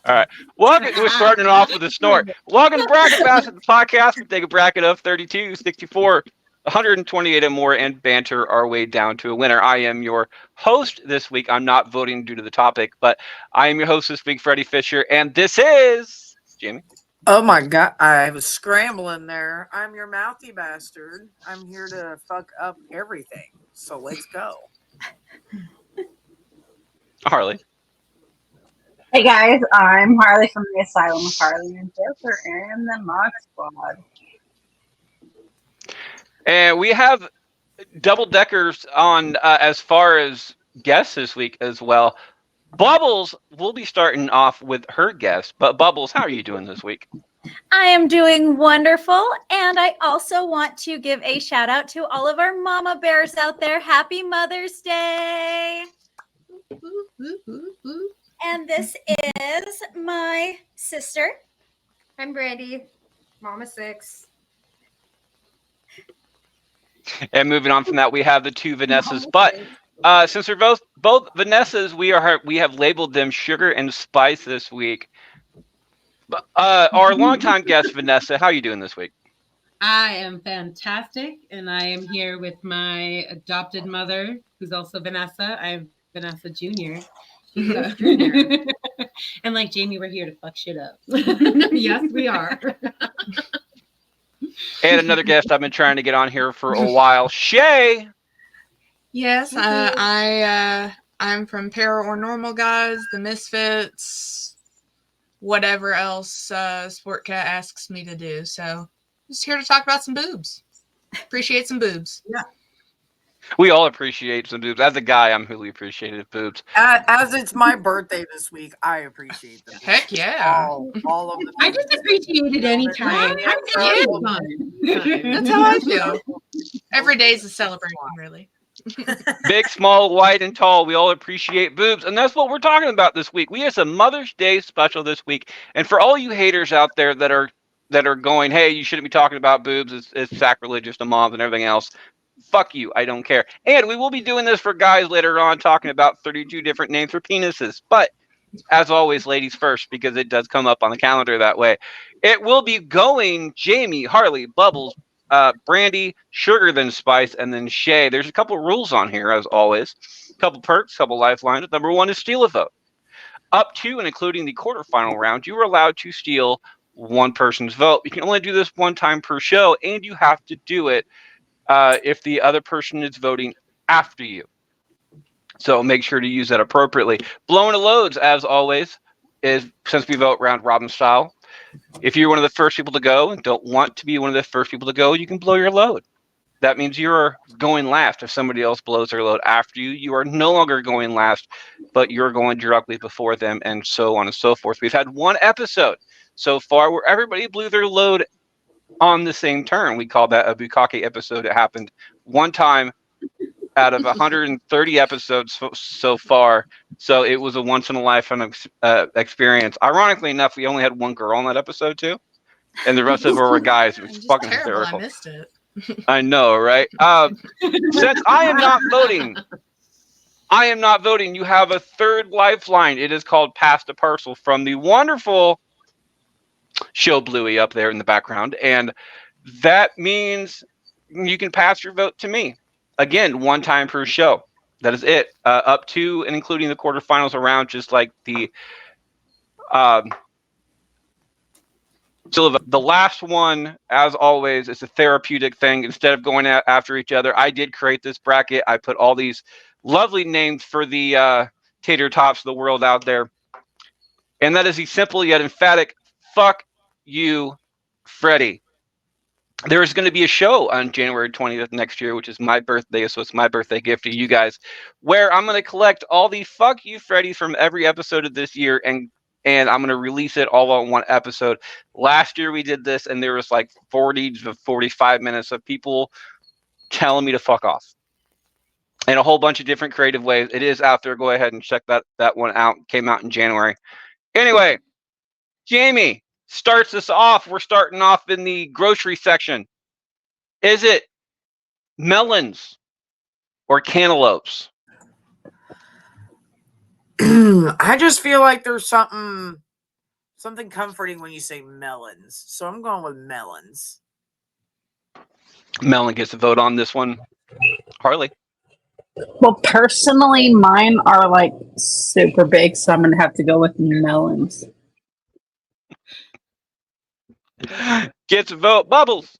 All right. Welcome. We're starting off with a snort. Welcome to Bracket Basket, the podcast. We take a bracket of 32, 64, 128 and more and banter our way down to a winner. I am your host this week. I'm not voting due to the topic, but I am your host this week, Freddie Fisher, and this is Jamie. Oh my god, I was scrambling there. I'm your mouthy bastard. I'm here to fuck up everything. So let's go. Harley. Hey guys, I'm Harley from the Asylum of Harley and Joker and the Mod Squad. And we have double deckers on as far as guests this week as well. Bubbles will be starting off with her guest, but Bubbles, how are you doing this week? I am doing wonderful, and I also want to give a shout out to all of our mama bears out there. Happy Mother's Day! And this is my sister. I'm Brandy, Mama 6. And moving on from that, we have the two Vanessas. But since they're both Vanessas, we have labeled them Sugar and Spice this week. But our longtime guest, Vanessa, how are you doing this week? I am fantastic, and I am here with my adopted mother, who's also Vanessa. I'm Vanessa Jr. And like Jamie, we're here to fuck shit up. Yes, we are. And another guest I've been trying to get on here for a while, Shay. Yes, I'm from Para or Normal Guys, the Misfits, whatever else Sport Cat asks me to do. So just here to talk about some boobs. Appreciate some boobs. Yeah. We all appreciate some boobs. As a guy, I'm really appreciative boobs. As it's my birthday this week, I appreciate them. Heck yeah. All of the I just appreciate it anytime. That's how I feel. Every day is a celebration, really. Big, small, wide, and tall. We all appreciate boobs. And that's what we're talking about this week. We have a Mother's Day special this week. And for all you haters out there that are going, hey, you shouldn't be talking about boobs. It's sacrilegious to moms and everything else. Fuck you. I don't care. And we will be doing this for guys later on, talking about 32 different names for penises. But as always, ladies first, because it does come up on the calendar that way. It will be going Jamie, Harley, Bubbles, Brandy, Sugar, then Spice, and then Shay. There's a couple rules on here, as always. A couple perks, couple lifelines. Number one is steal a vote. Up to and including the quarterfinal round, you are allowed to steal one person's vote. You can only do this one time per show, and you have to do it if the other person is voting after you. So make sure to use that appropriately. Blowing a loads, as always, is since we vote round robin style. If you're one of the first people to go and don't want to be one of the first people to go, you can blow your load. That means you're going last. If somebody else blows their load after you, you are no longer going last, but you're going directly before them, and so on and so forth. We've had one episode so far where everybody blew their load on the same turn. We call that a Bukkake episode. It happened one time out of 130 episodes so far. So it was a once in a lifetime experience. Ironically enough, we only had one girl on that episode too, and the rest of them were guys. It was fucking terrible. hysterical. I missed it. I know, right? Since I am not voting, you have a third lifeline. It is called Pass the Parcel from the wonderful show Bluey up there in the background. And that means you can pass your vote to me. Again, one time per show. That is it. Up to and including the quarterfinals around, just like the so the last one, as always, is a therapeutic thing. Instead of going after each other, I did create this bracket. I put all these lovely names for the tater tots of the world out there. And that is the simple yet emphatic, fuck you, Freddie. There is going to be a show on January 20th next year, which is my birthday, so it's my birthday gift to you guys, where I'm going to collect all the fuck you, Freddie, from every episode of this year, and I'm going to release it all on one episode. Last year we did this, and there was like 40 to 45 minutes of people telling me to fuck off. In a whole bunch of different creative ways. It is out there. Go ahead and check that one out. Came out in January. Anyway, Jamie starts us off. We're starting off in the grocery section. Is it melons or cantaloupes? I just feel like there's something something comforting when you say melons. So I'm going with melons. Melon gets a vote on this one. Harley. Well, personally, mine are like super big, so I'm gonna have to go with melons. Gets a vote. Bubbles.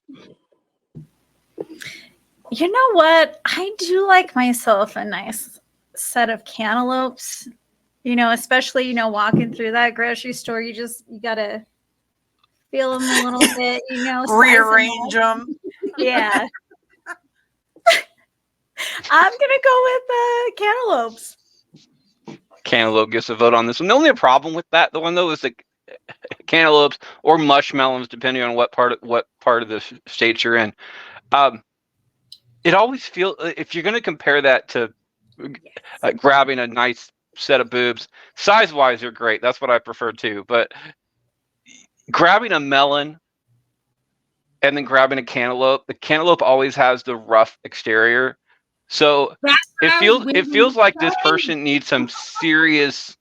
You know what? I do like myself a nice set of cantaloupes. You know, especially, you know, walking through that grocery store, you gotta feel them a little bit, you know. Rearrange them. Yeah. I'm gonna go with cantaloupes. Cantaloupe gets a vote on this one. The only problem with that, the one though, is the cantaloupes or mushmelons, depending on what part of the state you're in. It always feels, if you're going to compare that to grabbing a nice set of boobs, size-wise, they're great. That's what I prefer too. But grabbing a melon and then grabbing a cantaloupe, the cantaloupe always has the rough exterior. So it feels like this person needs some serious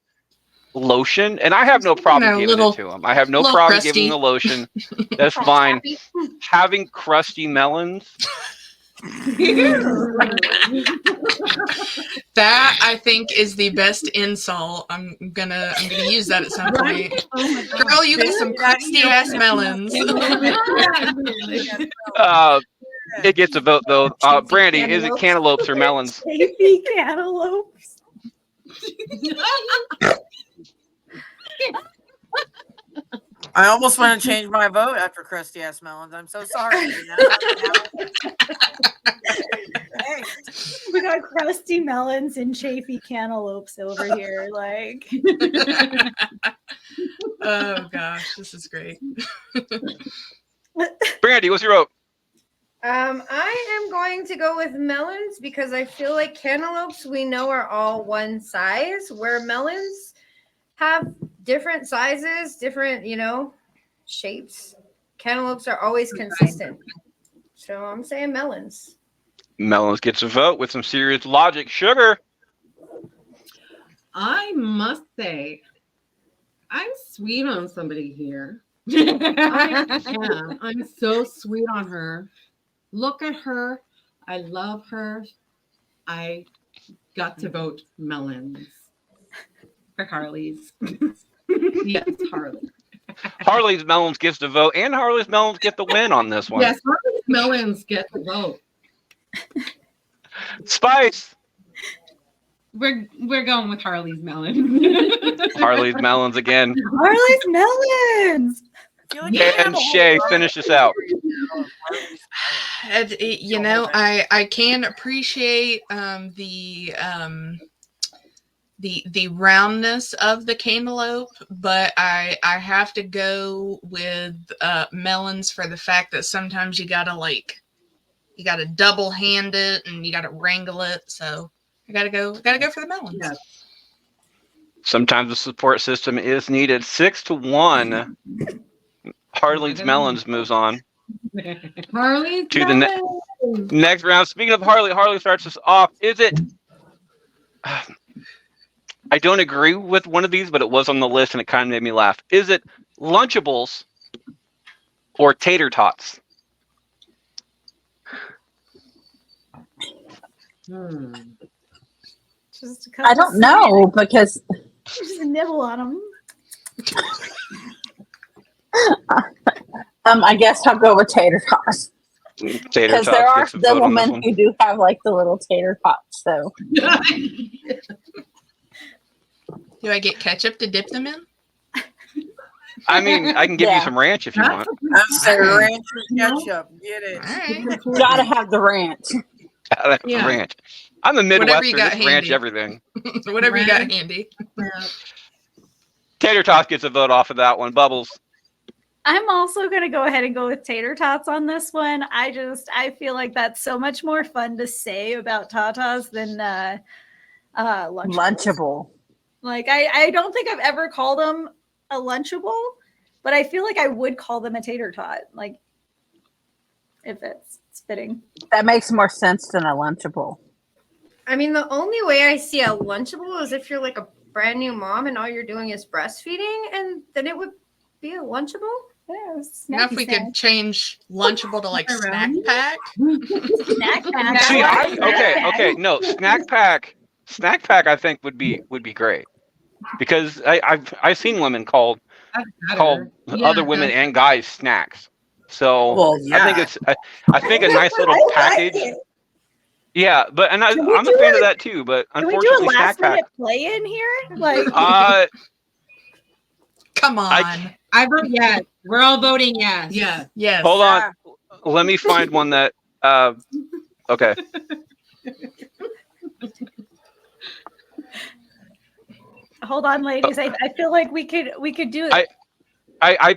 lotion, and I have no problem giving it to them. I have no problem giving the lotion. That's fine. Having crusty melons. That I think is the best insult. I'm gonna use that at some point. Girl, you got some crusty ass melons. It gets a vote though. Brandy, is it cantaloupes or melons? Baby cantaloupes. I almost want to change my vote after crusty ass melons. I'm so sorry. Hey. We got crusty melons and chafy cantaloupes over here. Like, oh gosh, this is great. Brandy, what's your vote? I am going to go with melons because I feel like cantaloupes we know are all one size, where melons have different sizes, different, you know, shapes. Cantaloupes are always consistent. So I'm saying melons. Melons gets a vote with some serious logic. Sugar. I must say, I'm sweet on somebody here. I am. I'm so sweet on her. Look at her. I love her. I got to vote melons for Harley's. Yes, Harley. Harley's melons gets the vote, and Harley's melons get the win on this one. Yes, Harley's melons get the vote. Spice. We're going with Harley's melons. Harley's melons again. Harley's melons. And Shay, finish us out. You know, I can appreciate the roundness of the cantaloupe, but I have to go with melons for the fact that sometimes you gotta double hand it and you gotta wrangle it. So I gotta go for the melons. Yes. Sometimes the support system is needed. 6-1. Harley's melons moves on Harley's to the next round. Speaking of Harley starts us off. Is it? I don't agree with one of these, but it was on the list and it kind of made me laugh. Is it Lunchables or tater tots? Just a couple I don't know because just a nibble on them. I guess I'll go with tater tots. Tater Because tots there are gets a vote the on this women one. who do have like the little tater tots. So Do I get ketchup to dip them in? I mean, I can give you some ranch if you want. I'm saying ranch and ketchup. Get it. All right. gotta have the ranch. Yeah. Ranch. I'm a Whatever you Midwestern. got Just ranch handy. everything. Whatever you got handy. Tater tots gets a vote off of that one. Bubbles. I'm also going to go ahead and go with tater tots on this one. I feel like that's so much more fun to say about Tatas than Lunchable. Like, I don't think I've ever called them a Lunchable, but I feel like I would call them a tater tot, like, if it's fitting. That makes more sense than a Lunchable. I mean, the only way I see a Lunchable is if you're like a brand new mom and all you're doing is breastfeeding, and then it would be a Lunchable? Yeah, Now, if we could change Lunchable to like snack pack. snack pack. See, I like okay, no, snack pack, I think would be great because I've seen women call Better. other women and guys snacks. So Well, I think yeah. it's I think a nice little package. Yeah, but and Can we I'm a do fan a- of that too. But Can we do a unfortunately, snack last pack. minute play in here? Like, Come on. I vote yes. We're all voting yes. Yeah. Yes. Hold on. Let me find one that. Okay. hold on, ladies. I feel like we could do it. I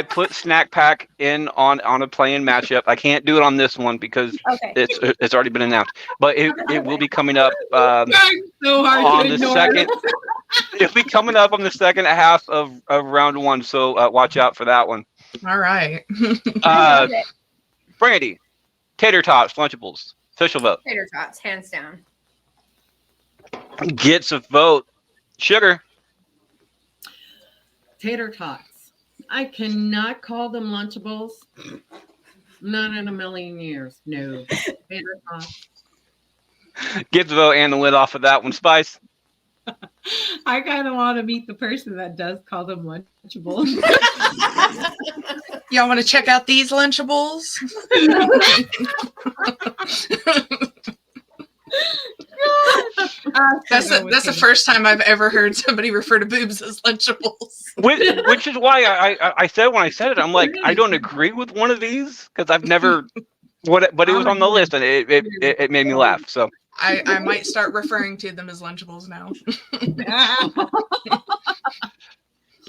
put snack pack in on a playing matchup. I can't do it on this one because Okay. it's already been announced. But it will be coming up So hard on to the ignore. second. It'll be coming up on the second half of round one. So watch out for that one. All right. I love it. Brandy, tater tots, Lunchables, official vote Tater tots, hands down. gets a vote. Sugar. Tater tots. I cannot call them Lunchables. Not in a million years. No. Tater tots. Gets a vote and the lid off of that one. Spice. I kind of want to meet the person that does call them Lunchables. Y'all want to check out these Lunchables? That's the first time I've ever heard somebody refer to boobs as Lunchables. Which is why I said when I said it, I'm like, I don't agree with one of these because I've never. But it was on the list and it made me laugh. So I might start referring to them as Lunchables now.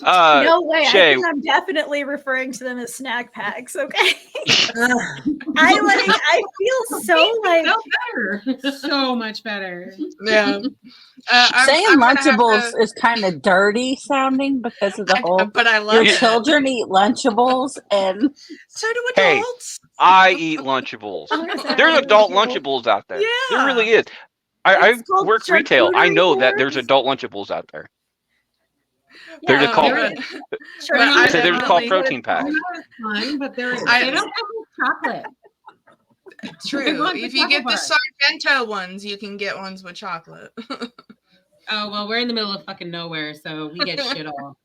No way. Shay. I think I'm definitely referring to them as snack packs. Okay. I feel so like better. So much better. Yeah. Saying I'm gonna have Lunchables to- is kind of dirty sounding because of the whole. but I love Your it. children eat Lunchables, and So do Hey. adults. I eat Lunchables. There's adult Lunchables out there. Yeah. There really is. I It's called work retail. I charcuterie know that there's boards. adult Lunchables out there. yeah, They're just called. But I So they're just called definitely- protein packs. Fun, but they're, I- they don't have chocolate. True. want the If you get the chocolate Sargento ones, you can get ones with chocolate. Oh, well, we're in the middle of fucking nowhere, so we get shit all.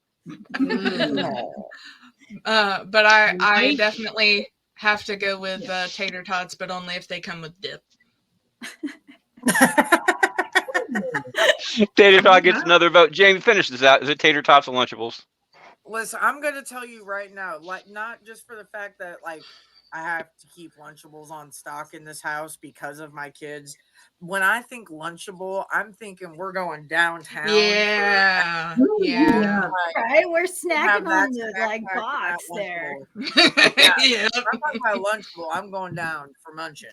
But I Right. definitely have to go with tater tots, but only if they come with dip. Tater tot gets another vote. Jamie, finish this out. Is it tater tots or Lunchables? Listen, I'm gonna tell you right now, like, not just for the fact that like I have to keep Lunchables on stock in this house because of my kids. When I think Lunchable, I'm thinking we're going downtown. Yeah. Yeah. right. We're Have snacking that on the snack like pack and that box there. Lunchable. Yeah. If I'm talking about Lunchable, I'm going down for munching.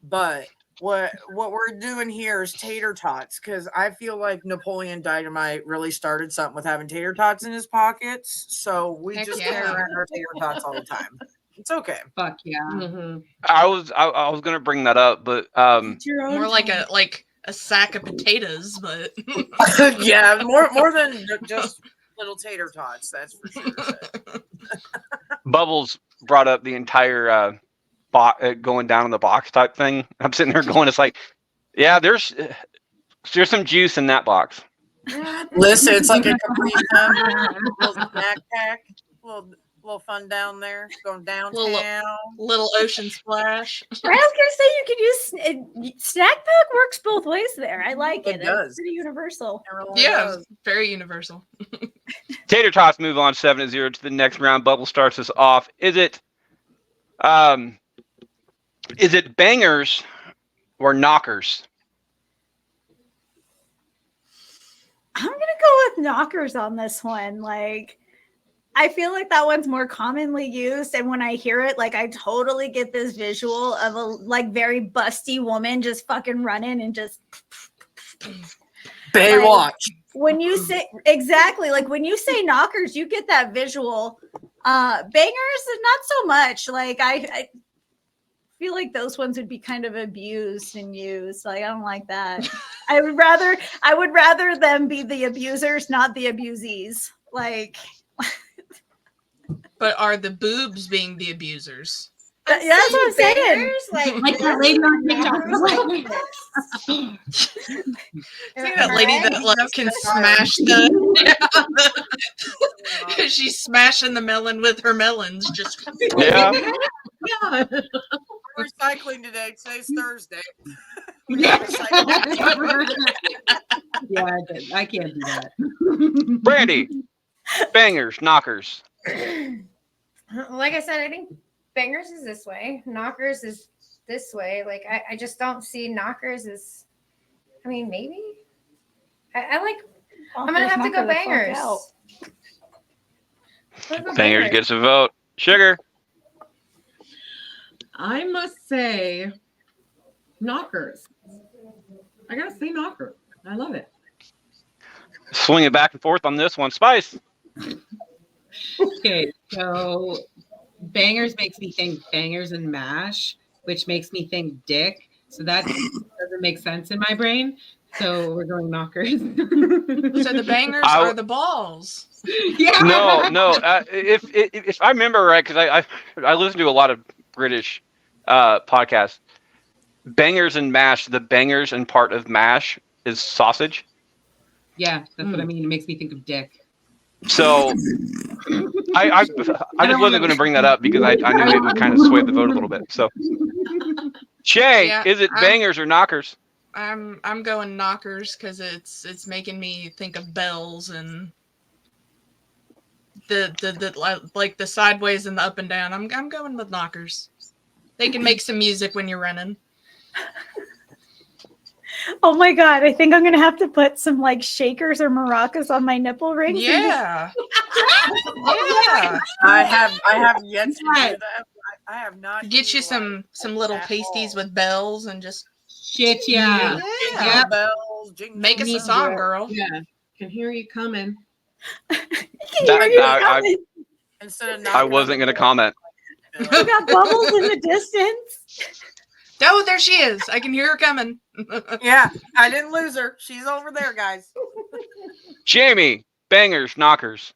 But what we're doing here is tater tots, because I feel like Napoleon Dynamite really started something with having tater tots in his pockets. So we Heck just yeah. carry around our tater tots all the time. It's okay. Fuck yeah. I was gonna bring that up, but More like a sack of potatoes, but yeah, more than just little tater tots. That's for sure. Bubbles brought up the entire going down in the box type thing. I'm sitting there going, it's like, yeah, there's some juice in that box. Listen, it's like a Capri Sun, little snack pack, little fun down there, going downtown. little ocean splash. I was gonna say you could use snack pack works both ways there. I like it. It does. It's pretty universal. It really Yeah, does. very universal. Tater tots move on 7-0 to the next round. Bubble starts us off. Is it bangers or knockers? I'm gonna go with knockers on this one. Like, I feel like that one's more commonly used, and when I hear it, like I totally get this visual of a like very busty woman just fucking running and just. Baywatch. When you say exactly like when you say knockers, you get that visual. Bangers, not so much. Like I feel like those ones would be kind of abused and used. Like I don't like that. I would rather them be the abusers, not the abusees. Like But are the boobs being the abusers? That's what I'm saying. Bangers, like that lady on TikTok. See that lady that like can smash the she's smashing the melon with her melons. Just Yeah. Yeah. Recycling today. Today's Thursday. Yeah, I can't do that. Brandy, bangers, knockers. Like I said, I think bangers is this way. Knockers is this way. Like I just don't see knockers as. I mean, maybe. I like. I'm gonna have to go bangers. Bangers gets a vote. Sugar. I must say, knockers. I gotta say knocker. I love it. Swinging back and forth on this one. Spice. Okay, so bangers makes me think bangers and mash, which makes me think dick. So that doesn't make sense in my brain. So we're going knockers. so the bangers are the balls. Yeah. No. If I remember right, because I listen to a lot of British podcasts. Bangers and mash. The bangers and part of mash is sausage. Yeah, that's what I mean. It makes me think of dick. So I just wasn't going to bring that up because I knew it would kind of sway the vote a little bit. So Shay, Yeah, is it bangers or knockers? I'm going knockers because it's making me think of bells and the like the sideways and the up and down. I'm going with knockers. They can make some music when you're running. Oh my god, I think I'm gonna have to put some like shakers or maracas on my nipple rings. Yeah. Yeah. I have yet to do that. I have not. Get you some little pasties with bells and just shit. Yeah. Jingle bells. Jingle Make us a bells. song, girl. Yeah. Can hear you coming. Instead of I wasn't going to comment. We got bubbles in the distance. Oh, there she is. I can hear her coming. Yeah, I didn't lose her. She's over there, guys. Jamie, bangers, knockers.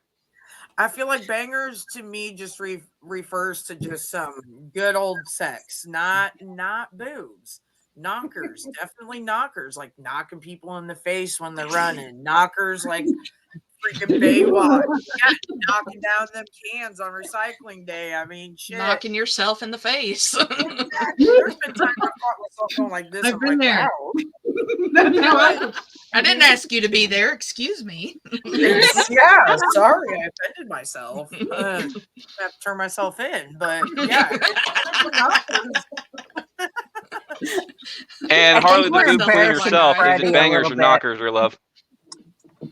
I feel like bangers to me just refers to just some good old sex, not boobs. Knockers, definitely knockers, like knocking people in the face when they're running. Knockers, like freaking Baywatch, knocking down them cans on recycling day. I mean, shit. Knocking yourself in the face. There's been times I caught myself going like this. I've been there. Wow. I didn't ask you to be there. Excuse me. Yeah, sorry, I offended myself. I have to turn myself in, but yeah. And Harley the Boob Queen herself, is Freddie it a bangers little or bit. knockers or love?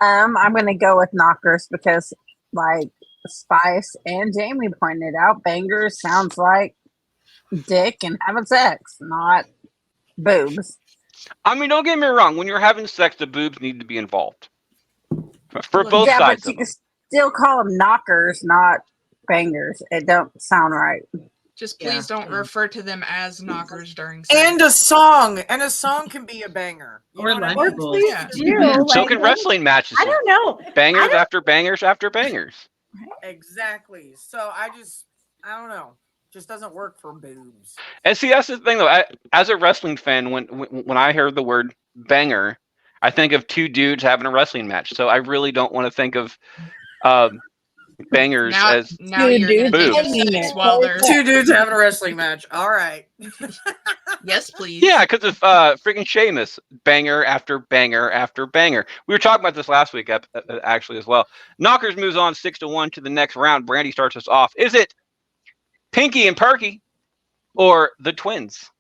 I'm gonna go with knockers because, like Spice and Jamie pointed out, bangers sounds like dick and having sex, not boobs. I mean, don't get me wrong. When you're having sex, the boobs need to be involved. For both Yeah, sides but you of can them. still call them knockers, not bangers. It don't sound right. Just please don't refer to them as knockers during sex. And a song can be a banger. You Or know what I like- mean? Please Yeah. do. So like, can wrestling matches. I don't know. Bangers I don't- after bangers after bangers. Exactly. So I don't know. Just doesn't work for boobs. And see, that's the thing, though. As a wrestling fan, when I hear the word banger, I think of two dudes having a wrestling match. So I really don't want to think of bangers as Now you're gonna boobs. think of sex while they're Two dudes having a wrestling match. All right. yes, please. Yeah, because of freaking Sheamus, banger after banger after banger. We were talking about this last week, actually, as well. Knockers moves on 6-1 to the next round. Brandy starts us off. Is it Pinky and Perky or the twins?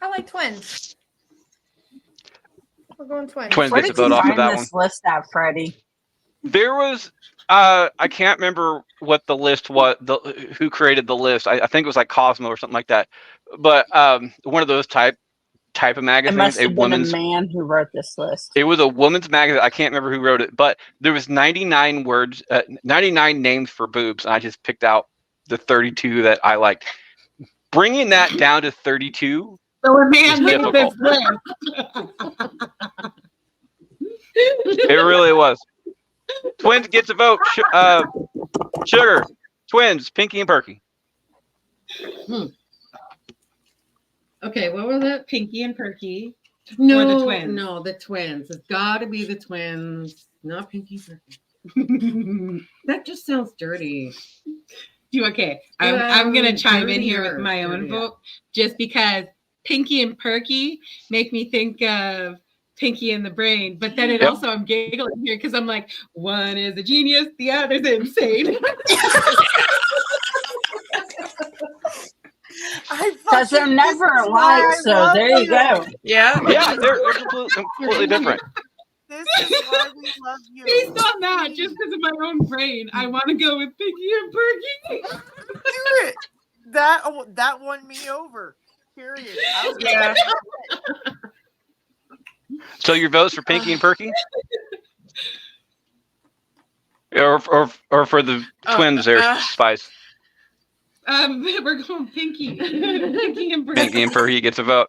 I like twins. We're going twins. Twins Where gets a did you vote off of find that one. this list at, Freddie? There was I can't remember what the list was, who created the list. I think it was like Cosmo or something like that. But one of those type of It magazines, must a have been woman's. a man who wrote this list. It was a woman's magazine. I can't remember who wrote it, but there was 99 words, 99 names for boobs, and I just picked out the 32 that I liked. Bringing that down to 32. So a man It's made this difficult. list. It really was. Twins gets a vote. Sugar. Twins. Pinky and Perky. Okay, what was it? Pinky and Perky. No, Or the twins? No, the twins. It's got to be the twins, not Pinky and Perky. That just sounds dirty. Okay, I'm gonna chime in here with my own dirtier. vote, just because Pinky and Perky make me think of Pinky and the Brain, but then it Yep. also, I'm giggling here because I'm like, one is a genius, the other's insane. Because they're never alike, so there you go. Yeah. Yeah, they're completely different. This is why we love you. Based on that, just because of my own brain, I want to go with Pinky and Perky. Do it. That won me over. Period. I was Yeah. So your votes for Pinky and Perky? Or for the twins there, Spice. We're going Pinky. Pinky and Perky. Pinky and Perky gets a vote.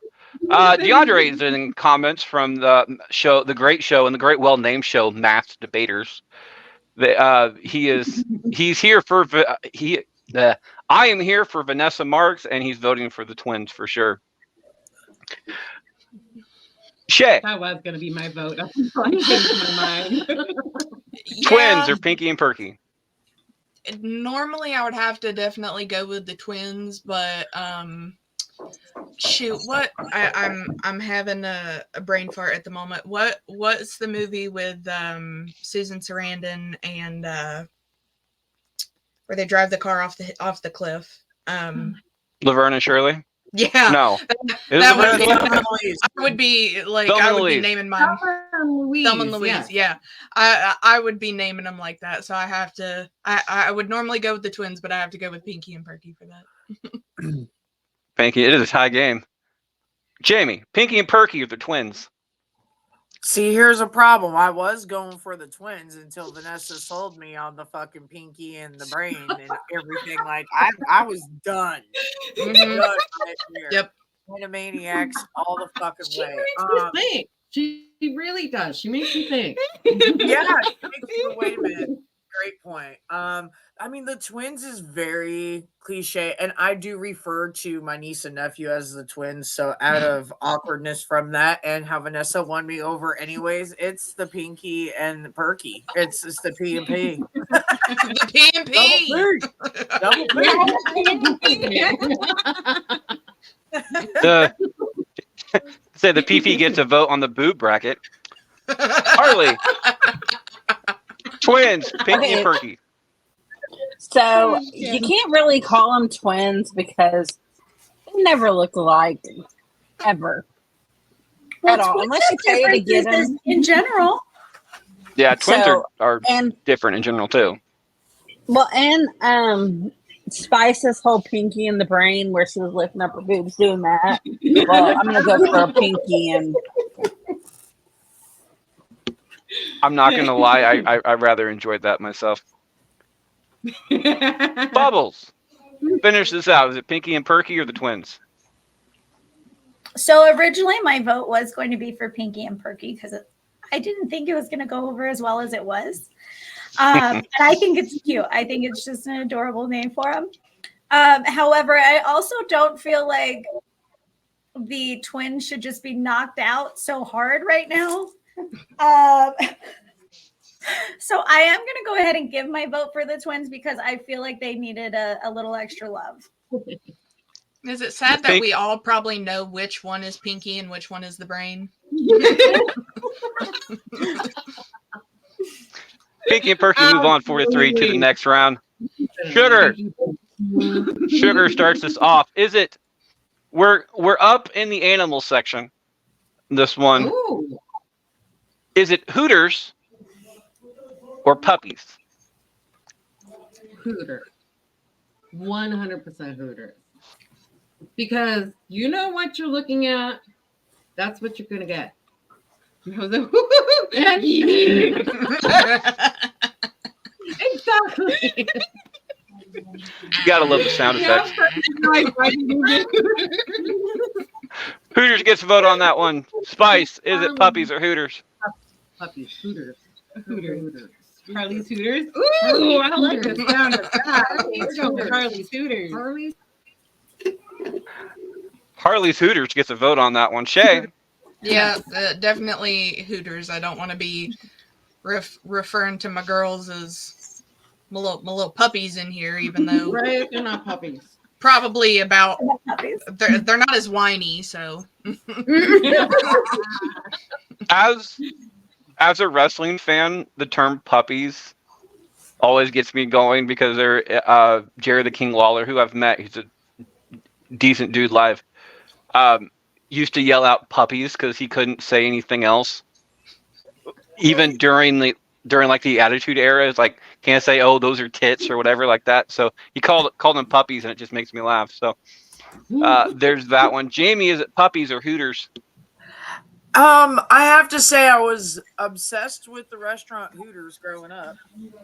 DeAndre is in comments from the show, the great show, and the great well-named show, Masked Debaters. He's here for I am here for Vanessa Marks, and he's voting for the twins for sure. Shay, That was going to be my vote. I changed my mind. twins or Pinky and Perky? Normally I would have to definitely go with the twins, but shoot, what I'm having a brain fart at the moment. What's the movie with Susan Sarandon and where they drive the car off the cliff? Laverne and Shirley? Yeah. No. That would be, Thelma and Louise. I would be like Thelma I and would be Louise. naming mine. Thelma and Louise, yeah. I would be naming them like that, so I have to. I would normally go with the twins, but I have to go with Pinky and Perky for that. Pinky, it is a tie game. Jamie, Pinky and Perky are the twins. See, here's a problem. I was going for the twins until Vanessa sold me on the fucking Pinky and the Brain and everything. Like I was done. Mhm. Done right here. Yep. Animaniacs all the fucking She way. makes me think. She really does. She makes me think. Yeah. Wait a minute. Great point. I mean, the twins is very cliche, and I do refer to my niece and nephew as the twins. So, out of awkwardness from that, and how Vanessa won me over, anyways, it's the Pinky and the Perky. It's the P and P. The P and P. Double P. Say the PP gets a vote on the boob bracket. Harley, twins, Pinky and Perky. So you can't really call them twins because they never look alike, ever. At all, twins unless you have pay to get differences them. in general. Yeah, twins So, are And different in general too. well, and Spice's whole Pinky in the Brain, where she was lifting up her boobs doing that. Well, I'm gonna go for a Pinky and I'm not gonna lie, I rather enjoyed that myself. Bubbles, finish this out. Is it Pinky and Perky or the twins? So originally my vote was going to be for Pinky and Perky because I didn't think it was going to go over as well as it was. And I think it's cute. I think it's just an adorable name for them. However, I also don't feel like the twins should just be knocked out so hard right now. So I am going to go ahead and give my vote for the twins because I feel like they needed a little extra love. Is it sad that we all probably know which one is Pinky and which one is the Brain? Pinky and Perky move on 4-3 to the next round. Sugar starts this off. Is it? We're up in the animal section. This one. Ooh. Is it Hooters or puppies? Hooter. 100% Hooter. Because you know what you're looking at, that's what you're gonna get. Exactly. You gotta love the sound effects. Hooters gets a vote on that one. Spice, is it puppies or Hooters? Puppies, Hooters. Hooters. Harley's Hooters. Ooh, I like the sound of that. We're going with Harley's Hooters. Harley's Hooters gets a vote on that one. Shay. Yeah, definitely Hooters. I don't want to be referring to my girls as my little puppies in here, even though Right, they're not puppies. probably about Puppies. they're not as whiny. So As a wrestling fan, the term puppies always gets me going because they're Jerry the King Lawler, who I've met. He's a decent dude live. Used to yell out puppies because he couldn't say anything else. Even during like the Attitude Era, it's like can't say, "Oh, those are tits" or whatever like that. So he called them puppies, and it just makes me laugh. So there's that one. Jamie, is it puppies or Hooters? I have to say I was obsessed with the restaurant Hooters growing up,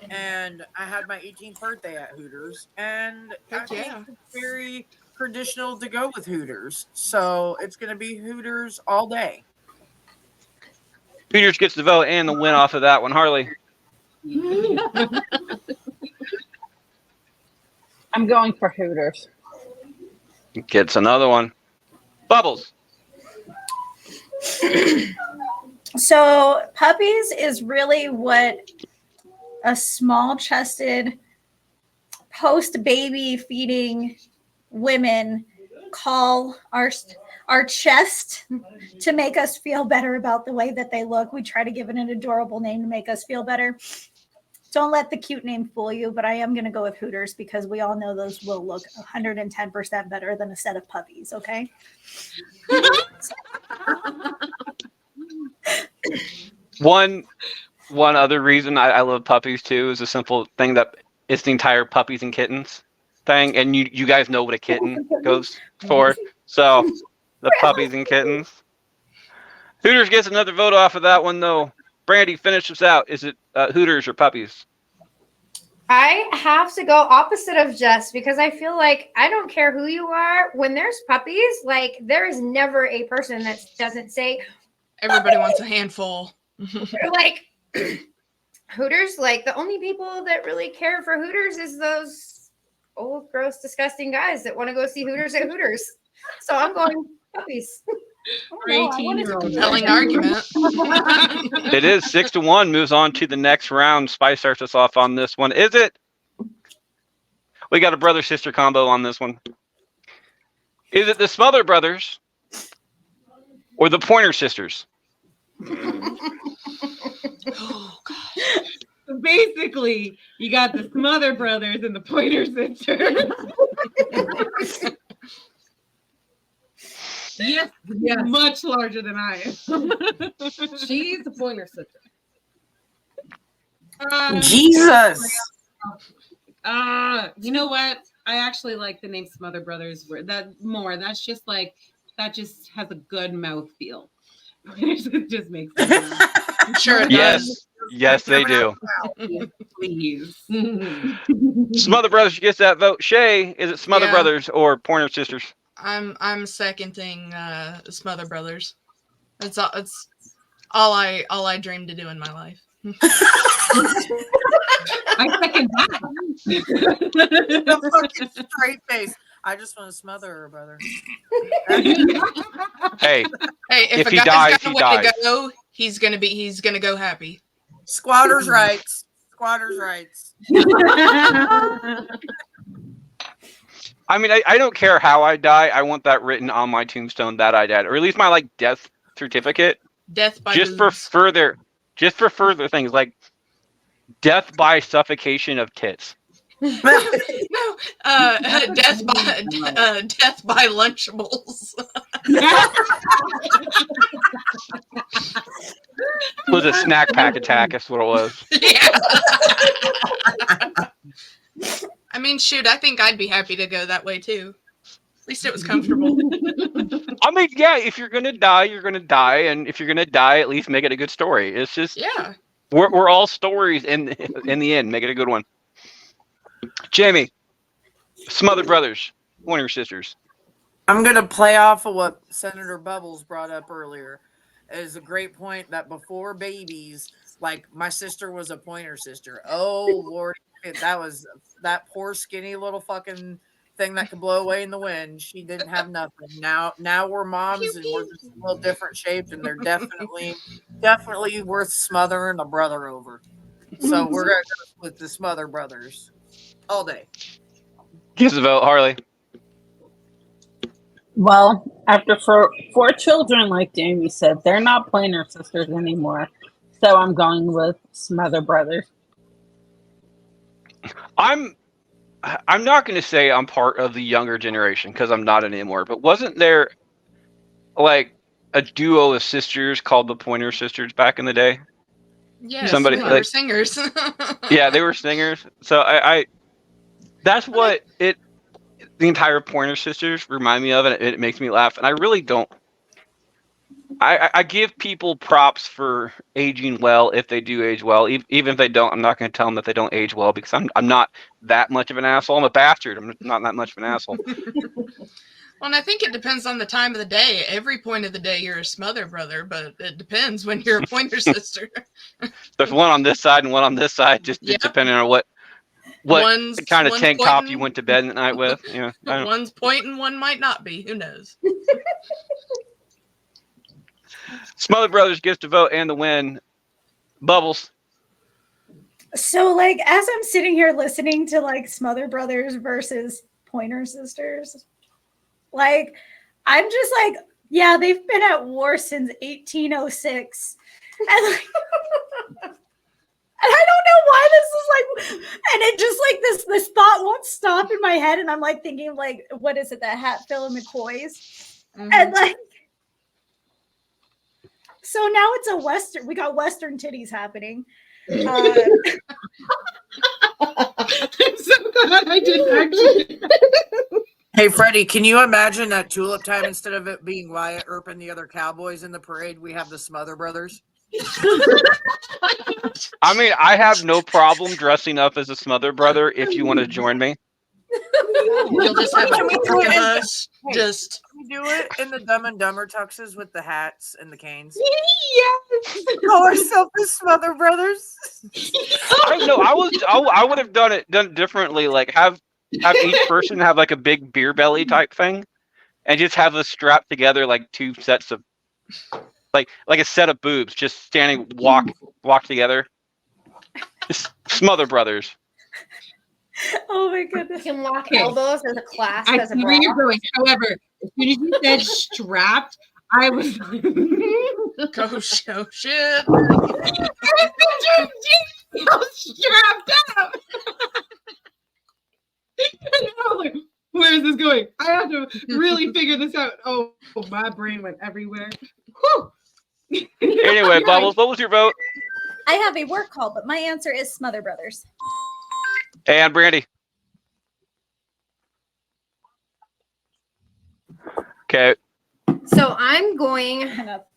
and I had my 18th birthday at Hooters, and I think it's very traditional to go with Hooters, so it's going to be Hooters all day. Hooters gets the vote and the win off of that one. Harley. I'm going for Hooters. Gets another one. Bubbles. So puppies is really what a small-chested post-baby feeding women call our chest to make us feel better about the way that they look. We try to give it an adorable name to make us feel better. Don't let the cute name fool you, but I am going to go with Hooters because we all know those will look 110% better than a set of puppies, okay? One other reason I love puppies too is a simple thing that it's the entire puppies and kittens thing, and you guys know what a kitten goes for. So the puppies and kittens. Hooters gets another vote off of that one though. Brandy, finish us out. Is it Hooters or puppies? I have to go opposite of Jess because I feel like I don't care who you are. When there's puppies, like there is never a person that doesn't say everybody wants a handful. like Hooters. Like the only people that really care for Hooters is those old, gross, disgusting guys that want to go see Hooters at Hooters. So I'm going puppies. For 18-year-olds. Compelling argument. It is 6-1. Moves on to the next round. Spice starts us off on this one. Is it? We got a brother-sister combo on this one. Is it the Smother Brothers or the Pointer Sisters? Oh gosh. So basically, you got the Smother Brothers and the Pointer Sisters. Yes, much larger than I am. She's the Pointer Sister. Jesus. You know what? I actually like the name Smother Brothers more. That's just like that just has a good mouth feel. It just makes me laugh. Sure it Yes, they do. Please. Smother Brothers gets that vote. Shay, is it Smother Yeah. Brothers or Pointer Sisters? I'm seconding Smother Brothers. It's all I dreamed to do in my life. I second that. The fucking straight face. I just want to smother her, brother. Hey, Hey, if If a he guy's dies, got a he way dies. to go, he's gonna go happy. Squatters' rights. Squatters' rights. I mean, I don't care how I die. I want that written on my tombstone that I died, or at least my like death certificate, Death by just boobs. for further things like death by suffocation of tits. No, death by Lunchables. It was a snack pack attack. That's what it was. Yeah. I mean, shoot, I think I'd be happy to go that way too. At least it was comfortable. I mean, yeah, if you're gonna die, you're gonna die, and if you're gonna die, at least make it a good story. It's just Yeah. we're all stories in the end. Make it a good one. Jamie, Smother Brothers, Pointer Sisters. I'm going to play off of what Senator Bubbles brought up earlier. It is a great point that before babies, Like my sister was a pointer sister. Oh Lord, that poor skinny little fucking thing that could blow away in the wind. She didn't have nothing. Now we're moms and we're just a little different shaped, and they're definitely worth smothering a brother over. So we're gonna go with the Smother Brothers all day. Gives a vote, Harley. Well, after four children, like Jamie said, they're not Pointer Sisters anymore. So I'm going with Smother Brothers. I'm not going to say I'm part of the younger generation because I'm not anymore. But wasn't there like a duo of sisters called the Pointer Sisters back in the day? Yes, Somebody they like- were singers. Yeah, they were singers. So I that's what the entire Pointer Sisters remind me of, and it makes me laugh. And I really don't. I give people props for aging well if they do age well. Even if they don't, I'm not going to tell them that they don't age well because I'm not that much of an asshole. I'm a bastard. I'm not that much of an asshole. Well, and I think it depends on the time of the day. Every point of the day, you're a Smother Brother, but it depends when you're a Pointer Sister. There's one on this side and one on this side, just Yep. depending on what One's kind of tank top pointing- you went to bed at night with. Yeah, One's pointing, one might not be. Who knows? Smother Brothers gets to vote and the win. Bubbles. So, like, as I'm sitting here listening to like Smother Brothers versus Pointer Sisters, like, I'm just like, yeah, they've been at war since 1806, and like, and I don't know why this is like, and it just like this thought won't stop in my head, and I'm like thinking like, what is it, that Hatfield and McCoy's, and like. So now it's a Western. We got Western titties happening. I'm so glad I didn't actually. Hey Freddie, can you imagine at Tulip Time, instead of it being Wyatt Earp and the other cowboys in the parade, we have the Smother Brothers? I mean, I have no problem dressing up as a Smother Brother if you want to join me. You'll just have a Can we do group it of in- us. Hey, Just Can we do it in the Dumb and Dumber tuxes with the hats and the canes? Yes. Call ourselves the Smother Brothers. I know. I would have done it differently. Like have each person have like a big beer belly type thing, and just have us strapped together like two sets of like a set of boobs, just standing walk together. Just Smother Brothers. Oh my You goodness. can lock Okay. elbows as a clasp I as a see bra. where you're going. However, as soon as you said strapped, I was like, go show shit. strapped up. And I was like, where is this going? I have to really figure this out. Oh, my brain went everywhere. Whew. Anyway, Yeah, Bubbles, what was your vote? I have a work call, but my answer is Smother Brothers. And Brandy. Okay. So I'm going. Hang up.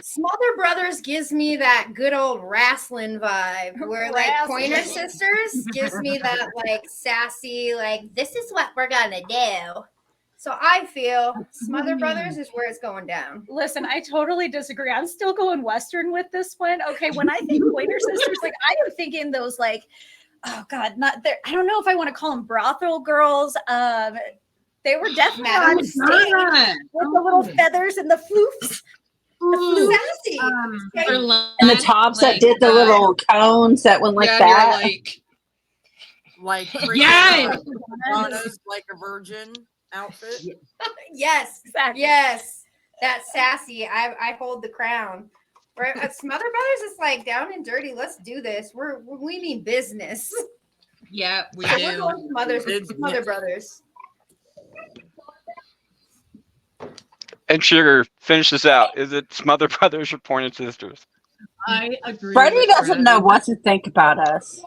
Smother Brothers gives me that good old wrestling vibe, where like Wrestling. Pointer Sisters gives me that like sassy, like this is what we're gonna do. So I feel Smother Brothers is where it's going down. Listen, I totally disagree. I'm still going Western with this one. Okay, when I think Pointer Sisters, like I am thinking those like, oh God, not there. I don't know if I want to call them brothel girls. They were definitely on stage with the little feathers and the floofs. Sassy. And the tops that did the little cones that went like yeah, that. you're like, Like Yes. Madonna's like a virgin outfit. Yes, Exactly. yes, that sassy. I hold the crown. Right, Smother Brothers is like down and dirty. Let's do this. We mean business. Yeah, we So we're do. going Smother Brothers. And Sugar, finish this out. Is it Smother Brothers or Pointer Sisters? I agree. Freddie with doesn't Fred. know what to think about us.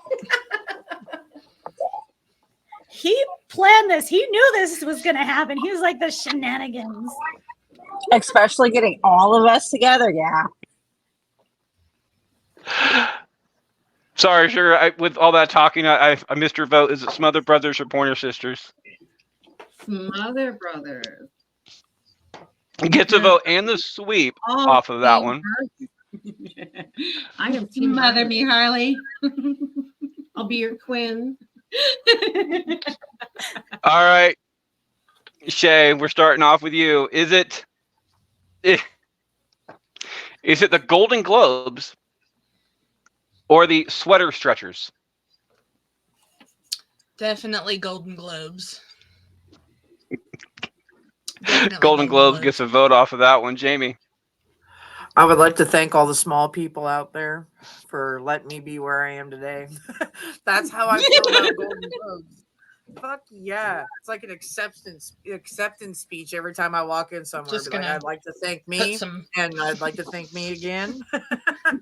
He planned this. He knew this was going to happen. He was like the shenanigans. Especially getting all of us together. Yeah. Sorry, Sugar. With all that talking, I missed your vote. Is it Smother Brothers or Pointer Sisters? Smother Brothers. Gets a vote and the sweep Oh, off of that thank one. God. I am team mother me, Harley. I'll be your twin. All right, Shay, we're starting off with you. Is it the Golden Globes or the sweater stretchers? Definitely Golden Globes. Definitely Golden Globes gets a vote off of that one. Jamie. I would like to thank all the small people out there for letting me be where I am today. That's how I feel about Golden Globes. Fuck yeah. It's like an acceptance speech every time I walk in somewhere. Just Be like, gonna I'd like to thank Put me, some. and I'd like to thank me again.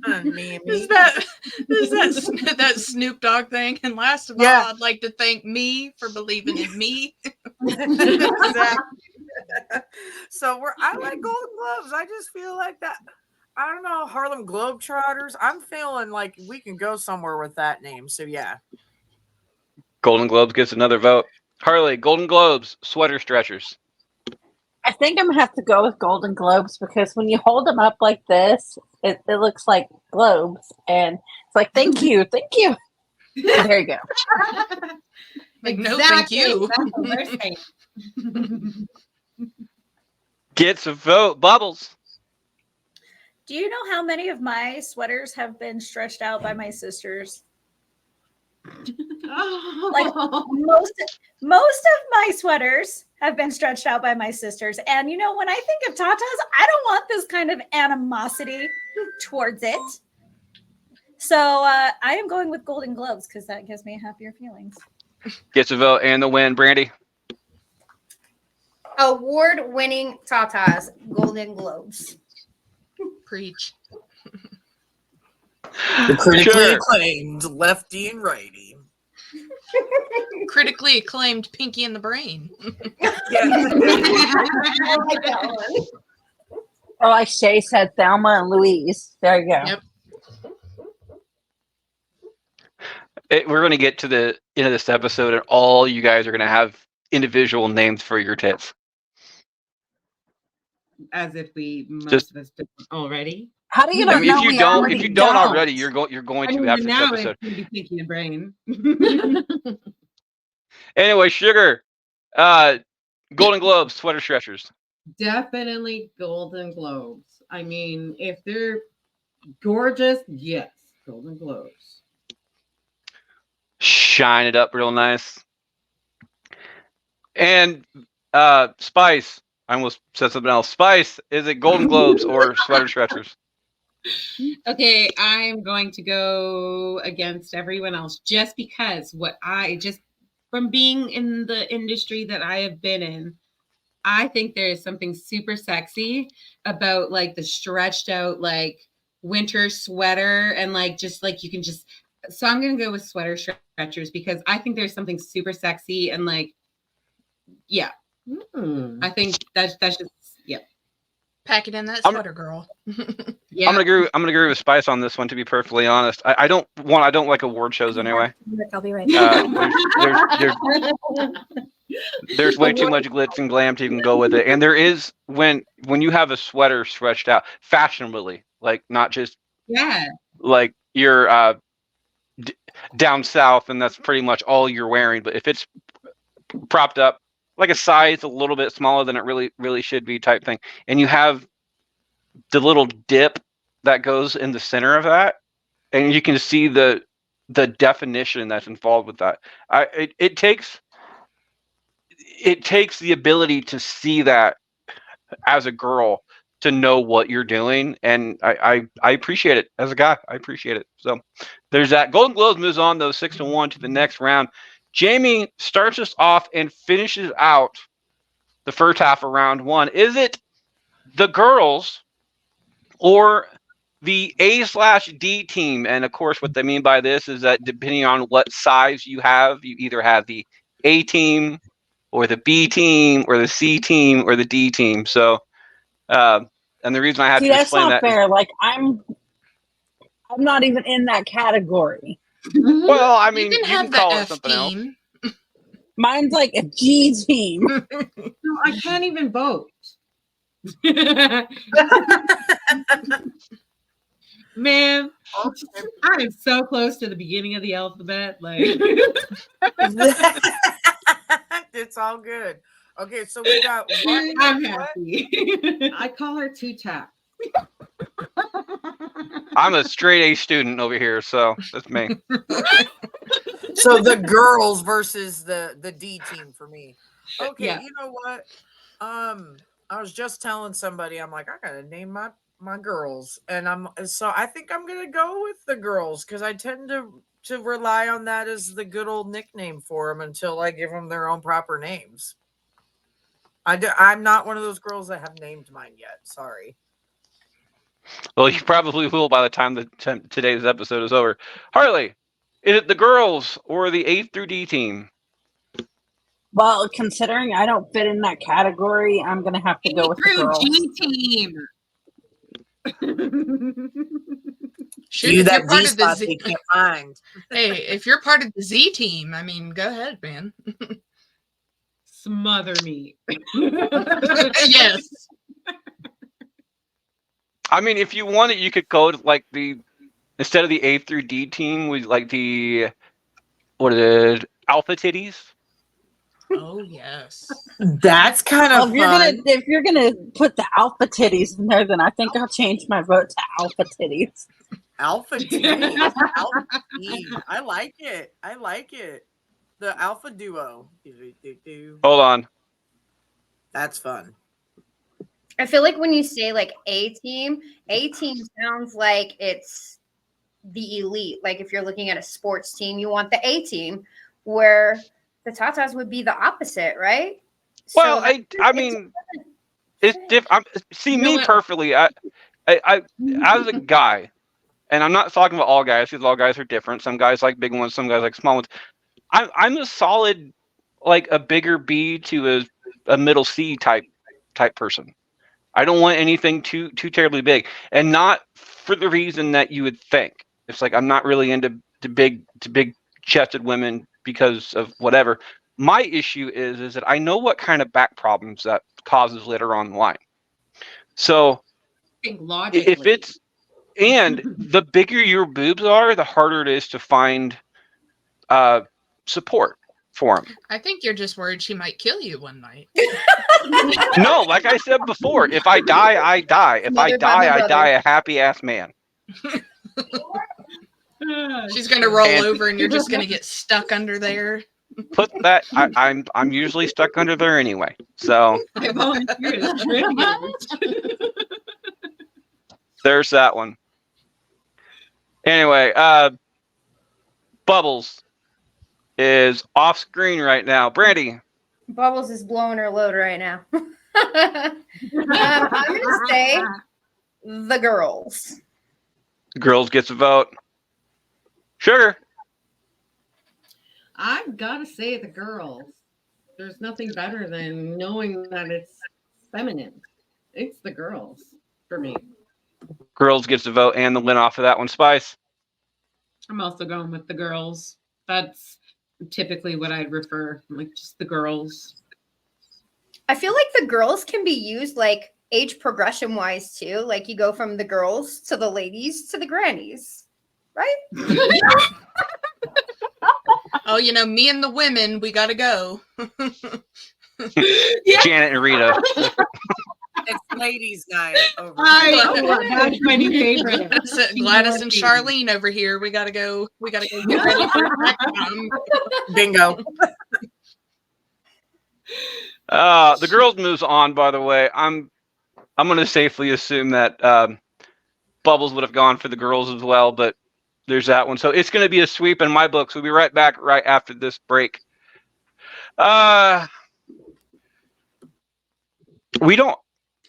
And me and me. Is that Snoop Dogg thing? And last of Yeah. all, I'd like to thank me for believing in me. Exactly. So I like Golden Globes. I just feel like that. I don't know, Harlem Globetrotters. I'm feeling like we can go somewhere with that name. So yeah. Golden Globes gets another vote. Harley, Golden Globes, sweater stretchers. I think I'm gonna have to go with Golden Globes because when you hold them up like this, it looks like globes, and it's like, thank you. There you go. Like, no, thank you. That's what we're saying. Gets a vote. Bubbles. Do you know how many of my sweaters have been stretched out by my sisters? Like most of my sweaters have been stretched out by my sisters. And you know, when I think of Tatas, I don't want this kind of animosity towards it. So I am going with Golden Globes because that gives me happier feelings. Gets a vote and the win. Brandy. Award-winning Tatas, Golden Globes. Preach. The critically Sure. acclaimed lefty and righty. Critically acclaimed Pinky in the Brain. I like that one. Or like Shay said, Thelma and Louise. There you go. Yep. We're going to get to the end of this episode, and all you guys are going to have individual names for your tits. As if we most Just- of us did already. How do you I know mean, if you don't, already already, you're going I to mean, after this now episode. it's going to be Pinky and Brain. Anyway, Sugar, Golden Globes, sweater stretchers. Definitely Golden Globes. I mean, if they're gorgeous, yes, Golden Globes. Shine it up real nice. And Spice, I almost said something else. Spice, is it Golden Globes or sweater stretchers? Okay, I'm going to go against everyone else just because from being in the industry that I have been in, I think there is something super sexy about like the stretched out like winter sweater and like just like you can just. So I'm gonna go with sweater stretchers because I think there's something super sexy and like, yeah, I think that's just yeah. Pack it in that I'm- sweater, girl. Yeah, I'm gonna agree with Spice on this one. To be perfectly honest, I don't like award shows anyway. I'll be right back. There's way too much glitz and glam to even go with it. And there is when you have a sweater stretched out fashionably, like not just yeah. like you're down south and that's pretty much all you're wearing. But if it's propped up like a size a little bit smaller than it really should be type thing, and you have the little dip that goes in the center of that, and you can see the definition that's involved with that. It takes the ability to see that as a girl to know what you're doing, and I appreciate it as a guy. I appreciate it. So there's that. Golden Globes moves on though 6-1 to the next round. Jamie starts us off and finishes out the first half of round one. Is it the girls or the A/D team? And of course, what they mean by this is that depending on what size you have, you either have the A team or the B team or the C team or the D team. So, and the reason I have See, to that's explain not that is, fair. Like I'm not even in that category. well, I mean, you you can have can the call it F something else. team. Mine's like a G team. No, I can't even vote. Man, Okay. I am so close to the beginning of the alphabet. Like, It's all good. Okay, so we got what? I'm What? happy. I call her two tap. I'm a straight A student over here, so that's me. So the girls versus the D team for me. Okay, Yeah. you know what? I was just telling somebody, I'm like, I gotta name my girls, and I think I'm gonna go with the girls because I tend to rely on that as the good old nickname for them until I give them their own proper names. I'm not one of those girls that have named mine yet. Sorry. Well, you probably will by the time today's episode is over. Harley, is it the girls or the A through D team? Well, considering I don't fit in that category, I'm gonna have to go with the Through girls. G team. Shoot, You if that you're part D of the spot Z, they can't find. Hey, if you're part of the Z team, I mean, go ahead, man. Smother me. Yes. I mean, if you wanted, you could go to like instead of the A through D team, with like what is it, AlphaTitties? Oh yes. That's kind well, of if you're gonna put the AlphaTitties in there, then I think I'll change my vote to AlphaTitties. Alpha T. Alpha T. I like it. I like it. The Alpha Duo. Hold on. That's fun. I feel like when you say like A team sounds like it's the elite. Like if you're looking at a sports team, you want the A team, where the Tatas would be the opposite, right? Well, So I mean, it's different. See, You know me what? perfectly. I as a guy, and I'm not talking about all guys because all guys are different. Some guys like big ones, some guys like small ones. I'm a solid, like a bigger B to a middle C type person. I don't want anything too terribly big, and not for the reason that you would think. It's like I'm not really into big chested women because of whatever. My issue is that I know what kind of back problems that causes later on in life. So Think logically. if it's and the bigger your boobs are, the harder it is to find support for them. I think you're just worried she might kill you one night. No, like I said before, if I die, I die. If I Smothered by my die, I brother. die a happy ass man. She's gonna roll over and you're just gonna get stuck under there. Put that. I'm usually stuck under there anyway. So I volunteer as tribute. there's that one. Anyway, Bubbles is off screen right now. Brandy. Bubbles is blowing her load right now. I'm gonna say the girls. Girls gets a vote. Sugar. I've got to say the girls. There's nothing better than knowing that it's feminine. It's the girls for me. Girls gets a vote and the win off of that one. Spice. I'm also going with the girls. That's typically what I'd refer, like just the girls. I feel like the girls can be used like age progression wise too. Like you go from the girls to the ladies to the grannies, right? Oh, me and the women, we gotta go. Janet and Rita. It's ladies' night over That's my new favorite. That's it. Gladys and Charlene over here. We gotta go. We gotta go get ready for Bingo. The girls moves on. By the way, I'm going to safely assume that Bubbles would have gone for the girls as well, but there's that one. So it's going to be a sweep in my books. We'll be right back right after this break. We don't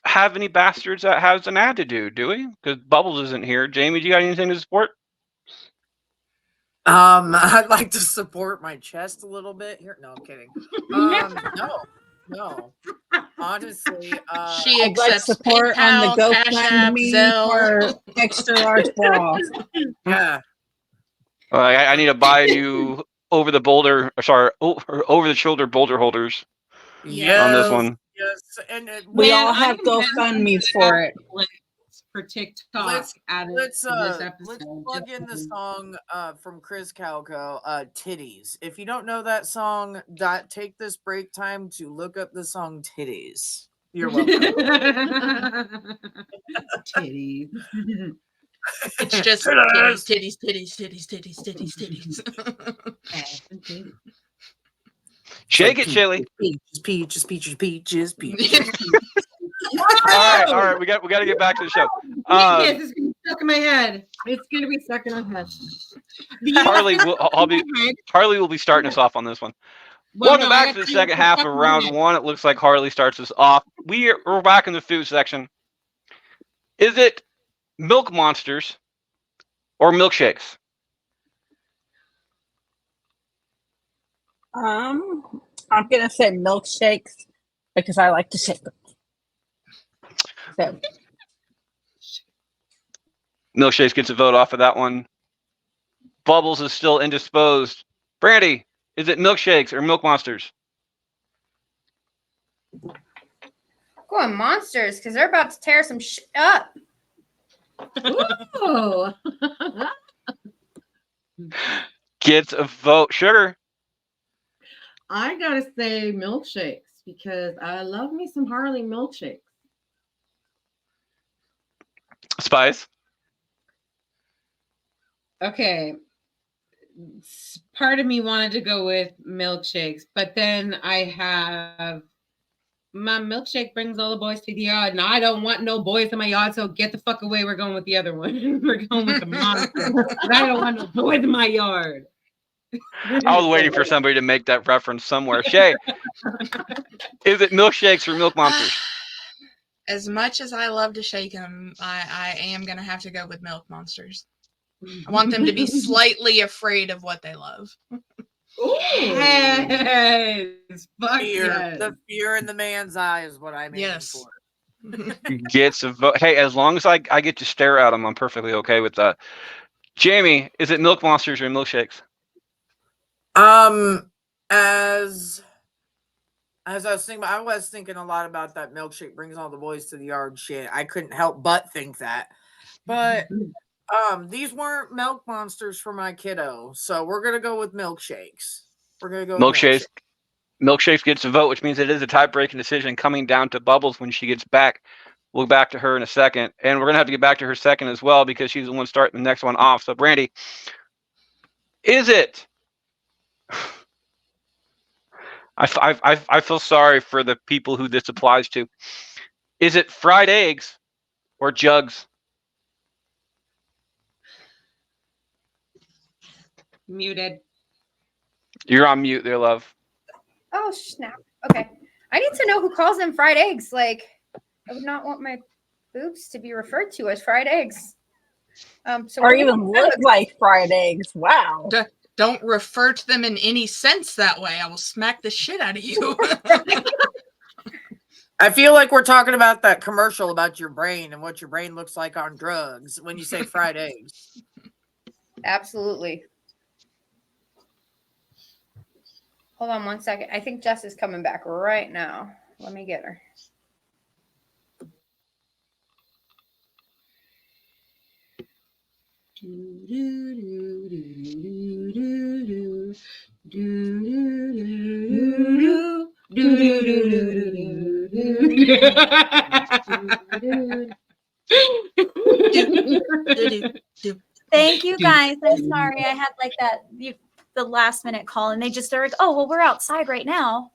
have any bastards that has an ad to do we? Because Bubbles isn't here. Jamie, do you got anything to support? I'd like to support my chest a little bit here. No, I'm kidding. No. Honestly, She I'd like accepts support on the PayPal, Cash App, GoFundMe Zelle. for extra large bras. yeah. I need to buy you over the shoulder boulder holders on this one. Yes, and We Man, all have I'm GoFundMes for it. for TikTok Let's added let's to this let's episode. plug in the song from Chris Calco, Titties. If you don't know that song, take this break time to look up the song Titties. You're welcome. Titties. It's just titties, titties, titties, titties, titties, titties, titties. Ass and titties. Shake it, Chili. Peaches. All right. We got to get back to the show. Yes, it's gonna be stuck in my head. It's gonna be stuck in my head. Harley will be starting us off on this one. Well, Welcome no, I back got to the three second half stuck of in my round head. one. It looks like Harley starts us off. We're back in the food section. Is it milk monsters or milkshakes? I'm gonna say milkshakes because I like to shake them. So Milkshakes gets a vote off of that one. Bubbles is still indisposed. Brandy, is it milkshakes or milk monsters? Going monsters because they're about to tear some shit up. Ooh. Gets a vote. Sugar. I gotta say milkshakes because I love me some Harley milkshakes. Spice. Okay. Part of me wanted to go with milkshakes, but then I have my milkshake brings all the boys to the yard, and I don't want no boys in my yard, so get the fuck away. We're going with the other one. We're going with the monster. But I don't want no boys in my yard. I was waiting for somebody to make that reference somewhere. Shay, is it milkshakes or milk monsters? As much as I love to shake them, I am going to have to go with milk monsters. I want them to be slightly afraid of what they love. Yes. Fuck Fear, yes. the fear in the man's eye is what I'm aiming Yes. for. Gets a vote. Hey, as long as I get to stare at them, I'm perfectly okay with that. Jamie, is it milk monsters or milkshakes? As I was thinking a lot about that milkshake brings all the boys to the yard shit. I couldn't help but think that. But these weren't milk monsters for my kiddo, so we're gonna go with milkshakes. We're gonna go with Milkshakes. Milkshakes gets a vote, which means it is a tie-breaking decision coming down to Bubbles when she gets back. We'll get back to her in a second, and we're gonna have to get back to her second as well because she's the one starting the next one off. So, Brandy, is it? I feel sorry for the people who this applies to. Is it fried eggs or jugs? Muted. You're on mute there, love. Oh snap. Okay. I need to know who calls them fried eggs. Like, I would not want my boobs to be referred to as fried eggs. So or even look like fried eggs. Wow. Don't refer to them in any sense that way. I will smack the shit out of you. I feel like we're talking about that commercial about your brain and what your brain looks like on drugs when you say fried eggs. Absolutely. Hold on 1 second. I think Jess is coming back right now. Let me get her. Thank you guys. I'm sorry. I had like the last minute call and they just started, oh, well, we're outside right now.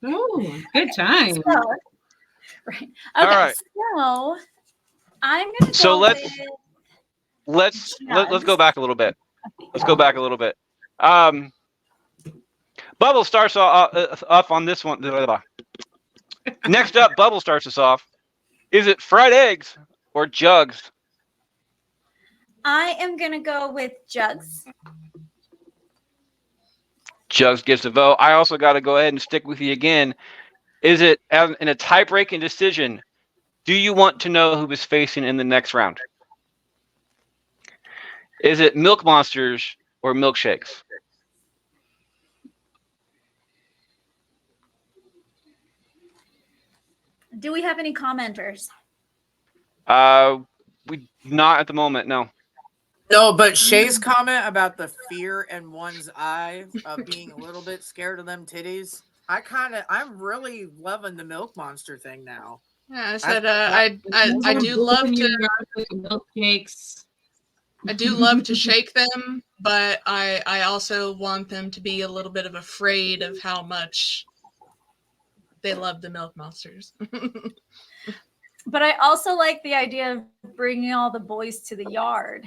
Oh, good time. So, right. Okay. All right. So I'm gonna go So let's with go back a little bit. Let's go back a little bit. Bubble starts off on this one. Next up, Bubble starts us off. Is it fried eggs or jugs? I am gonna go with jugs. Jugs gets a vote. I also got to go ahead and stick with you again. Is it in a tie-breaking decision? Do you want to know who is facing in the next round? Is it milk monsters or milkshakes? Do we have any commenters? We not at the moment. No. No, but Shay's comment about the fear in one's eye of being a little bit scared of them titties. I'm really loving the milk monster thing now. Yeah, I said I do love to milkshakes. I do love to shake them, but I also want them to be a little bit of afraid of how much they love the milk monsters. But I also like the idea of bringing all the boys to the yard.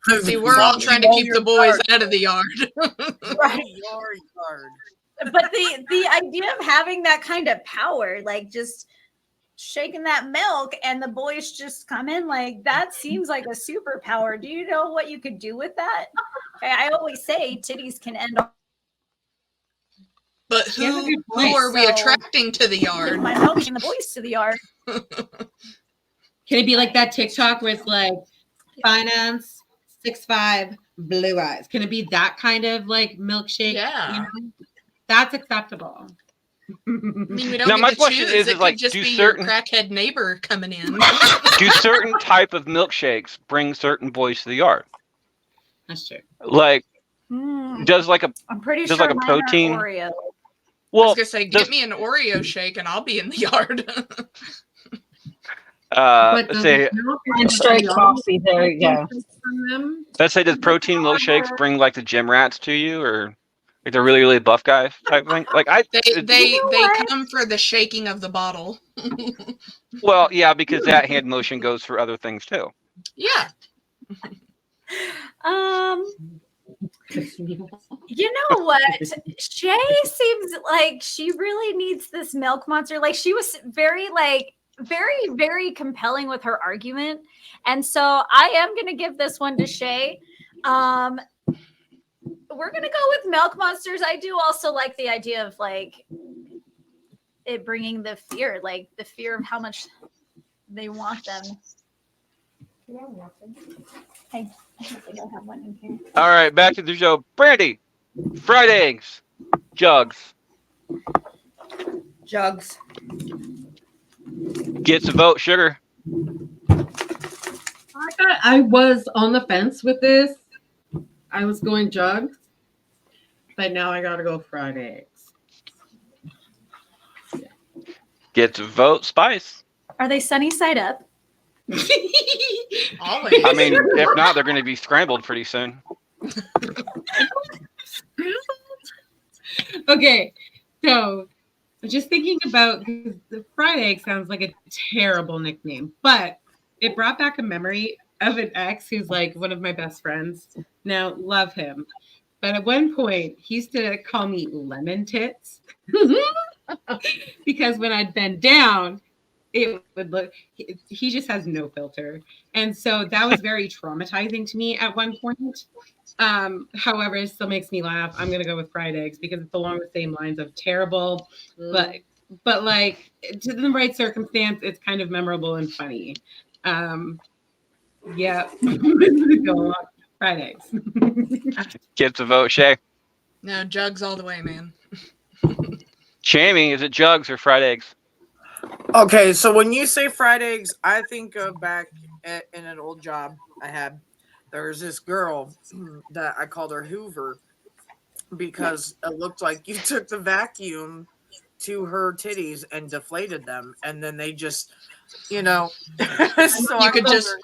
So, See, we're all trying to keep the boys out of the yard. Right, your yard. but the idea of having that kind of power, like just shaking that milk and the boys just come in, like that seems like a superpower. Do you know what you could do with that? I always say titties can end all. But who are we attracting to the yard? My milk and the boys to the yard. Can it be like that TikTok where it's like finance 6'5", blue eyes? Can it be that kind of like milkshake? Yeah. You know? That's acceptable. I mean, we don't Now, get my to question choose. is It like, could just do be certain- your crackhead neighbor coming in. Do certain type of milkshakes bring certain boys to the yard? That's true. Like, does like a I'm pretty does sure like a mine are protein? Oreo. I Well, was gonna say, get me an Oreo shake and I'll be in the yard. But say And straight coffee. There you go. From them? let's say does protein milkshakes bring like the gym rats to you, or like the really really buff guys type thing? Like They come for the shaking of the bottle. well, yeah, because that hand motion goes for other things too. Yeah. You know what? Shay seems like she really needs this milk monster. Like she was very very compelling with her argument. And so I am going to give this one to Shay. We're going to go with milk monsters. I do also like the idea of like it bringing the fear, like the fear of how much they want them. Hey, I don't think I have one in here. All right, back to the show. Brandy, fried eggs, jugs. Jugs. Gets a vote. Sugar. I was on the fence with this. I was going jugs, but now I gotta go fried eggs. Gets a vote. Spice. Are they sunny side up? Always. I mean, if not, they're going to be scrambled pretty soon. Okay, so just thinking about the fried egg sounds like a terrible nickname, but it brought back a memory of an ex who's like one of my best friends. Now, love him. But at one point, he used to call me lemon tits because when I'd bend down, it would look, he just has no filter. And so that was very traumatizing to me at one point. However, it still makes me laugh. I'm going to go with fried eggs because it's along the same lines of terrible, but like to the right circumstance, it's kind of memorable and funny. Yeah. Go on. Fried eggs. Gets a vote. Shay. No, jugs all the way, man. Chammy, is it jugs or fried eggs? Okay, so when you say fried eggs, I think of back in an old job I had. There was this girl that I called her Hoover because it looked like you took the vacuum to her titties and deflated them, and then they just, so You could just.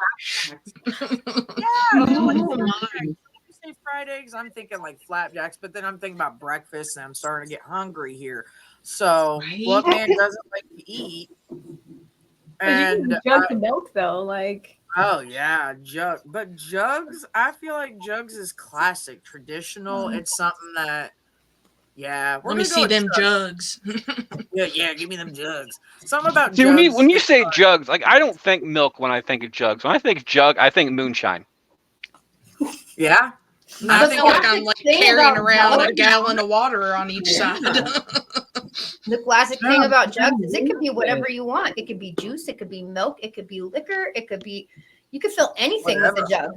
Say fried eggs, I'm thinking like flapjacks, but then I'm thinking about breakfast and I'm starting to get hungry here. So what man doesn't like to eat? And jug the milk though, like oh yeah, but jugs, I feel like jugs is classic, traditional. It's something that Let me see them jugs. Yeah, give me them jugs. Something about See, jugs. when you say jugs, like I don't think milk when I think of jugs. When I think jug, I think moonshine. Yeah. I think like I'm like carrying around jugs- a gallon of water on each side. The classic thing about jugs is it could be whatever you want. It could be juice, it could be milk, it could be liquor, it could be, you could fill anything with a jug.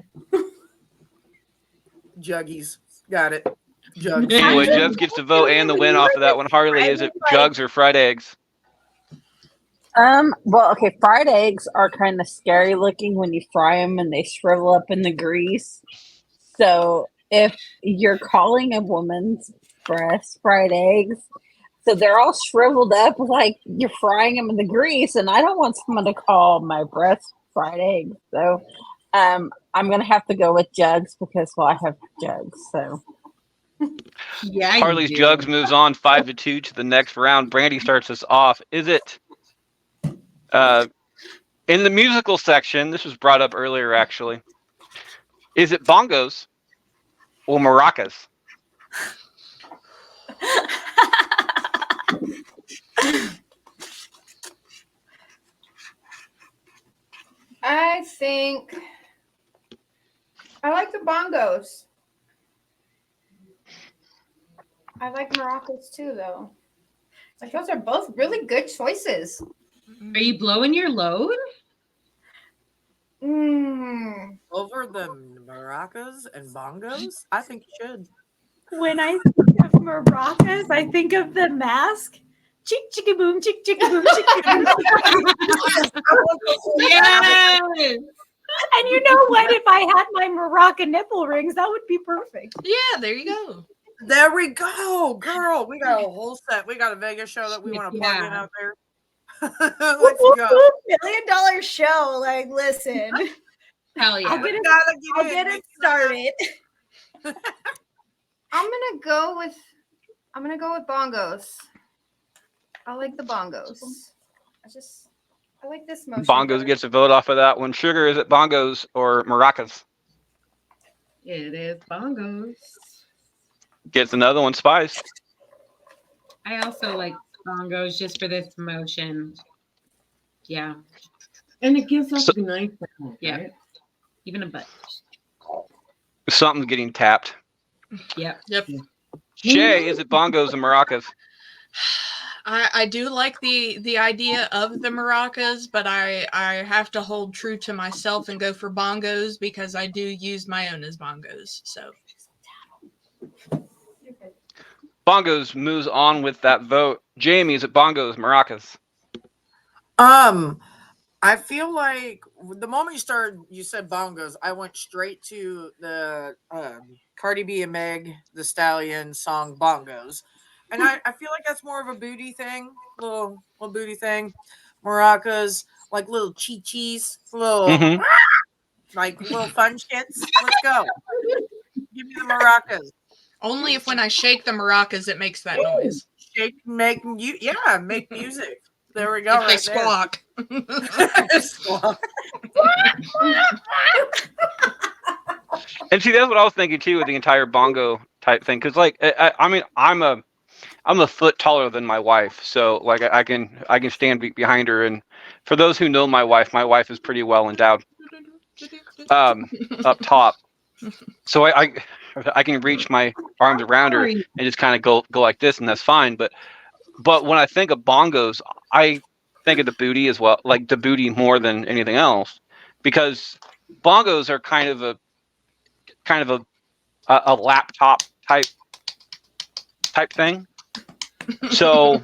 Juggies. Got it. Jugs. Anyway, Jugs gets the vote and the win off of that one. Harley, is it jugs or fried eggs? Well, okay, fried eggs are kind of scary looking when you fry them and they shrivel up in the grease. So if you're calling a woman's breast fried eggs, so they're all shriveled up like you're frying them in the grease, and I don't want someone to call my breast fried eggs. So I'm gonna have to go with jugs because well, I have jugs. So Yeah, Harley's you Jugs do. moves on 5-2 to the next round. Brandy starts us off. Is it in the musical section? This was brought up earlier, actually. Is it bongos or maracas? I think I like the bongos. I like maracas too, though. Like those are both really good choices. Are you blowing your load? Mm. Over the maracas and bongos? I think you should. When I think of maracas, I think of the mask. Chick chicka boom, chick chicka boom, chick chicka boom. Yes. And you know what? If I had my maraca nipple rings, that would be perfect. Yeah, there you go. There we go, girl. We got a whole set. We got a Vegas show that we want to plug in Yeah. out there. Whoop, Let's whoop, go. whoop, $1 million show. Like, listen, Hell yeah. I'll get it. Gotta get I'll in, get make it started. I'm gonna go with bongos. I like the bongos. I like this motion. Bongos better. gets a vote off of that one. Sugar, is it bongos or maracas? It is bongos. Gets another one. Spice. I also like bongos just for this motion. Yeah. And it gives us So- a nice sound, Yeah. right? Even a butt. Something's getting tapped. Yep. Yep. Shay, is it bongos or maracas? I do like the idea of the maracas, but I have to hold true to myself and go for bongos because I do use my own as bongos. So Bongos moves on with that vote. Jamie, is it bongos, maracas? I feel like the moment you said bongos, I went straight to the Cardi B and Meg The Stallion song "Bongos," and I feel like that's more of a booty thing, little booty thing. Maracas, like little chi-chis, little like little fun shits. Let's go. Give me the maracas. only if when I shake the maracas it makes that noise. Shake, make music. There we go. If they squawk. Squawk. And see, that's what I was thinking too with the entire bongo type thing. Because, like, I mean, I'm a foot taller than my wife, so like I can stand behind her. And for those who know my wife is pretty well endowed up top. So I can reach my arms around her and just kind of go like this, and that's fine. But when I think of bongos, I think of the booty as well, like the booty more than anything else, because bongos are kind of a laptop type thing. So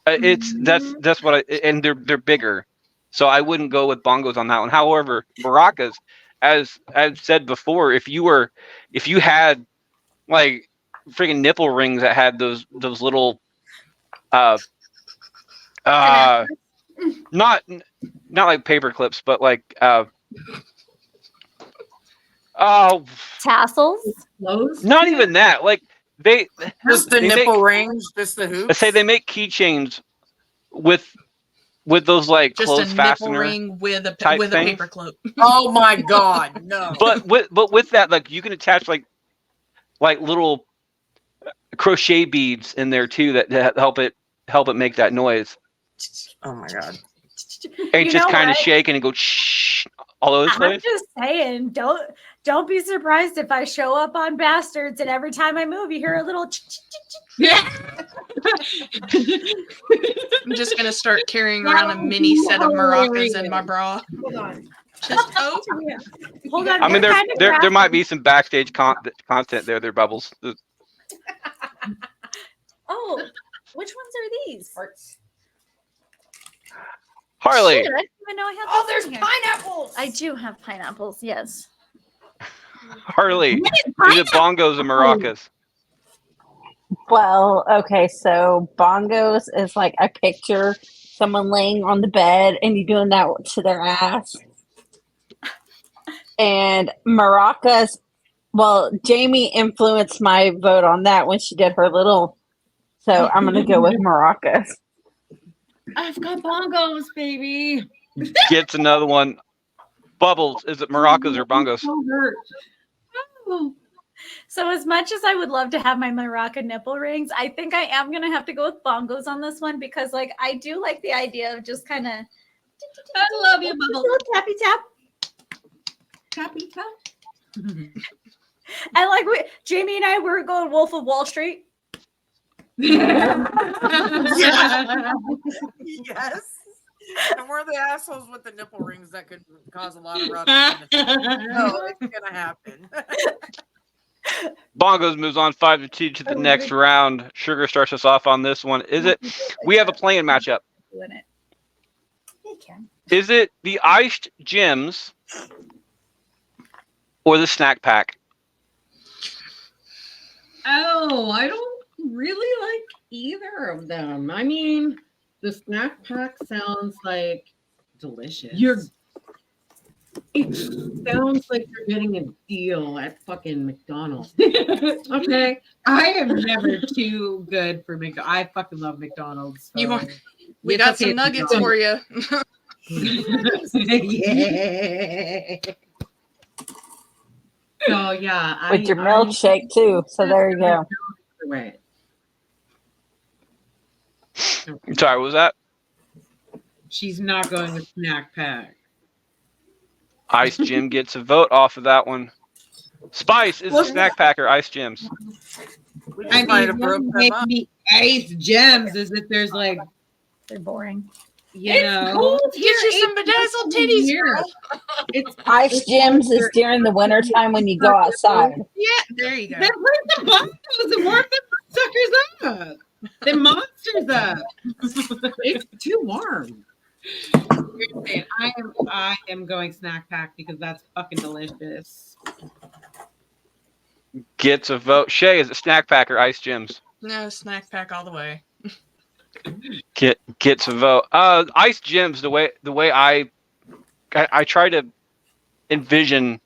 that's what and they're bigger. So I wouldn't go with bongos on that one. However, maracas, as I've said before, if you had like freaking nipple rings that had those little not like paper clips, but like tassels. Not even that. Like just the they nipple make, rings, just the hoops. Let's say they make keychains with those like just clothes a fastener nipple ring with a type thing. paper clip. Oh my god, no. But with that, like you can attach like little crochet beads in there too that help it make that noise. Oh my god. And just kind of shaking and go shh all over the I'm place. just saying, don't be surprised if I show up on Bastards and every time I move, you hear a little. I'm just gonna start carrying around a mini set of maracas in my bra. Hold on. Just Hold on. I mean, there might be some backstage content there, Bubbles. Oh, which ones are these? Parts. Harley. Shit, I didn't even know I had. Oh, this there's in here. pineapples. I do have pineapples. Yes. Harley. Is it bongos and maracas? Well, okay, so bongos is like I picture someone laying on the bed and you doing that to their ass. And maracas, well, Jamie influenced my vote on that when she did her little. So I'm gonna go with maracas. I've got bongos, baby. Gets another one. Bubbles. Is it maracas or bongos? So hurt. Oh. So as much as I would love to have my maraca nipple rings, I think I am gonna have to go with bongos on this one because, like, I do like the idea of just kind of. I love you, Bubbles. Tappy tap. Tappy tap. And like Jamie and I were going Wolf of Wall Street. Yes. And we're the assholes with the nipple rings that could cause a lot of rupture. No, it's gonna happen. Bongos moves on 5-2 to the next round. Sugar starts us off on this one. Is it? We have a playing matchup. Doing it. You can. Is it the iced gems or the snack pack? Oh, I don't really like either of them. I mean, the snack pack sounds like Delicious. it sounds like you're getting a deal at fucking McDonald's. Okay, I am never too good for McDonald's. I fucking love McDonald's. So You want- We it's got okay some if nuggets you for you. yeah. So yeah, With your milkshake too. So there you go. Right. Sorry, what was that? She's not going with snack pack. Ice Jim gets a vote off of that one. Spice is the snack pack or Ice Gems? We I just might have mean, broke what them makes up. me ice gems is if there's like, They're boring. you know, cold. Get you some bedazzled titties, girl. It's Ice Gems is during the wintertime when you go outside. Yeah, there you go. then bring the bongos and warm the suckers up. The monsters up. It's too warm. I am going snack pack because that's fucking delicious. Gets a vote. Shay, is it snack pack or Ice Gems? No, snack pack all the way. Gets a vote. Ice Gems. The way I try to envision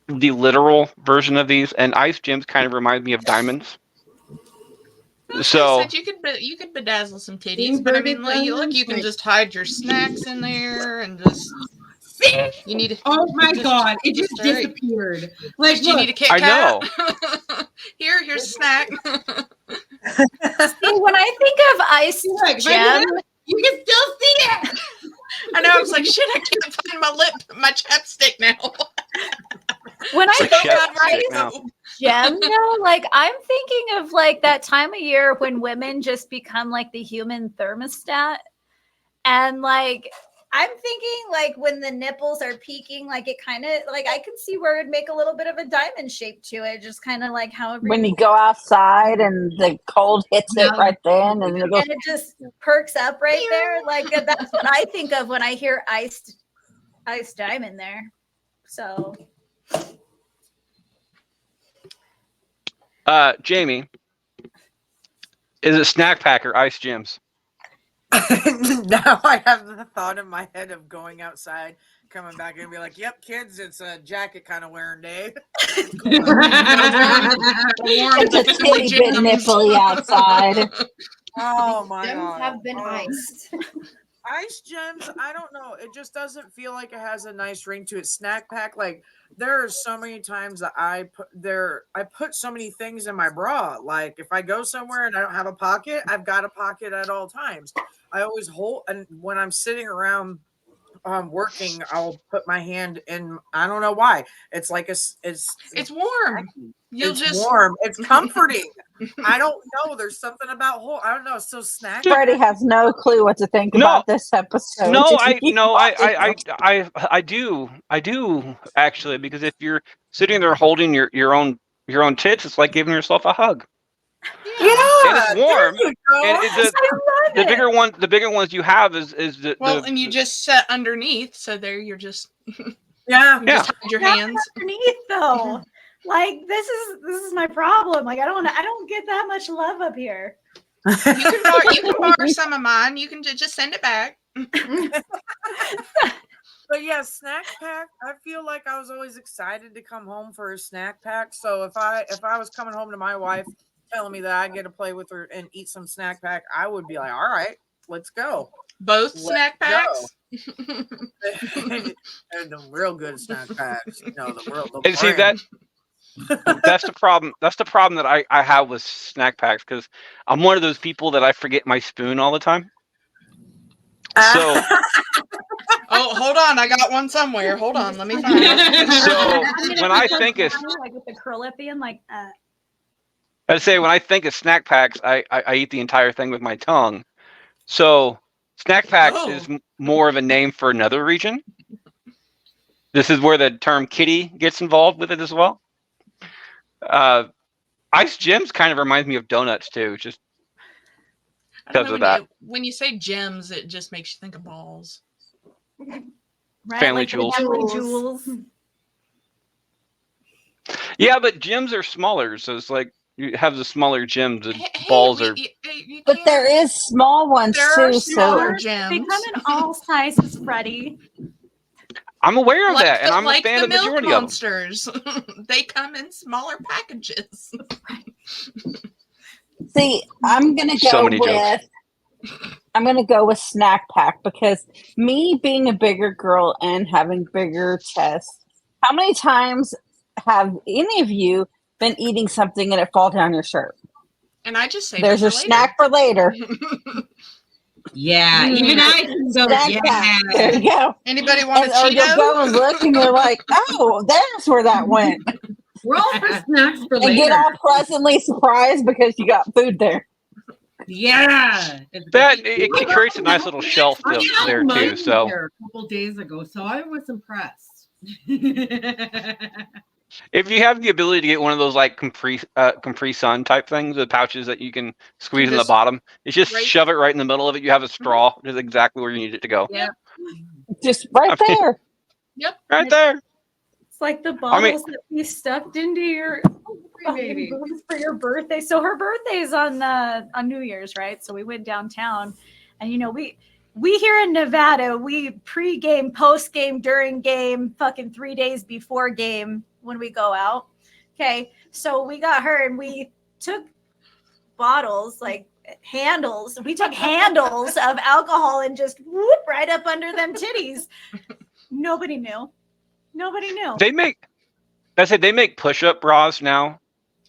the literal version of these, and Ice Gems kind of remind me of diamonds. So I said you could bedazzle some titties, but I mean, like, you can just hide your snacks in there and just. You need. Oh my just- god! It just straight. disappeared. Like, Do you need a Kit I Kat? know. Here's a snack. See, when I think of Ice Look, Gem, you can still see it. I know. I was like, shit. I can't find my chapstick now. when I Like think chef of stick Ice now. Gem, though, like I'm thinking of like that time of year when women just become like the human thermostat, and like I'm thinking like when the nipples are peaking, like it kind of like I could see where it'd make a little bit of a diamond shape to it, just kind of like however When you go outside and the cold hits it right then, and it goes. and it just perks up right there. Like that's what I think of when I hear iced diamond there. So Jamie, is it snack pack or Ice Gems? Now I have the thought in my head of going outside, coming back and be like, "Yep, kids, it's a jacket kind of wearing day." Warm It's a definitely titty bit jams. nipply outside. Oh my Gems god! have been Oh. iced. Ice Gems, I don't know. It just doesn't feel like it has a nice ring to it. Snack pack, like there are so many times that I put so many things in my bra. Like if I go somewhere and I don't have a pocket, I've got a pocket at all times. I always hold, and when I'm sitting around working, I'll put my hand in. I don't know why. It's like it's warm. You'll it's just warm. It's comforting. I don't know. There's something about whole. I don't know. It's so snacky. Freddie has no clue what to think No. about this episode. No, Just I keep no, watching. I do actually, because if you're sitting there holding your own tits, it's like giving yourself a hug. and it's warm. There you go. And the bigger ones you have is and you just set underneath, so there you're just Yeah. you just hide your Not hands. underneath though. Like this is my problem. Like I don't get that much love up here. You can borrow some of mine. You can just send it back. But yeah, snack pack. I feel like I was always excited to come home for a snack pack. So if I was coming home to my wife telling me that I get to play with her and eat some snack pack, I would be like, all right, let's go. Both Let's snack packs. and the real good snack packs, the and see brand. that's the problem. That's the problem that I have with snack packs, because I'm one of those people that I forget my spoon all the time. So Oh, hold on. I got one somewhere. Hold on. Let me find it. so when I think of like with the curl at the end, like I'd say when I think of snack packs, I eat the entire thing with my tongue. So snack pack is more of a name for another region. This is where the term kitty gets involved with it as well. Ice Gems kind of reminds me of donuts too, just because of that. When you say gems, it just makes you think of balls. right, Family like the jewels. family jewels. Yeah, but gems are smaller, so it's like you have the smaller gems. The balls are. But there is small ones There are too. smaller So gems. They come in all sizes, Freddie. I'm aware of that, and I'm a fan of the milk majority of them. monsters. They come in smaller packages. see, I'm gonna So go many jokes. with snack pack because me being a bigger girl and having bigger chests. How many times have any of you been eating something and it fall down your shirt? And I just say, There's your snack for later. Yeah, even I can go. Snack pack. There you go. Anybody want a Or you'll Cheeto? go and look and you're like, oh, there's where that went. We're all for snacks for And later. get all pleasantly surprised because you got food there. Yeah, That it creates a nice little shelf I had there mine too. So here a couple days ago, so I was impressed. if you have the ability to get one of those like Capri Sun type things, the pouches that you can squeeze in the just bottom, it's just right- shove it right in the middle of it. You have a straw, just exactly where you need it to go. Yeah. Just right I mean- there. Right there. It's like the bottles that we stuffed into your Baby. boobs for your birthday. So her birthday's on New Year's, right? So we went downtown, and we here in Nevada, we pre-game, post-game, during game, fucking 3 days before game when we go out. Okay, so we got her and we took bottles, like handles. We took handles of alcohol and just whoop right up under them titties. Nobody knew. They make push-up bras now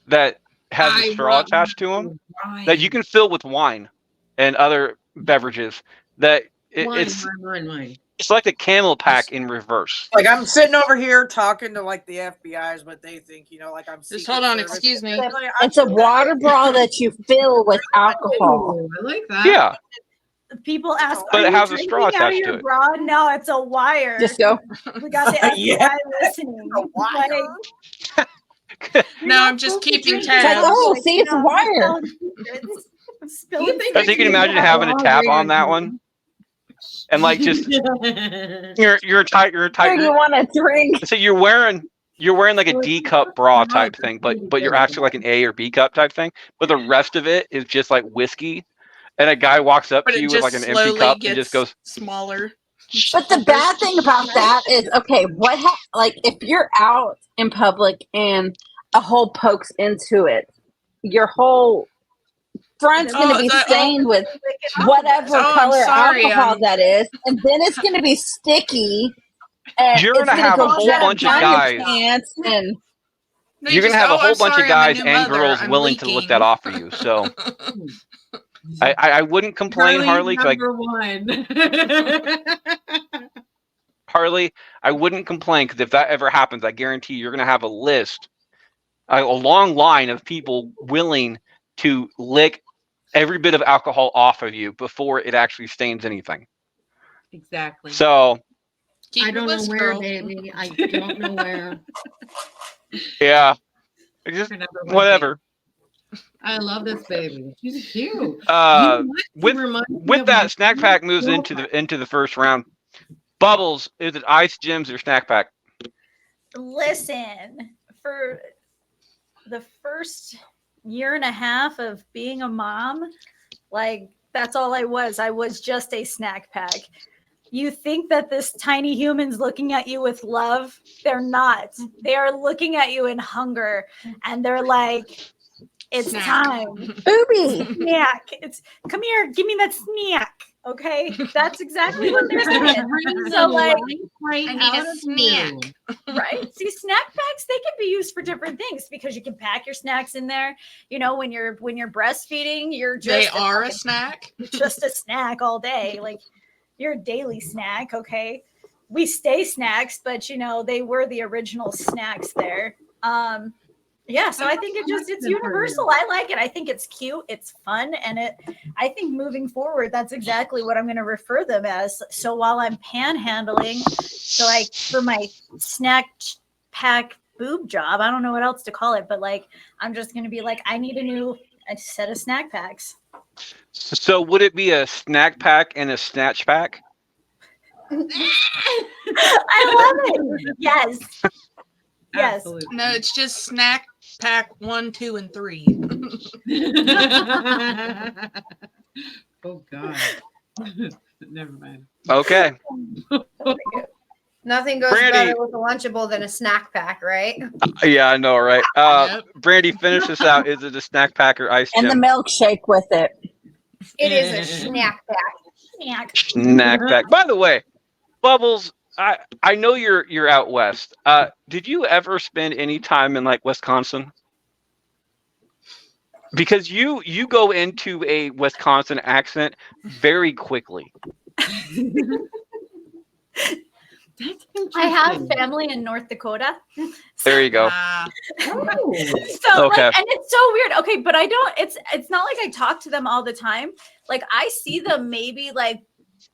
that have the straw attached to them that you can fill with wine and other beverages. That it's like a camel pack in reverse. Like I'm sitting over here talking to like the FBI's, but they think like I'm. Just hold on, excuse me. It's a water bra that you fill with alcohol. Oh, I like that. Yeah, People ask, But "Are it you has a straw drinking out of attached to your it. bra?" No, it's a wire. Just go. We got the FBI Yeah. listening. A wire. Like, No, I'm just keeping It's like, tabs. oh, see, it's a wire. Spilling as you can imagine having a tab on that one, and like just you're tight. Where do you want to drink? So you're wearing like a D cup bra type thing, but you're actually like an A or B cup type thing. But the rest of it is just like whiskey, and a guy walks up But to it you with just like an empty slowly cup gets and just goes, smaller. But the bad thing about that is, okay, like if you're out in public and a hole pokes into it, your whole front's going to be stained with whatever color alcohol that is, and then it's going to be sticky. And You're it's gonna have a go whole down bunch of your guys. pants and No, you're gonna have a whole bunch of guys and mother, girls I'm willing to lick that leaking. off for you. So I wouldn't complain, Harley. Like number one. Harley, I wouldn't complain, because if that ever happens, I guarantee you're gonna have a list, a long line of people willing to lick every bit of alcohol off of you before it actually stains anything. Exactly. So Keep I your don't know list, where, girl. baby. I don't know where. yeah, just Your number one whatever. I love this baby. She's cute. You With know what? She reminds me with of that, my snack pack moves girlfriend. into the first round. Bubbles, is it ice gems or snack pack? Listen, for the first year and a half of being a mom, like that's all I was. I was just a snack pack. You think that this tiny human's looking at you with love? They're not. They are looking at you in hunger, and they're like, "It's Snack. time, Booby. snack. It's come here, give me that snack." Okay, that's exactly what they're saying. So like, Right I need out a of snack. you. right? See, snack packs they can be used for different things because you can pack your snacks in there. You know, when you're breastfeeding, you're just They are a snack. just a snack all day. Like you're a daily snack, okay? We stay snacks, but you know, they were the original snacks there. Yeah, so I think it's universal. I like it. I think it's cute, it's fun, and I think moving forward, that's exactly what I'm going to refer them as. So while I'm panhandling, so like for my snack pack boob job, I don't know what else to call it, but like I'm just going to be like, I need a set of snack packs. So would it be a snack pack and a snatch pack? I love it. Yes. Yes. Absolutely. No, it's just snack pack 1, 2, and 3. Oh God. Never mind. Okay. Nothing goes Brandy. better with a Lunchable than a snack pack, right? Yeah, I know, right? Yep. Brandy, finish this out. Is it a snack pack or ice And the gem? milkshake with it. It is a snack pack. Snack. Snack pack. By the way, Bubbles, I know you're out west. Did you ever spend any time in like Wisconsin? Because you go into a Wisconsin accent very quickly. That's I have interesting. family in North Dakota. There you go. Oh. So Okay. like, and it's so weird. Okay, but I don't. It's not like I talk to them all the time. Like I see them maybe like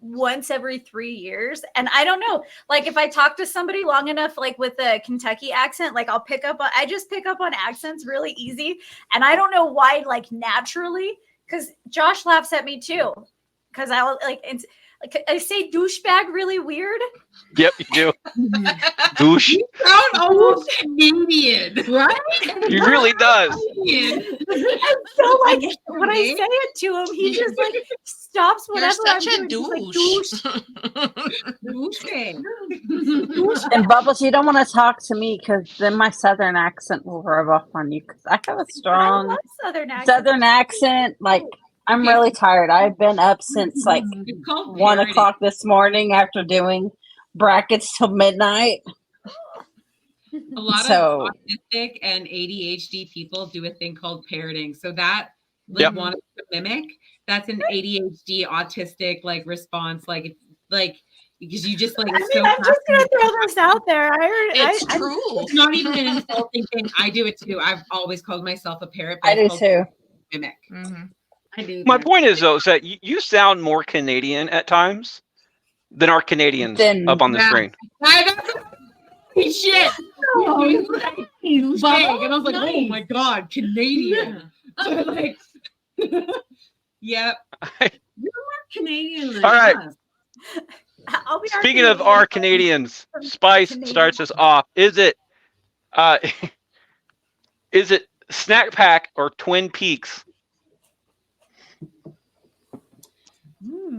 once every 3 years, and I don't know. Like if I talk to somebody long enough, like with a Kentucky accent, like I'll pick up. I just pick up on accents really easy, and I don't know why. Like naturally, because Josh laughs at me too, because I'll like it's. Like I say douchebag really weird. Yep, you do. Douche. You sound almost Canadian, right? He really does. Canadian. And so like when I say it to him, he just like stops You're whatever I'm such a doing. douche. He's like, douche. Okay. And Bubbles, you don't want to talk to me because then my southern accent will rub off on you because I have a I strong love Southern accent. southern accent. Like I'm really tired. I've been up since like It's called 1 parody. o'clock this morning after doing brackets till midnight. A lot So- of autistic and ADHD people do a thing called parroting. So that like Yep. wanting to mimic, that's an ADHD autistic like response, like because you just like I it's mean, so I'm just gonna fascinating. throw this out there. It's I true. It's not even an insulting thing. I do it too. I've always called myself a parrot. But I it's do called too. Mimic. Mhm. I do. My that. point is though, is that you sound more Canadian at times than our Canadians Then- up on the Yeah. screen. Holy shit! He's Bubble, and I was like, oh nice. my god, Canadian. So like, yep. Canadian. Than All right. us. I'll be Speaking of our Canadians, Spice starts us off. Is it Snack Pack or Twin Peaks?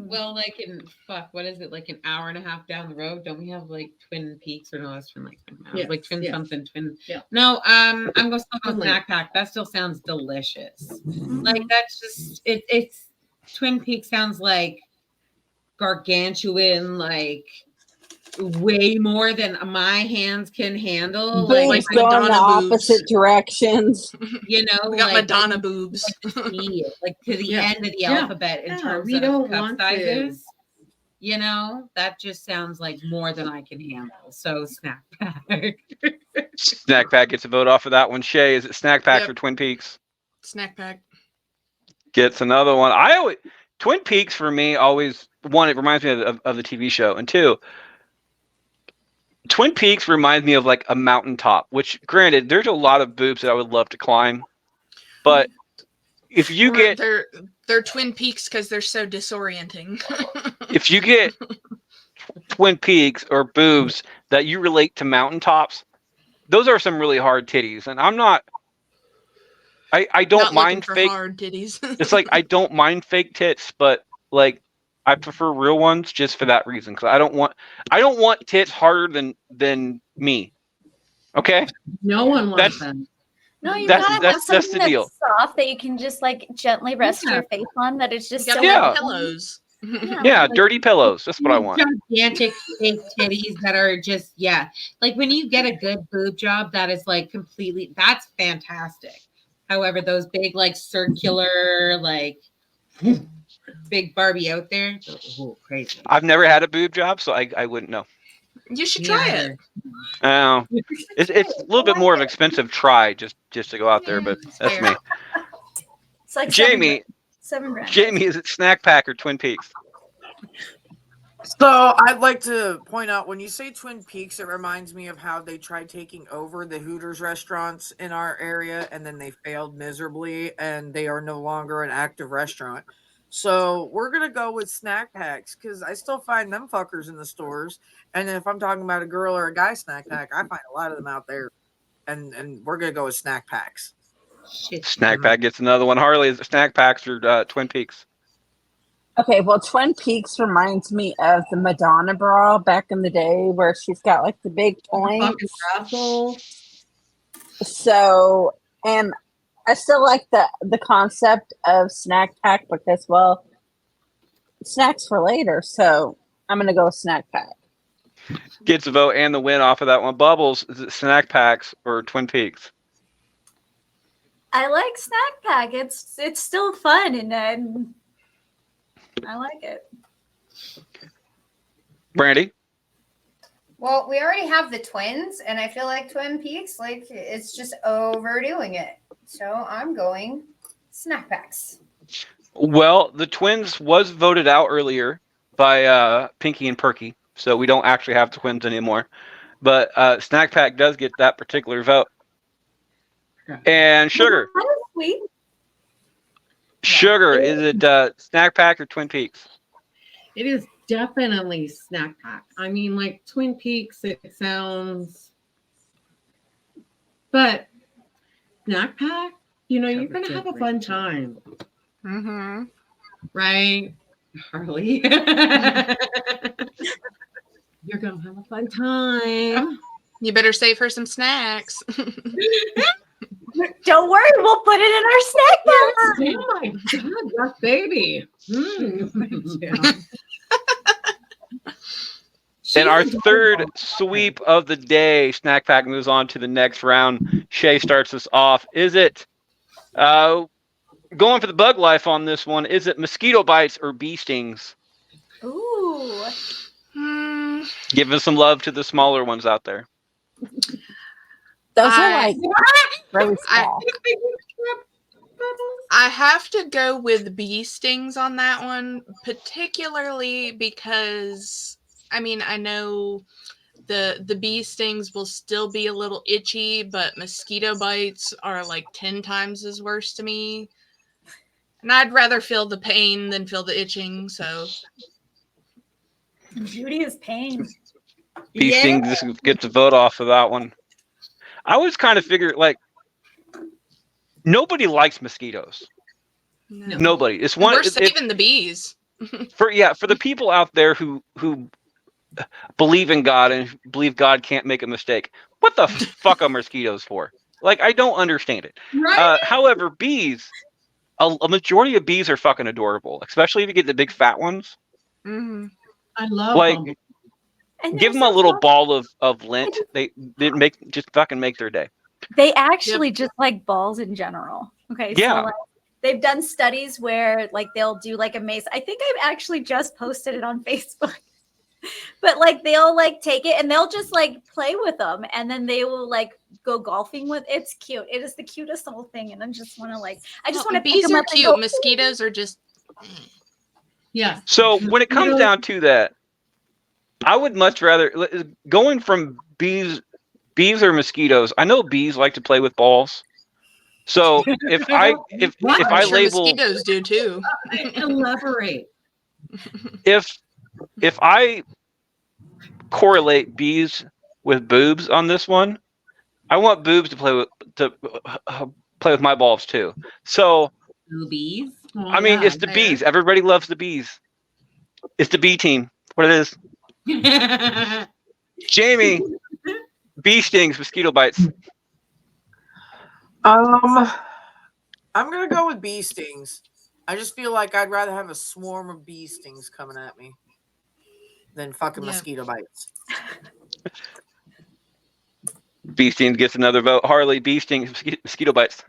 Well, like what is it? Like an hour and a half down the road, don't we have like Twin Peaks or no? It's Twin like Yes, like Twin yes. something Twin. Yeah. No, I'm gonna still go Twin Snack Pack. That still sounds delicious. Like that's just it's Twin Peaks sounds like gargantuan, like way more than my hands can handle. Boobs Like going the Madonna boobs. opposite directions. you know, We got like, Madonna boobs. see it, like to the Yeah. end of the Yeah. alphabet in Yeah, terms we of don't cup want to. sizes. You know, that just sounds like more than I can handle. So Snack Pack. Snack Pack gets a vote off of that one. Shay, is it Snack Pack Yep. or Twin Peaks? Snack pack. Gets another one. Twin Peaks for me always one. It reminds me of the TV show, and two, Twin Peaks reminds me of like a mountaintop. Which, granted, there's a lot of boobs that I would love to climb, but if you Or get they're Twin Peaks because they're so disorienting. if you get Twin Peaks or boobs that you relate to mountaintops, those are some really hard titties. And I'm not. I don't Not looking mind for fake. hard titties. It's like I don't mind fake tits, but like I prefer real ones just for that reason. Because I don't want tits harder than me. Okay, No one wants that's them. No, you That's- gotta that's- have that's something the deal. that's soft that you can just like gently rest Yeah. your face on. That is You just gotta so Yeah. have pillows. yeah, dirty pillows. That's what I want. Gigantic fake titties that are just like when you get a good boob job that is like completely that's fantastic. However, those big like circular like big Barbie out there, crazy. I've never had a boob job, so I wouldn't know. You should Me try either. it. It's a little bit more of an expensive try just to go out there, but that's Fair. me. It's like Jamie, $7 grand. Jamie, is it Snack Pack or Twin Peaks? So I'd like to point out when you say Twin Peaks, it reminds me of how they tried taking over the Hooters restaurants in our area and then they failed miserably and they are no longer an active restaurant. So we're gonna go with snack packs because I still find them fuckers in the stores. And if I'm talking about a girl or a guy snack pack, I find a lot of them out there. And we're gonna go with snack packs. Shit. Snack Pack gets another one. Harley, is it Snack Packs or Twin Peaks? Okay, well, Twin Peaks reminds me of the Madonna bra back in the day where she's got like the big Fucking points. Russell. So, and I still like the concept of snack pack because, well, snacks for later. So I'm going to go with snack pack. Gets a vote and the win off of that one. Bubbles, is it Snack Packs or Twin Peaks? I like snack pack. It's still fun and I like it. Brandy? Well, we already have the twins, and I feel like Twin Peaks, like it's just overdoing it. So I'm going snack packs. Well, the Twins was voted out earlier by Pinky and Perky, so we don't actually have twins anymore. But Snack Pack does get that particular vote. And Sugar. That is sweet. Sugar, is it Snack Pack or Twin Peaks? It is definitely snack pack. I mean, like Twin Peaks, it sounds, but snack pack, you're gonna have a fun time, Mm-hmm. right, Harley? You're gonna have a fun time. You better save her some snacks. Don't worry, we'll put it in our snack box. Oh my god, yes, baby. Yeah. And our third sweep of the day, Snack Pack moves on to the next round. Shay starts us off. Is it going for the bug life on this one? Is it mosquito bites or bee stings? Ooh. Giving some love to the smaller ones out there. Those are I- like really small. I have to go with bee stings on that one, particularly because I mean I know the bee stings will still be a little itchy, but mosquito bites are like 10 times as worse to me. And I'd rather feel the pain than feel the itching, so Beauty is pain. Bee stings gets a vote off of that one. I always kind of figured like nobody likes mosquitoes. no. Nobody. It's We're one saving the bees. for the people out there who believe in God and believe God can't make a mistake. What the fuck are mosquitoes for? Like I don't understand it. Right? However, bees, a majority of bees are fucking adorable, especially if you get the big fat ones. Mm-hmm. I love Like them. And give them they're a so little soft. ball of lint. They just fucking make their day. They actually just like balls in general. Okay. Yeah. So like, they've done studies where like they'll do like a mace. I think I've actually just posted it on Facebook. But like they'll like take it and they'll just like play with them and then they will like go golfing with it's cute. It is the cutest little thing. And I just want to like I just want to pick bees them are up and cute. go, Mosquitoes are just Yeah. So when it comes down to that, I would much rather going from bees or mosquitoes. I know bees like to play with balls, So if I I'm sure label mosquitoes do too. Elaborate. if I correlate bees with boobs on this one, I want boobs to play with my balls too. So Boobies. Well, I mean, yeah, it's the fair. bees. Everybody loves the bees. It's the bee team. What it is. Jamie, bee stings, mosquito bites. I'm gonna go with bee stings. I just feel like I'd rather have a swarm of bee stings coming at me than fucking Yeah. mosquito bites. Bee stings gets another vote. Harley, bee stings, mosquito bites.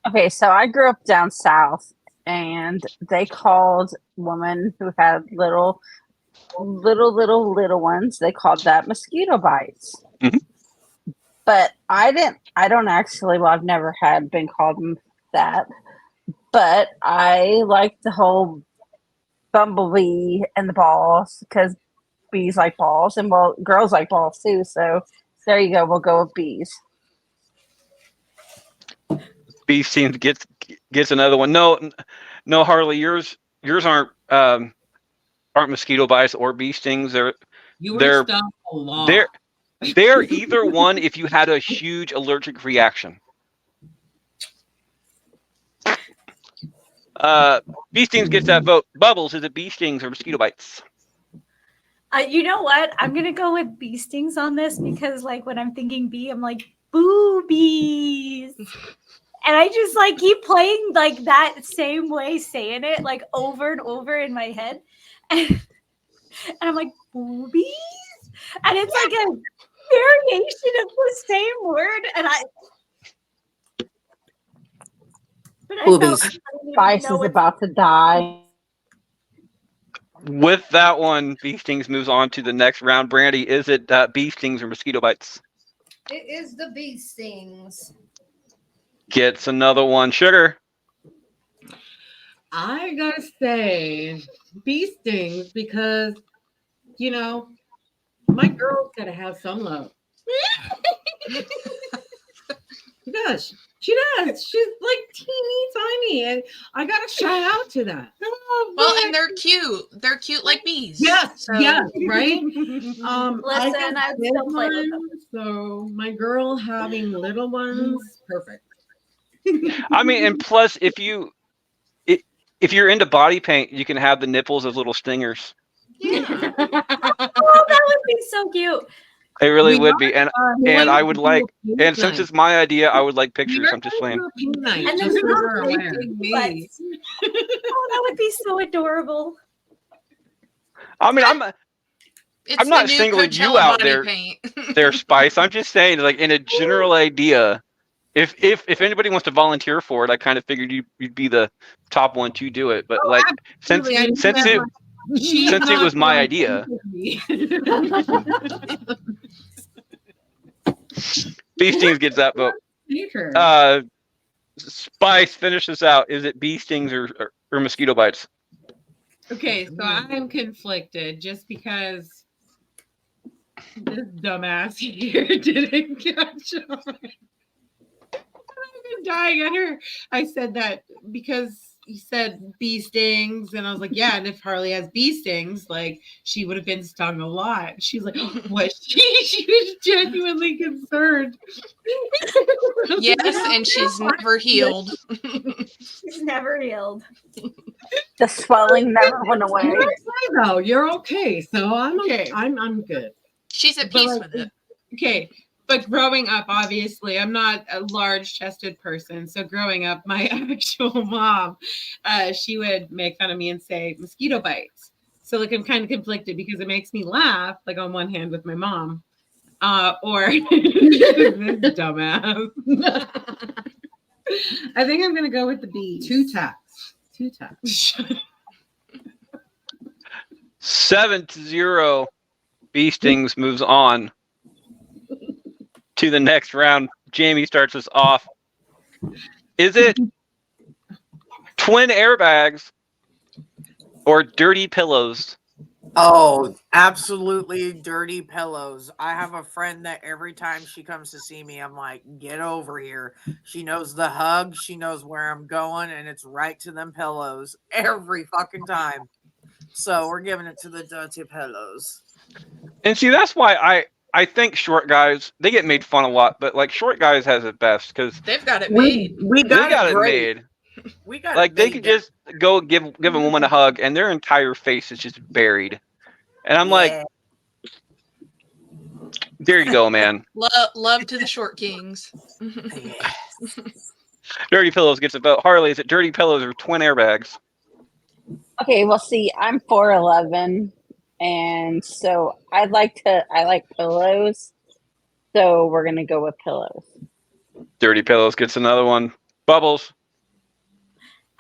Okay, so I grew up down south, and they called women who had little ones. They called that mosquito bites. Mhm. But I don't actually. Well, I've never been called that. But I like the whole bumblebee and the balls because bees like balls, and well, girls like balls too. So there you go. We'll go with bees. Bee stings gets another one. No, Harley, yours aren't mosquito bites or bee stings. You were They're stung a lot. they're either one if you had a huge allergic reaction. Bee stings gets that vote. Bubbles, is it bee stings or mosquito bites? You know what? I'm gonna go with bee stings on this because, like, when I'm thinking bee, I'm like boobies, and I just like keep playing like that same way, saying it like over and over in my head, and I'm like boobies, and it's like a variation of the same word, and but I felt Boobies. like I didn't even Spice know is what- about to die. With that one, bee stings moves on to the next round. Brandy, is it bee stings or mosquito bites? It is the bee stings. Gets another one. Sugar. I gotta say bee stings because my girl's gotta have some love. She does. She does. She's like teeny tiny, and I gotta shout out to that. Oh, Well, boy. and they're cute. They're cute like bees. Yes, So- yes, right. Listen, got I'd big still play with them. ones, so my girl having little ones, perfect. I mean, and plus, if you're into body paint, you can have the nipples as little stingers. Yeah. Oh, that would be so cute. It really We would be, and I would like, and since it's my idea, I would like pictures. I'm just saying. And then just so they're you're really aware. big butts. Oh, that would be so adorable. I mean, It's not the new singling you Coachella out body there. paint. Their Spice. I'm just saying, like, in a general idea, if anybody wants to volunteer for it, I kind of figured you'd be the top one to do it. But like, since it was my idea, bee stings gets that vote. Spice, finish this out. Is it bee stings or mosquito bites? Okay, so I'm conflicted just because this dumbass here didn't catch on. I've been dying at her. I said that because he said bee stings, and I was like, yeah, and if Harley has bee stings, like she would have been stung a lot. She's like, what? She was genuinely concerned. Yes, and she's never healed. She's never healed. The swelling never went away. You're okay, though. You're okay, so I'm okay. I'm good. She's at But, peace like, with it. Okay, but growing up, obviously, I'm not a large-chested person. So growing up, my actual mom, she would make fun of me and say mosquito bites. So like I'm kind of conflicted because it makes me laugh, like on one hand with my mom, or this dumbass. I think I'm gonna go with the bees. Two taps. 7-0. Bee stings moves on to the next round. Jamie starts us off. Is it twin airbags or dirty pillows? Oh, absolutely dirty pillows. I have a friend that every time she comes to see me, I'm like, get over here. She knows the hug, she knows where I'm going, and it's right to them pillows every fucking time. So we're giving it to the dirty pillows. And see, that's why I think short guys, they get made fun a lot, but like short guys has it best because They've got it We made. we they got got it it great. made. We got Like it they made could down. just go give a woman a hug and their entire face is just buried. And I'm like, Yeah. there you go, man. Love to the short kings. Yeah. Dirty Pillows gets a vote. Harley, is it Dirty Pillows or twin airbags? Okay, well, see, I'm 4'11", and so I like pillows. So we're gonna go with pillows. Dirty Pillows gets another one. Bubbles.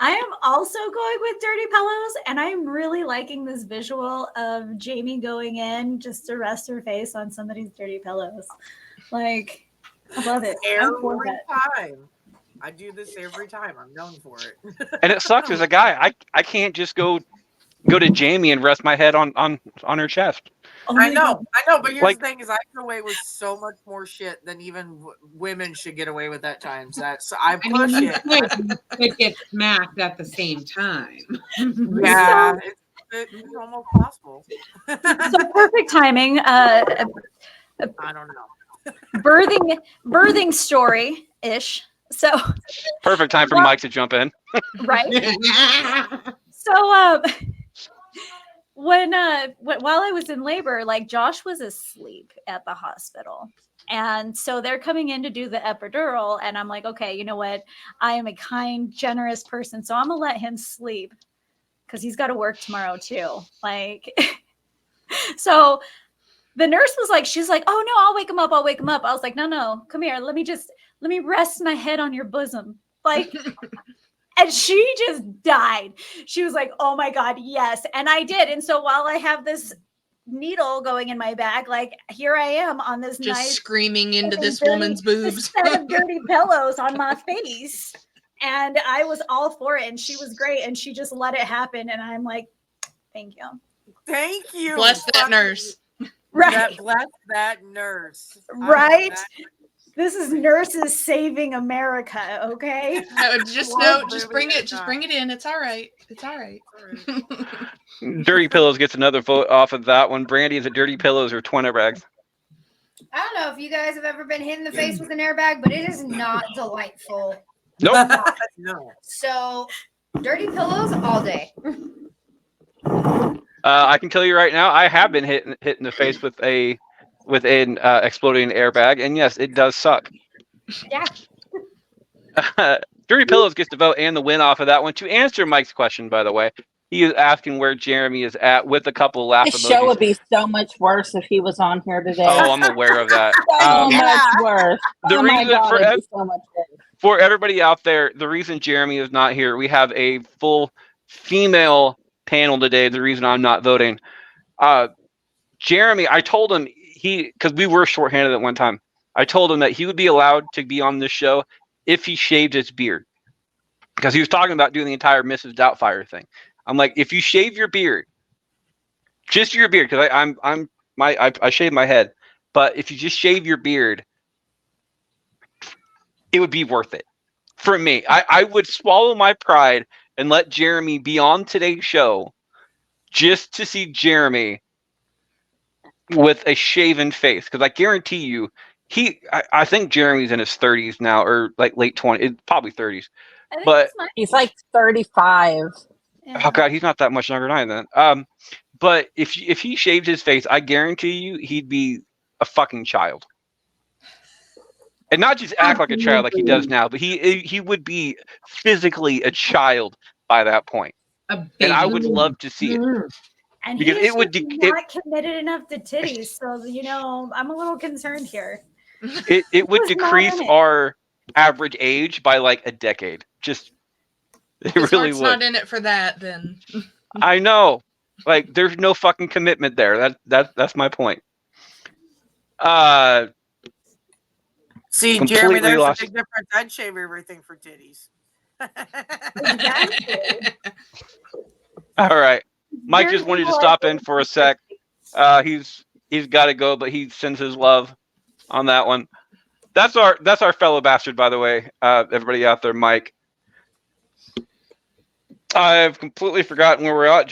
I am also going with dirty pillows, and I'm really liking this visual of Jamie going in just to rest her face on somebody's dirty pillows. Like, I love it. I'm for Every that. time. I do this every time. I'm known for it. And it sucks as a guy. I can't just go to Jamie and rest my head on her chest. Oh I my know, God. but here's Like- the thing: is I get away with so much more shit than even women should get away with at times. That's I I push mean, it. you could get smacked at the same time. Yeah, it's almost possible. So perfect timing. I don't know. Birthing story ish. So Perfect time for Well- Mike to jump in. right. So when while I was in labor, like Josh was asleep at the hospital. And so they're coming in to do the epidural. And I'm like, okay, you know what? I am a kind, generous person. So I'm gonna let him sleep because he's got to work tomorrow too. Like, so the nurse was like, she's like, oh no, I'll wake him up. I'll wake him up. I was like, no, come here. Let me rest my head on your bosom. Like, and she just died. She was like, oh my God, yes. And I did. And so while I have this needle going in my back, like here I am on this Just nice screaming into this dirty- woman's boobs. set of dirty pillows on my face. And I was all for it. And she was great. And she just let it happen. And I'm like, thank you. Thank you. Bless that Fucking- nurse. Right. Bless that nurse. Right. This is nurses saving America, okay? Just Love bring movie it. Just or bring it in. It's all right. It's all right. Dirty Pillows gets another vote off of that one. Brandy, is it Dirty Pillows or twin airbags? I don't know if you guys have ever been hit in the face with an airbag, but it is not delightful. Nope. No. So, dirty pillows all day. I can tell you right now, I have been hit in the face with an exploding airbag, and yes, it does suck. Yeah. Dirty Pillows gets the vote and the win off of that one. To answer Mike's question, by the way, he is asking where Jeremy is at with a couple laugh This show emojis. would be so much worse if he was on here today. Oh, I'm aware of that. So Yeah. much worse. The Oh my reason God, for it'd be so much worse. for everybody out there, the reason Jeremy is not here, we have a full female panel today. The reason I'm not voting, Jeremy, I told him because we were shorthanded at one time. I told him that he would be allowed to be on this show if he shaved his beard, because he was talking about doing the entire Mrs. Doubtfire thing. I'm like, if you shave your beard, just your beard, because I shave my head, but if you just shave your beard, it would be worth it for me. I would swallow my pride and let Jeremy be on today's show just to see Jeremy with a shaven face, because I guarantee you, I think Jeremy's in his 30s now, or like late 20s, probably 30s. I think But- it's my- He's like 35. yeah. Oh God, he's not that much younger than I am then. But if he shaved his face, I guarantee you he'd be a fucking child, and not just act like a child like he does now, but he would be physically a child by that point, and I would love to see it. And Because he's it would just de- not committed enough to titties. So, I'm a little concerned here. It would was not decrease in it. our average age by like a decade. Just it His really heart's would. not in it for that. Then I know. Like, there's no fucking commitment there. That's my point. See, Completely Jeremy, there's lost. a big difference. I'd shave everything for titties. Exactly. All right. Mike just wanted to stop in for a sec. He's got to go, but he sends his love on that one. That's our fellow bastard, by the way. Everybody out there, Mike. I've completely forgotten where we're at.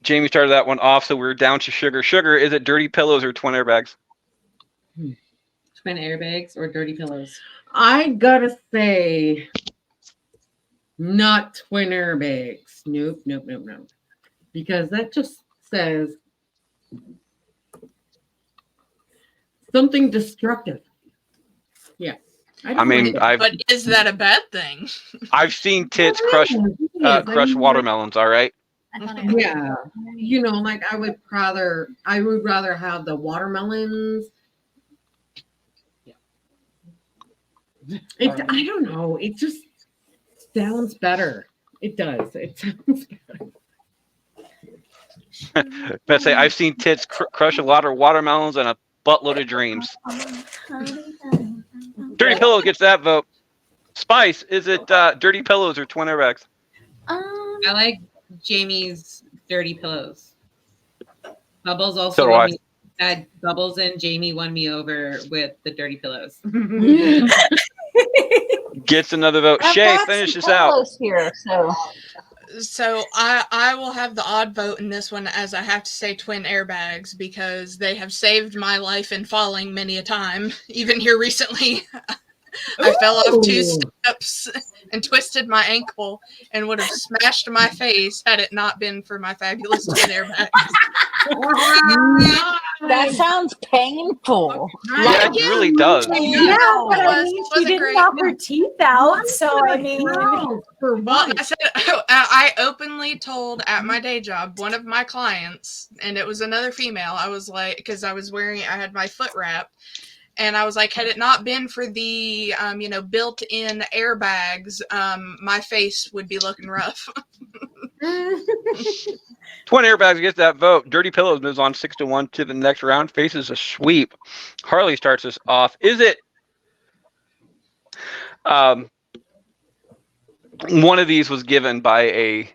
Jamie started that one off, so we're down to sugar. Sugar, is it dirty pillows or twin airbags? Twin airbags or dirty pillows? I gotta say, not twin airbags. Nope. Because that just says something destructive. Yeah. I mean, But is that a bad thing? I've seen tits crush watermelons. All right. Yeah, like I would rather have the watermelons. Yeah. I don't know. It just sounds better. It does. It sounds better. Let's say I've seen tits crush a lot of watermelons and a buttload of dreams. Dirty Pillows gets that vote. Spice, is it dirty pillows or twin airbags? I like Jamie's dirty pillows. Bubbles also So do I. had Bubbles and Jamie won me over with the dirty pillows. Gets another vote. Shay, finish this out. Here, So I will have the odd vote in this one, as I have to say twin airbags, because they have saved my life in falling many a time. Even here recently, I fell off 2 steps and twisted my ankle and would have smashed my face had it not been for my fabulous twin airbags. that sounds painful. Yeah, it really does. Yeah, but I mean, she wasn't didn't great. knock her teeth out, so I mean, Well, I said I openly told at my day job one of my clients, and it was another female. I was like, because I had my foot wrap, and I was like, had it not been for the built-in airbags, my face would be looking rough. Twin airbags gets that vote. Dirty Pillows moves on 6-1 to the next round. Faces a sweep. Harley starts us off. Is it one of these was given by a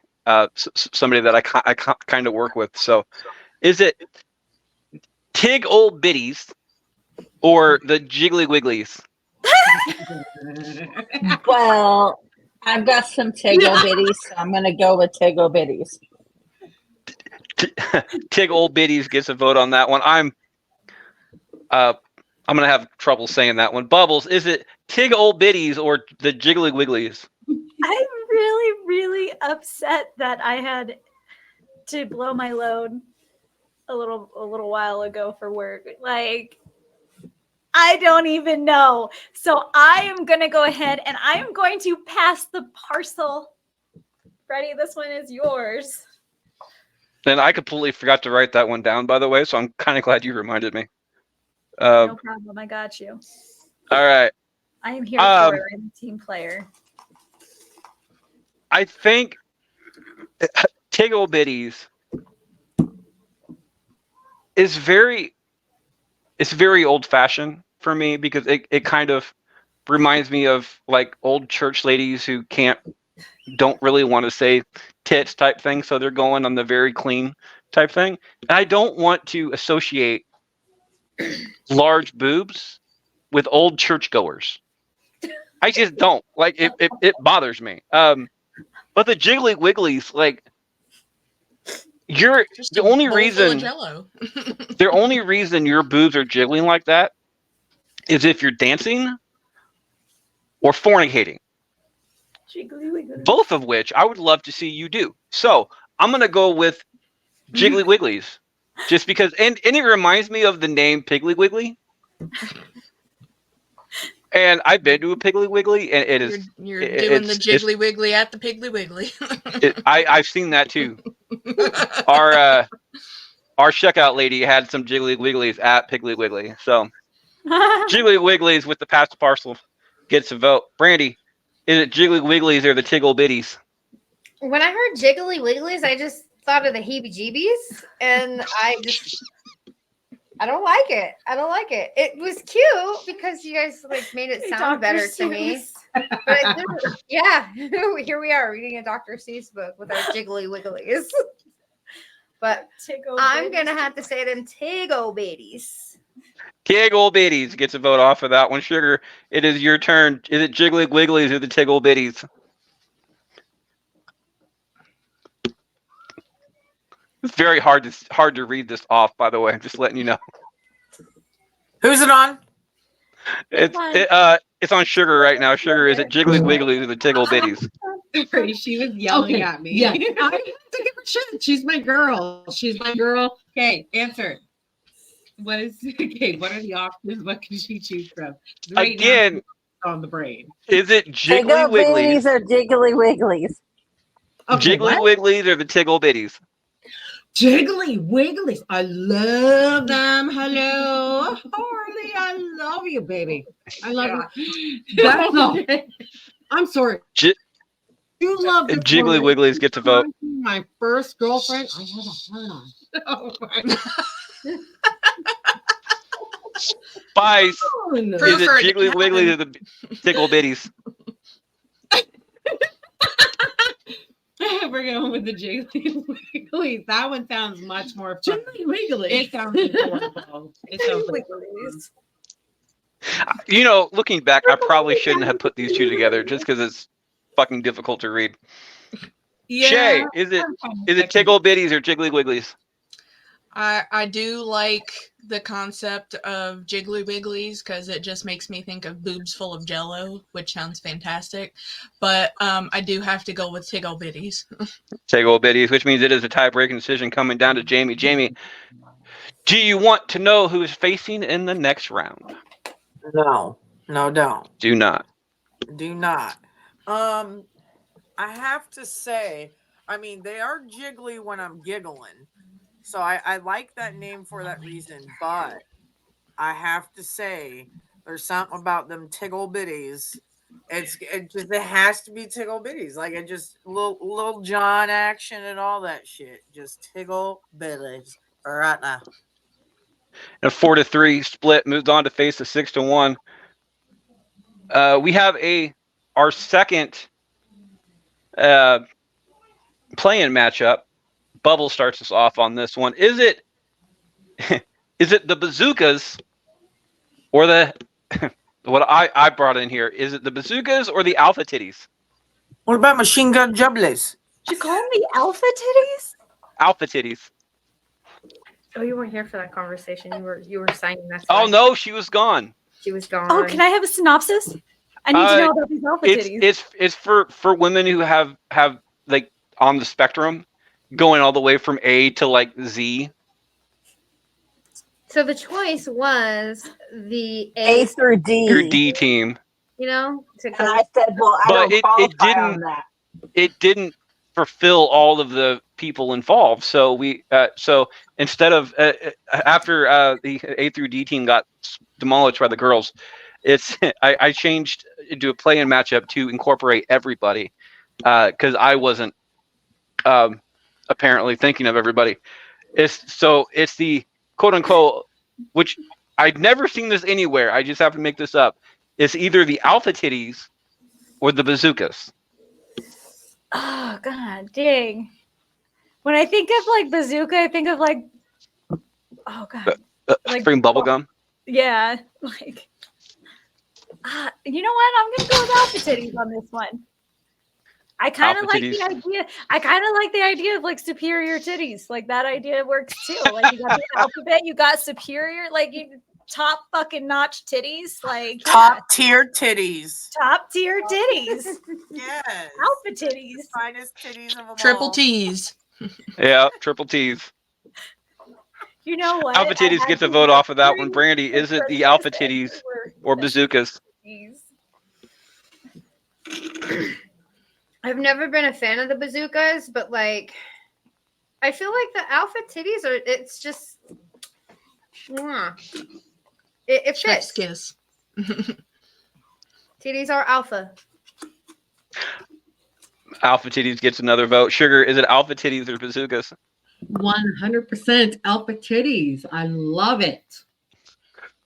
somebody that I kind of work with. So, is it Tig Old Biddies or the Jiggly Wigglies? Well, I've got some Tiggle Bitties, so I'm going to go with Tiggle Bitties. Tig Old Biddies gets a vote on that one. I'm gonna have trouble saying that one. Bubbles, is it Tig Old Biddies or the Jiggly Wigglies? I'm really, really upset that I had to blow my load a little while ago for work. Like, I don't even know. So I am gonna go ahead and I am going to pass the parcel. Freddie, this one is yours. And I completely forgot to write that one down, by the way, so I'm kind of glad you reminded me. No problem. I got you. All right. I am here for it. I'm a team player. I think Tig Old Biddies is very old fashioned for me because it kind of reminds me of like old church ladies who don't really want to say tits type thing, so they're going on the very clean type thing. And I don't want to associate large boobs with old churchgoers. I just don't like it. It bothers me. But the Jiggly Wigglies, like, you're Just the a only bowl full of reason. Jell-O. The only reason your boobs are jiggling like that is if you're dancing or fornicating. Jiggly wiggly. Both of which I would love to see you do. So I'm gonna go with Jiggly Wigglies, just because, and it reminds me of the name Piggly Wiggly. And I've been to a Piggly Wiggly, and it is You're doing the Jiggly Wiggly at the Piggly Wiggly. I've seen that too. Our checkout lady had some Jiggly Wigglies at Piggly Wiggly. So Jiggly Wigglies with the pass the parcel gets a vote. Brandy, is it Jiggly Wigglies or the Tiggle Bitties? When I heard Jiggly Wigglies, I just thought of the heebie-jeebies, and I don't like it. I don't like it. It was cute because you guys like made it sound better to me. But yeah, here we are reading a Dr. Seuss book with our Jiggly Wigglies. But I'm gonna have to say them Tigo babies. Tiggle Bitties gets a vote off of that one. Sugar, it is your turn. Is it Jiggly Wigglies or the Tiggle Bitties? It's very hard to read this off, by the way. I'm just letting you know. Who's it on? It's on Sugar right now. Sugar, is it Jiggly Wigglies or the Tiggle Bitties? Sorry, she was yelling Okay, at me. Yeah, I have to give her shit. She's my girl. She's my girl. Okay, answer. What is okay? What are the options? What can she choose from? Right now, Again, she's on the brain. is it Jiggly Tickle Wigglies? bitties or jiggly wigglies? Okay, Jiggly what? Wigglies or the Tiggle Bitties? Jiggly wigglies. I love them. Hello, Harley. I love you, baby. I love you. That's all. I'm sorry. J- You love this Jiggly woman. Wigglies get to vote. My first girlfriend, I had a heart on. Oh my Spice, Oh, no. is it for it Jiggly to Wigglies or happen. the Tiggle Bitties? We're going with the Jiggly Wigglies. That one sounds much more fun. Jiggly wiggly. It sounds adorable. It sounds like You know, looking back, I probably shouldn't have put these two together just because it's fucking difficult to read. Yeah, Shay, is it Tiggle Bitties or Jiggly Wigglies? I do like the concept of Jiggly Wigglies because it just makes me think of boobs full of Jello, which sounds fantastic. But I do have to go with Tiggle Bitties. Tiggle Bitties, which means it is a tie-breaking decision coming down to Jamie. Jamie, do you want to know who is facing in the next round? No, don't. Do not. Do not. I have to say, I mean, they are jiggly when I'm giggling. So I like that name for that reason, but I have to say there's something about them Tiggle Bitties. It has to be Tiggle Bitties. Like it just little John action and all that shit. Just Tiggle Bitties right now. A 4-3 split moves on to face a 6-1. We have our second play-in matchup. Bubble starts us off on this one. Is it the bazookas or the what I brought in here? Is it the bazookas or the AlphaTitties? What about Machine Gun Jublies? Did you call them the AlphaTitties? AlphaTitties. Oh, you weren't here for that conversation. You were signing that. Oh no, she was gone. She was gone. Oh, can I have a synopsis? I need to know about these AlphaTitties. It's for women who have like on the spectrum, going all the way from A to like Z. So the choice was the A through D. Your D team. You know, And I said, well, I But don't it qualify didn't- on that. It didn't fulfill all of the people involved. So we so instead of after the A through D team got demolished by the girls, it's I changed into a play-in matchup to incorporate everybody because I wasn't apparently thinking of everybody. It's the quote unquote, which I'd never seen this anywhere. I just have to make this up. It's either the AlphaTitties or the bazookas. Oh god, dang. When I think of like bazooka, I think of like, oh god, like Spring bubblegum. yeah, like. You know what? I'm gonna go with AlphaTitties on this one. I kind of like the idea. I kind of like the idea of like superior titties. Like that idea works too. Like you got the alphabet, you got superior, like you top fucking notch titties, like Top tier titties. top tier titties. Yes. AlphaTitties. Finest titties of them all. Triple T's. Yeah, triple T's. You know what? AlphaTitties get the vote off of that one. Brandy, is it the AlphaTitties or bazookas? I've never been a fan of the bazookas, but like, I feel like the AlphaTitties are. It's just, it Chef's fits. kiss. Titties are alpha. AlphaTitties gets another vote. Sugar, is it AlphaTitties or bazookas? 100% AlphaTitties. I love it.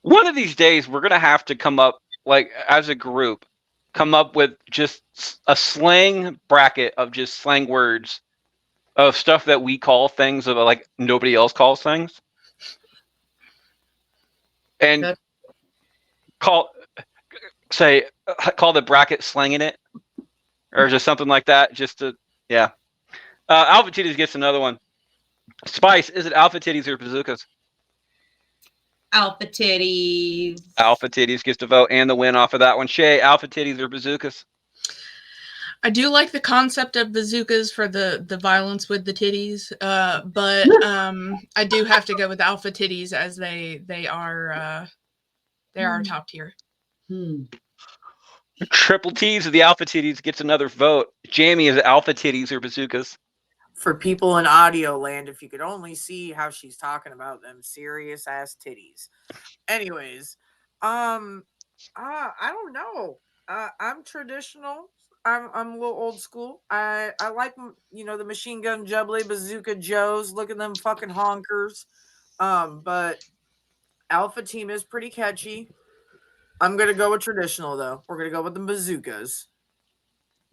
One of these days, we're gonna have to come up, like as a group, come up with just a slang bracket of just slang words of stuff that we call things of like nobody else calls things, and Good. call the bracket slinging it, or just something like that, just to Alpha Titties gets another one. Spice, is it Alpha Titties or bazookas? Alpha Titties. Alpha Titties gets to vote and the win off of that one. Shay, Alpha Titties or bazookas? I do like the concept of bazookas for the violence with the titties, but I do have to go with Alpha Titties as they are top tier. Triple T's of the Alpha Titties gets another vote. Jamie, is it Alpha Titties or bazookas? For people in audio land, if you could only see how she's talking about them serious ass titties. Anyways, I don't know. I'm traditional. I'm a little old school. I like the machine gun jubbly bazooka Joes. Look at them fucking honkers. But Alpha Team is pretty catchy. I'm gonna go with traditional though. We're gonna go with the bazookas.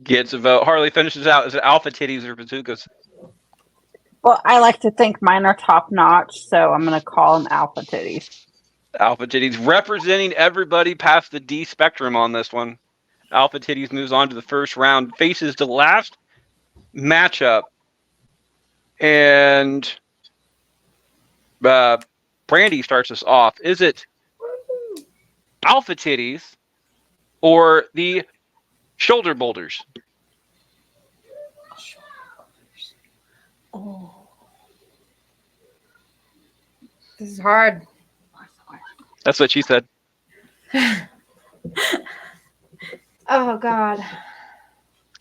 Gets a vote. Harley finishes out. Is it Alpha Titties or bazookas? Well, I like to think mine are top notch, so I'm going to call them Alpha Titties. Alpha Titties representing everybody past the D spectrum on this one. Alpha Titties moves on to the first round, faces the last matchup, and Brandy starts us off. Is it Alpha Titties or the shoulder boulders? Oh. This is hard. That's what she said. Oh God.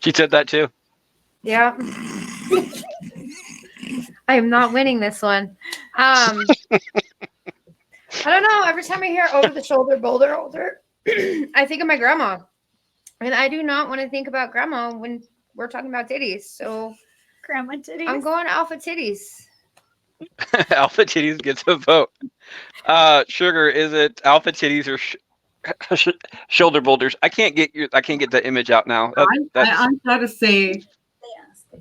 She said that too. Yeah. I am not winning this one. I don't know. Every time I hear over the shoulder boulder, I think of my grandma. And I do not want to think about grandma when we're talking about titties. So Grandma titties. I'm going Alpha Titties. Alpha Titties gets a vote. Sugar, is it Alpha Titties or shoulder boulders? I can't get the image out now. I gotta say,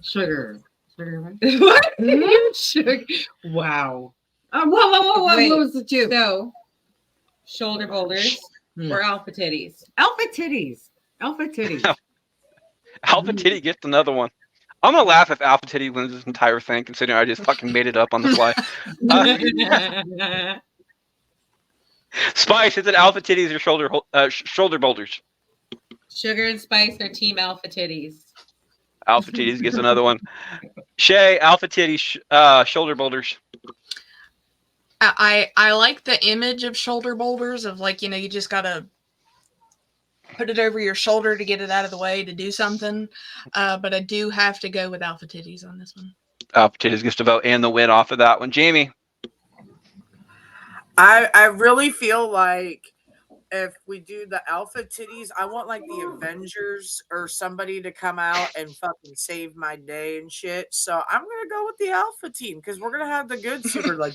sugar. What? Sugar. Wow. What Wait, was it you? So, shoulder boulders or Alpha Titties? Alpha Titties. Alpha Titties. Alpha Titty gets another one. I'm gonna laugh if Alpha Titty wins this entire thing, considering I just fucking made it up on the fly. Spice, is it Alpha Titties or shoulder boulders? Sugar and Spice are team Alpha Titties. Alpha Titties gets another one. Shay, Alpha Titties, shoulder boulders. I like the image of shoulder boulders of you just gotta put it over your shoulder to get it out of the way to do something. But I do have to go with Alpha Titties on this one. Alpha Titties gets to vote and the win off of that one. Jamie. I really feel like if we do the Alpha Titties, I want like the Avengers or somebody to come out and fucking save my day and shit. So I'm gonna go with the Alpha Team because we're gonna have the good super like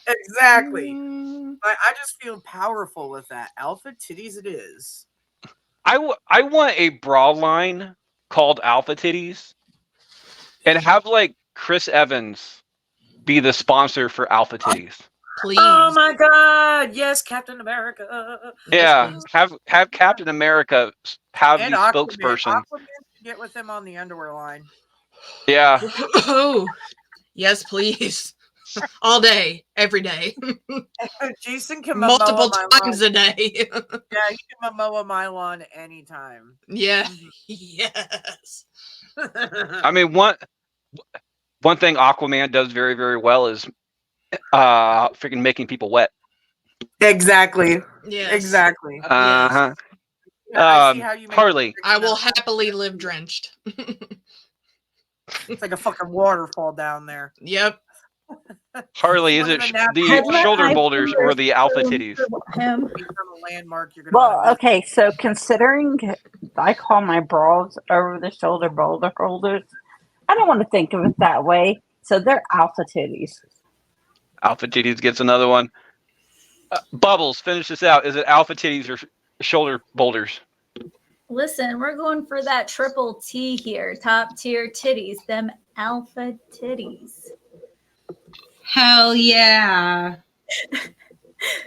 exactly. I just feel powerful with that. Alpha Titties it is. I want a bra line called Alpha Titties and have like Chris Evans be the sponsor for Alpha Titties. Please. Oh my God! Yes, Captain America. Yeah, have Captain America have And the Aquaman. spokesperson. Aquaman should get with him on the underwear line. Yeah. Oh, yes, please. All day, every day. Jason can Multiple mow my times lawn. a day. Yeah, he can mow my lawn anytime. Yeah. Yes. I mean, one thing Aquaman does very, very well is freaking making people wet. Exactly. Yes. Exactly. Uh-huh. Yeah, I see how you make Harley. I will happily live drenched. It's like a fucking waterfall down there. Yep. Harley, is it the shoulder boulders or the Alpha Titties? Him. From a landmark, you're gonna Well, wanna okay, so considering I call my bras over the shoulder boulder holders, I don't want to think of it that way. So they're Alpha Titties. Alpha Titties gets another one. Bubbles, finish this out. Is it Alpha Titties or shoulder boulders? Listen, we're going for that triple T here. Top tier titties. Them alpha titties. Hell yeah.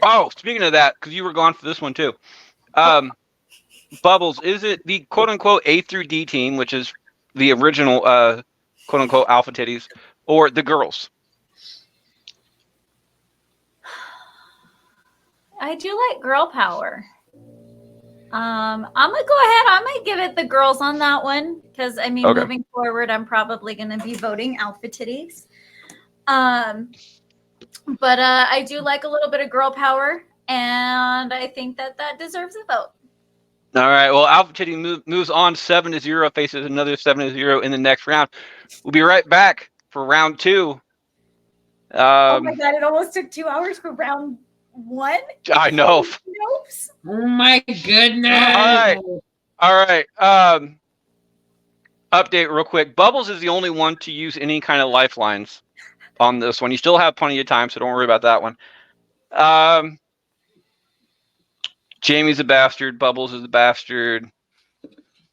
Oh, speaking of that, because you were gone for this one too. Bubbles, is it the quote unquote A through D team, which is the original quote unquote alpha titties, or the girls? I do like girl power. I'm gonna go ahead. I'm gonna give it the girls on that one because I mean, Okay. moving forward, I'm probably gonna be voting alpha titties. But I do like a little bit of girl power, and I think that deserves a vote. All right. Well, Alpha Titty moves on 7-0, faces another 7-0 in the next round. We'll be right back for round 2. Oh my god! It almost took 2 hours for round 1. I know. Nope. Oh my goodness. All right. Update real quick. Bubbles is the only one to use any kind of lifelines on this one. You still have plenty of time, so don't worry about that one. Jamie's a bastard. Bubbles is a bastard.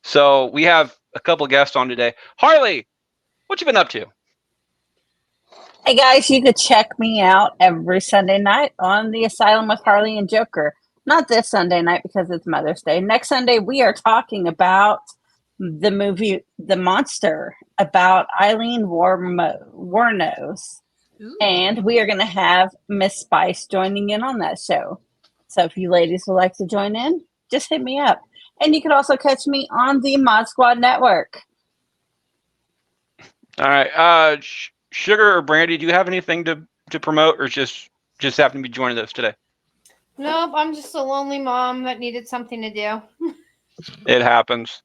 So we have a couple guests on today. Harley, what you been up to? Hey guys, you could check me out every Sunday night on the Asylum with Harley and Joker. Not this Sunday night because it's Mother's Day. Next Sunday, we are talking about the movie The Monster, about Eileen Warnos. And we are going to have Miss Spice joining in on that show. So if you ladies would like to join in, just hit me up. And you can also catch me on the Mod Squad Network. All right. Sugar or Brandy, do you have anything to promote, or just happen to be joining us today? Nope, I'm just a lonely mom that needed something to do. It happens.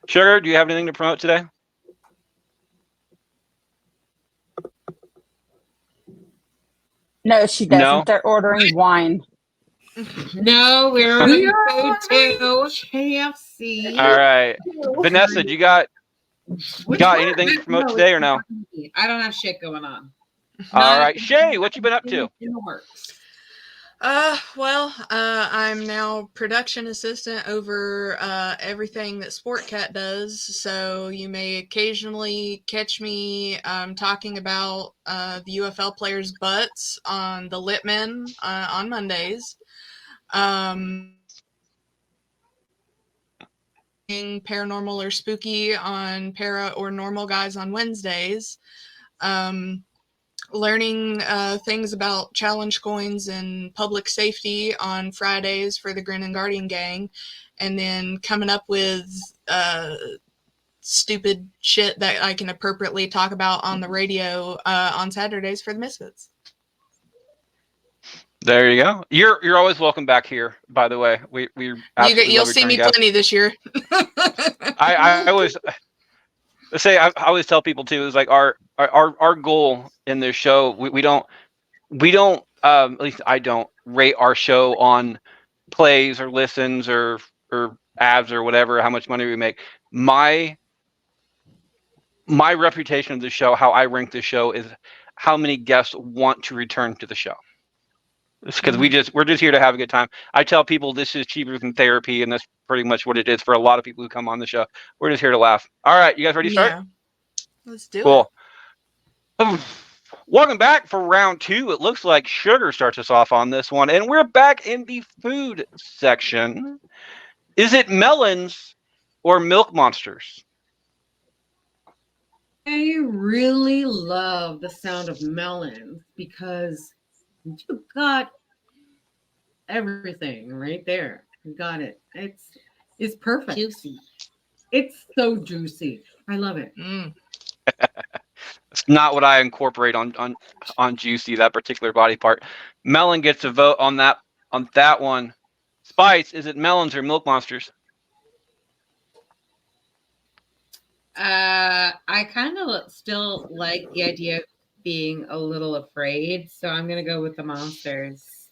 Sugar, do you have anything to promote today? No, she doesn't. No? They're ordering wine. No, we're ordering food too. KFC. All right. Vanessa, you got anything to promote today or no? I don't have shit going on. All right. Shay, what you been up to? In the works. I'm now production assistant over everything that SportCat does. So you may occasionally catch me talking about the UFL players' butts on the Litman on Mondays. Paranormal or spooky on para or normal guys on Wednesdays. Learning things about challenge coins and public safety on Fridays for the Grin and Guardian gang, and then coming up with stupid shit that I can appropriately talk about on the radio on Saturdays for the Misfits. There you go. You're always welcome back here. By the way, You'll see me plenty this year. I always say I always tell people too, is like our goal in this show. We don't at least I don't rate our show on plays or listens or ads or whatever, how much money we make. My reputation of the show, how I rank the show, is how many guests want to return to the show. It's because we're just here to have a good time. I tell people this is cheaper than therapy, and that's pretty much what it is for a lot of people who come on the show. We're just here to laugh. All right, you guys ready to start? Yeah. Let's do Cool. Welcome back for round 2. It looks like Sugar starts us off on this one, and we're back in the food section. Is it melons or milk monsters? I really love the sound of melons because you got everything right there. You got it. It's perfect. Juicy. It's so juicy. I love it. It's not what I incorporate on juicy, that particular body part. Melon gets a vote on that one. Spice, is it melons or milk monsters? I kind of still like the idea of being a little afraid, so I'm gonna go with the monsters.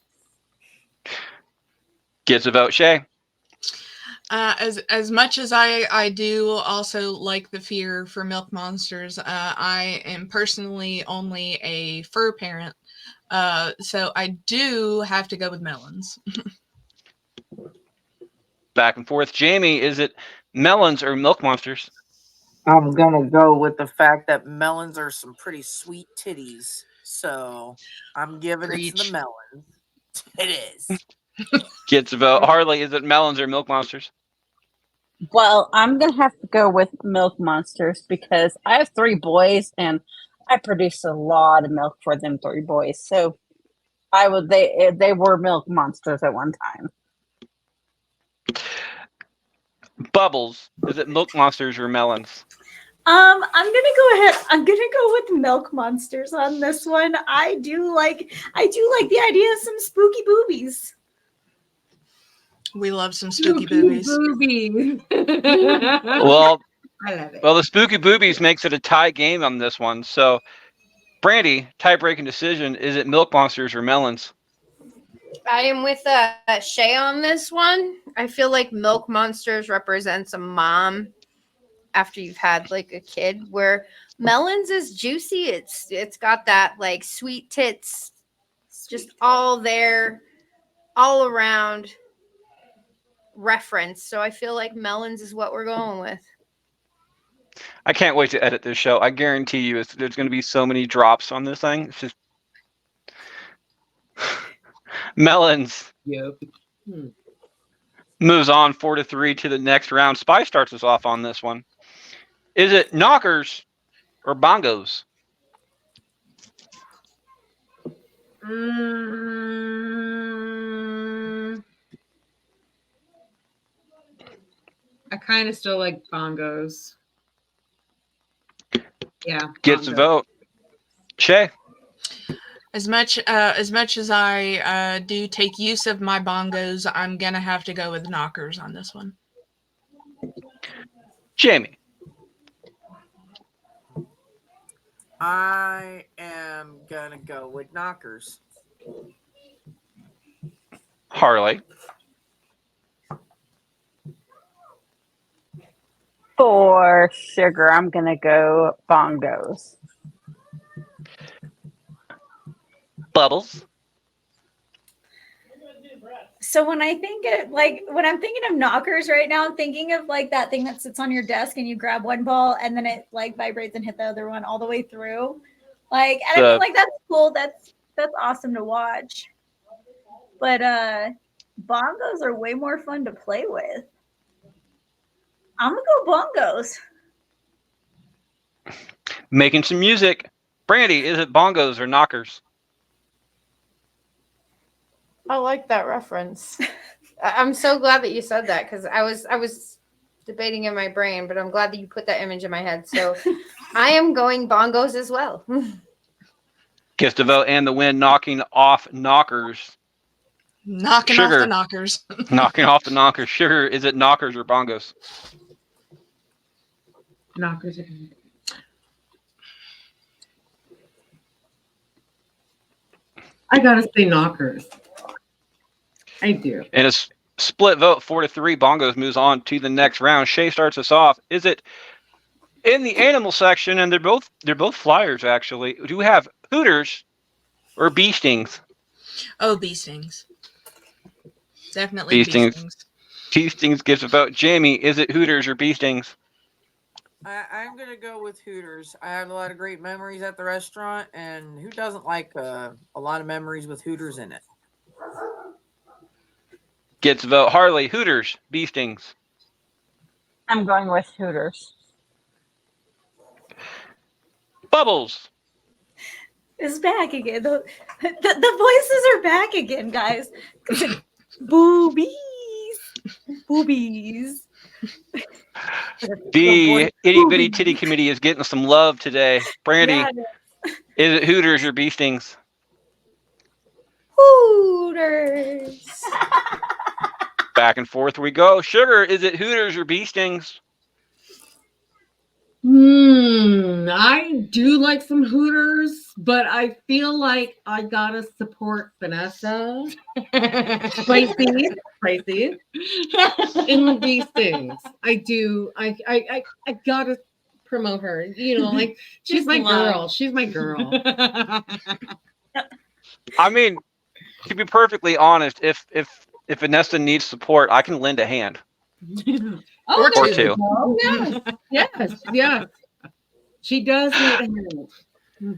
Gets a vote. Shay. As much as I do also like the fear for milk monsters, I am personally only a fur parent, so I do have to go with melons. All Back and forth. Jamie, is it melons or milk monsters? I'm gonna go with the fact that melons are some pretty sweet titties. So I'm giving it to the Preach. melons. It is. Gets a vote. Harley, is it melons or milk monsters? Well, I'm gonna have to go with milk monsters because I have 3 boys and I produce a lot of milk for them 3 boys. So they were milk monsters at one time. Bubbles, is it milk monsters or melons? I'm gonna go ahead. I'm gonna go with milk monsters on this one. I do like the idea of some spooky boobies. We love some spooky boobies. Boobies. Well, I love it. well, the spooky boobies makes it a tie game on this one. So, Brandy, tie-breaking decision: is it milk monsters or melons? I am with Shay on this one. I feel like milk monsters represents a mom after you've had like a kid, where melons is juicy. It's got that like sweet tits, it's just all there, all around reference. So I feel like melons is what we're going with. I can't wait to edit this show. I guarantee you, there's going to be so many drops on this thing. It's just melons. Yep. Moves on 4-3 to the next round. Spy starts us off on this one. Is it knockers or bongos? I kind of still like bongos. Yeah. Gets a bongos. vote. Shay. As much as I do take use of my bongos, I'm gonna have to go with knockers on this one. Jamie. I am gonna go with knockers. Harley. For sugar, I'm gonna go bongos. Bubbles. So when I think of when I'm thinking of knockers right now, I'm thinking of like that thing that sits on your desk and you grab one ball and then it like vibrates and hit the other one all the way through. Like, and I mean, like that's cool. That's awesome to watch. But bongos are way more fun to play with. I'm gonna go bongos. Making some music. Brandy, is it bongos or knockers? I like that reference. I'm so glad that you said that because I was debating in my brain, but I'm glad that you put that image in my head. So I am going bongos as well. Gets the vote and the win, knocking off knockers. Knocking Sugar. off the knockers. Knocking off the knockers. Sugar, is it knockers or bongos? Knockers. I gotta say knockers. I do. And a split vote, 4-3. Bongos moves on to the next round. Shay starts us off. Is it in the animal section? And they're both flyers actually. Do we have hooters or bee stings? Oh, bee stings. Definitely bee stings. Bee stings gives a vote. Jamie, is it hooters or bee stings? I'm gonna go with Hooters. I have a lot of great memories at the restaurant, and who doesn't like a lot of memories with Hooters in it? Gets a vote. Harley, hooters, bee stings. I'm going with Hooters. Bubbles. It's back again. The voices are back again, guys. Boobies. Boobies. The itty bitty titty committee is getting some love today. Brandy, Yeah, is it hooters or bee stings? Hooters. Back and forth we go. Sugar, is it hooters or bee stings? I do like some Hooters, but I feel like I gotta support Vanessa. Spicy in these things. I do. I gotta promote her. You know, like she's my girl. She's my girl. I mean, to be perfectly honest, if Vanessa needs support, I can lend a hand. Oh, Or there two. you go. Yes. She does need help.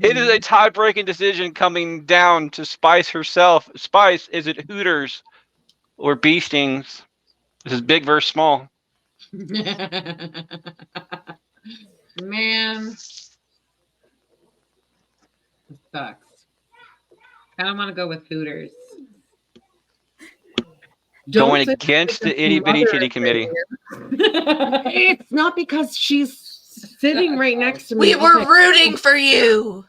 It is a tie-breaking decision coming down to Spice herself. Spice, is it Hooters or Bee Stings? This is big versus small. Man, this sucks. I don't want to go with Hooters. Going Don't say against the because itty bitty mother titty is committee. It's not because she's sitting right next to me. We were Okay. rooting for you.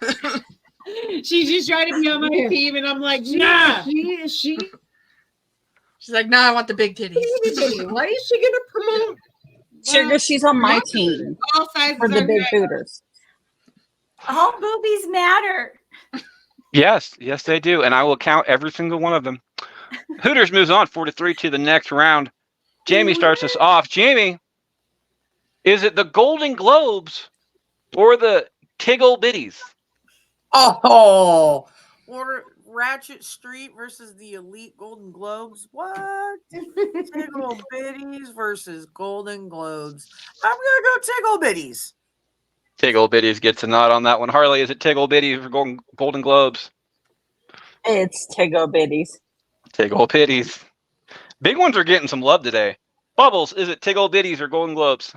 She's just trying to be on my team, and I'm like, nah. She She's like, no, I want the big titties. why is she gonna promote? Sugar, she's on my Well, team All sizes for the are big good. Hooters. All boobies matter. Yes, they do, and I will count every single one of them. Hooters moves on 4-3 to the next round. Jamie starts us off. Jamie, is it the Golden Globes or the Tiggle Bitties? Oh, or Ratchet Street versus the Elite Golden Globes. What? Tickle Bitties versus Golden Globes. I'm gonna go Tickle Bitties. Tiggle Bitties gets a nod on that one. Harley, is it Tiggle Bitties or Golden Globes? It's Tigo Bitties. Tiggle Bitties. Big ones are getting some love today. Bubbles, is it Tiggle Bitties or Golden Globes?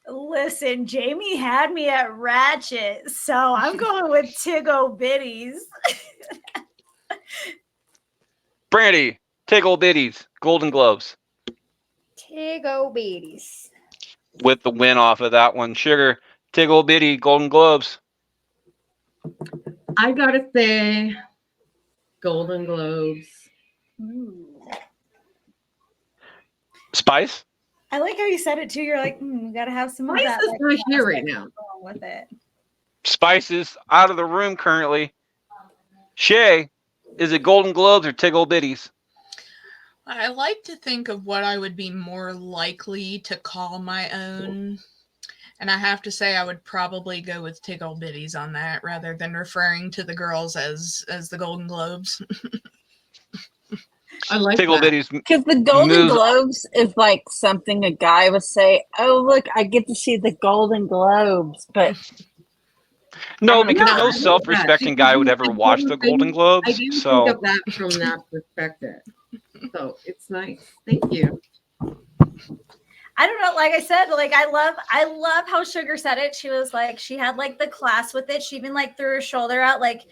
Listen, Jamie had me at Ratchet, so I'm going with Tiggo Bitties. Brandy, Tiggle Bitties, Golden Globes. Tiggo babies. With the win off of that one. Sugar, Tiggle Bitty, Golden Globes. I gotta say, Golden Globes. Spice? I like how you said it too. You're like, you gotta have some of Spice that. is Like, not here right plastic now. along with it. Spice is out of the room currently. Shay, is it Golden Globes or Tiggle Bitties? I like to think of what I would be more likely to call my own. And I have to say I would probably go with Tiggle Bitties on that rather than referring to the girls as the Golden Globes. I like Tiggle that. Bitties Because the Golden moves- Globes is like something a guy would say, oh, look, I get to see the Golden Globes. But No, I'm because gonna no go- self-respecting guy would ever watch the Golden I Globes. do So think of that from that perspective. So it's nice. Thank you. I don't know. Like I said, like I love how Sugar said it. She was like, she had like the class with it. She even like threw her shoulder out, like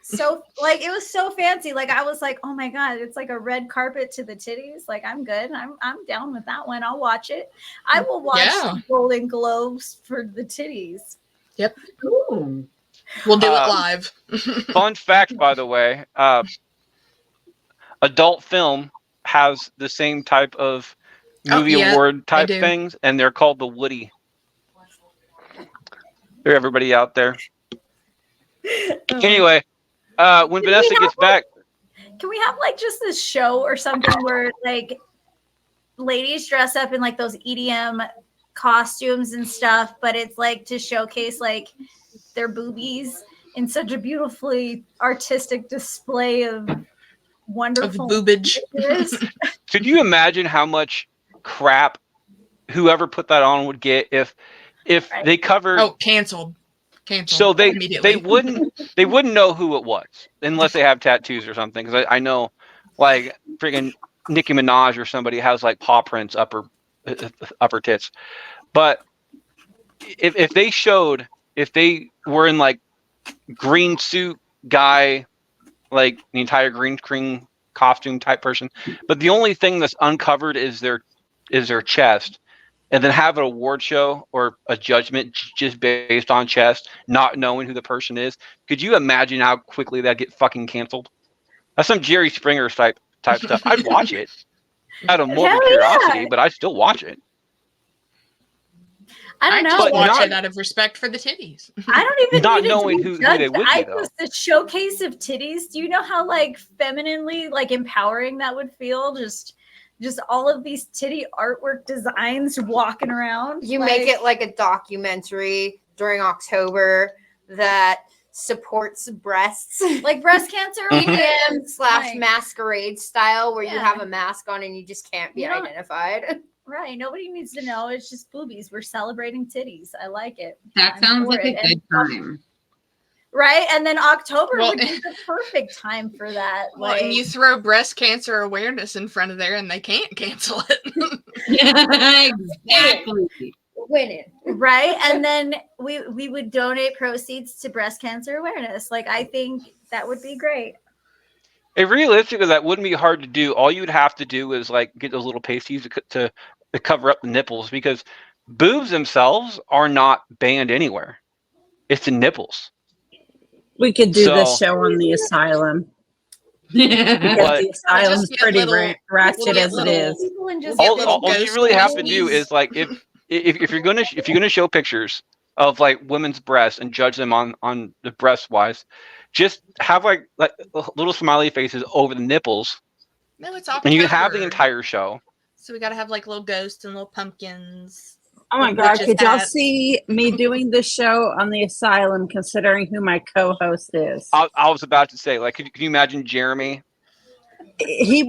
so, like it was so fancy. Like I was like, oh my god, it's like a red carpet to the titties. Like I'm good. I'm down with that one. I'll watch it. I will watch Yeah. the Golden Globes for the titties. Ooh. We'll do it live. fun fact, by the way, adult film has the same type of movie award type do. things, and they're called the Woody. For everybody out there. Anyway, when Vanessa gets back, Can we have like just this show or something where like ladies dress up in like those EDM costumes and stuff, but it's like to showcase like their boobies in such a beautifully artistic display of wonderful boobage. pictures. could you imagine how much crap whoever put that on would get if Right. they covered? Oh, canceled. So they immediately. wouldn't know who it was unless they have tattoos or something. Because I know, like freaking Nicki Minaj or somebody has like paw prints upper tits. But if they were in like green suit guy, like the entire green screen costume type person, but the only thing that's uncovered is their chest. And then have an award show or a judgment just based on chest, not knowing who the person is. Could you imagine how quickly that get fucking canceled? That's some Jerry Springer type stuff. I'd watch it out of morbid Hell curiosity, yeah. but I'd still watch it. I don't I know. just But watch not- it out of respect for the titties. I don't even Not need to knowing do who judge- they would be, I though. just the showcase of titties. Do you know how like femininely like empowering that would feel? Just all of these titty artwork designs walking around. You like, make it like a documentary during October that supports breasts. Like breast cancer BBM / Like- masquerade style where you Yeah. have a mask on and you just can't be You don't- identified. Right. Nobody needs to know. It's just boobies. We're celebrating titties. I like it. That I'm sounds for like it. a good time. Right. And then October Well, would be the perfect time for that. Well, Like, and you throw breast cancer awareness in front of there, and they can't cancel it. Exactly. Winning. right. And then we would donate proceeds to breast cancer awareness. Like, I think that would be great. If realistically, that wouldn't be hard to do. All you'd have to do is like get those little pasties to cover up the nipples, because boobs themselves are not banned anywhere. It's the nipples. We could do this So- show on the asylum. Yeah. Because But- the asylum's Just get pretty little- ratchet we'll get as it little- is. People and just Get all, little all you ghost really have to do toys. is like if you're gonna show pictures of like women's breasts and judge them on the breast wise, just have like little smiley faces over the nipples, No, it's October. and you can have the entire show. So we got to have like little ghosts and little pumpkins. Oh my And god, witches' could y'all hats. see me doing this show on the asylum considering who my co-host is? I was about to say, like, could you imagine Jeremy, It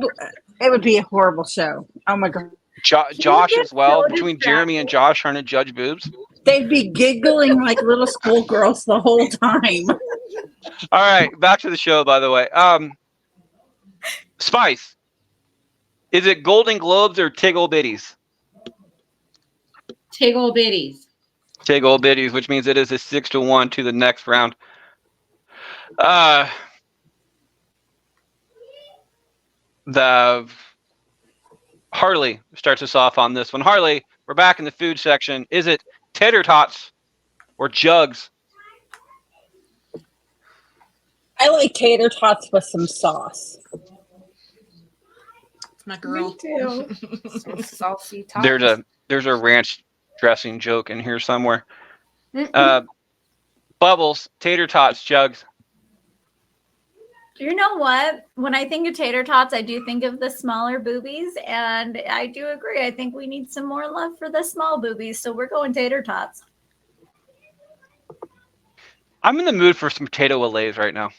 would be a horrible show. Oh my god. Josh get as well? so Between Jeremy and Josh trying to judge boobs. They'd be giggling like little schoolgirls the whole time. All right, back to the show. By the way, Spice, is it Golden Globes or Tiggle Bitties? Tiggle bitties. Tiggle Bitties, which means it is a 6-1 to the next round. The Harley starts us off on this one. Harley, we're back in the food section. Is it tater tots or jugs? I like tater tots with some sauce. It's my girl. too. So saucy top. There's a ranch dressing joke in here somewhere. Mm-mm. Bubbles, tater tots, jugs. You know what? When I think of tater tots, I do think of the smaller boobies, and I do agree. I think we need some more love for the small boobies, so we're going tater tots. I'm in the mood for some potato allays right now.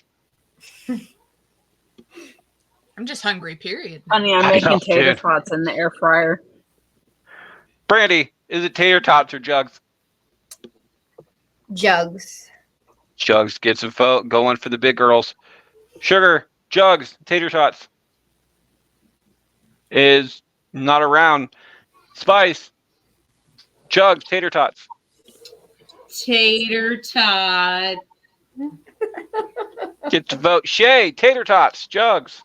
I'm just hungry, period. Honey, I'm I making know, tater dude. tots in the air fryer. Brandy, is it tater tots or jugs? Jugs. Jugs gets a vote, going for the big girls. Sugar, jugs, tater tots. Is not around. Spice, jugs, tater tots. Tater tot. Gets a vote. Shay, tater tots, jugs.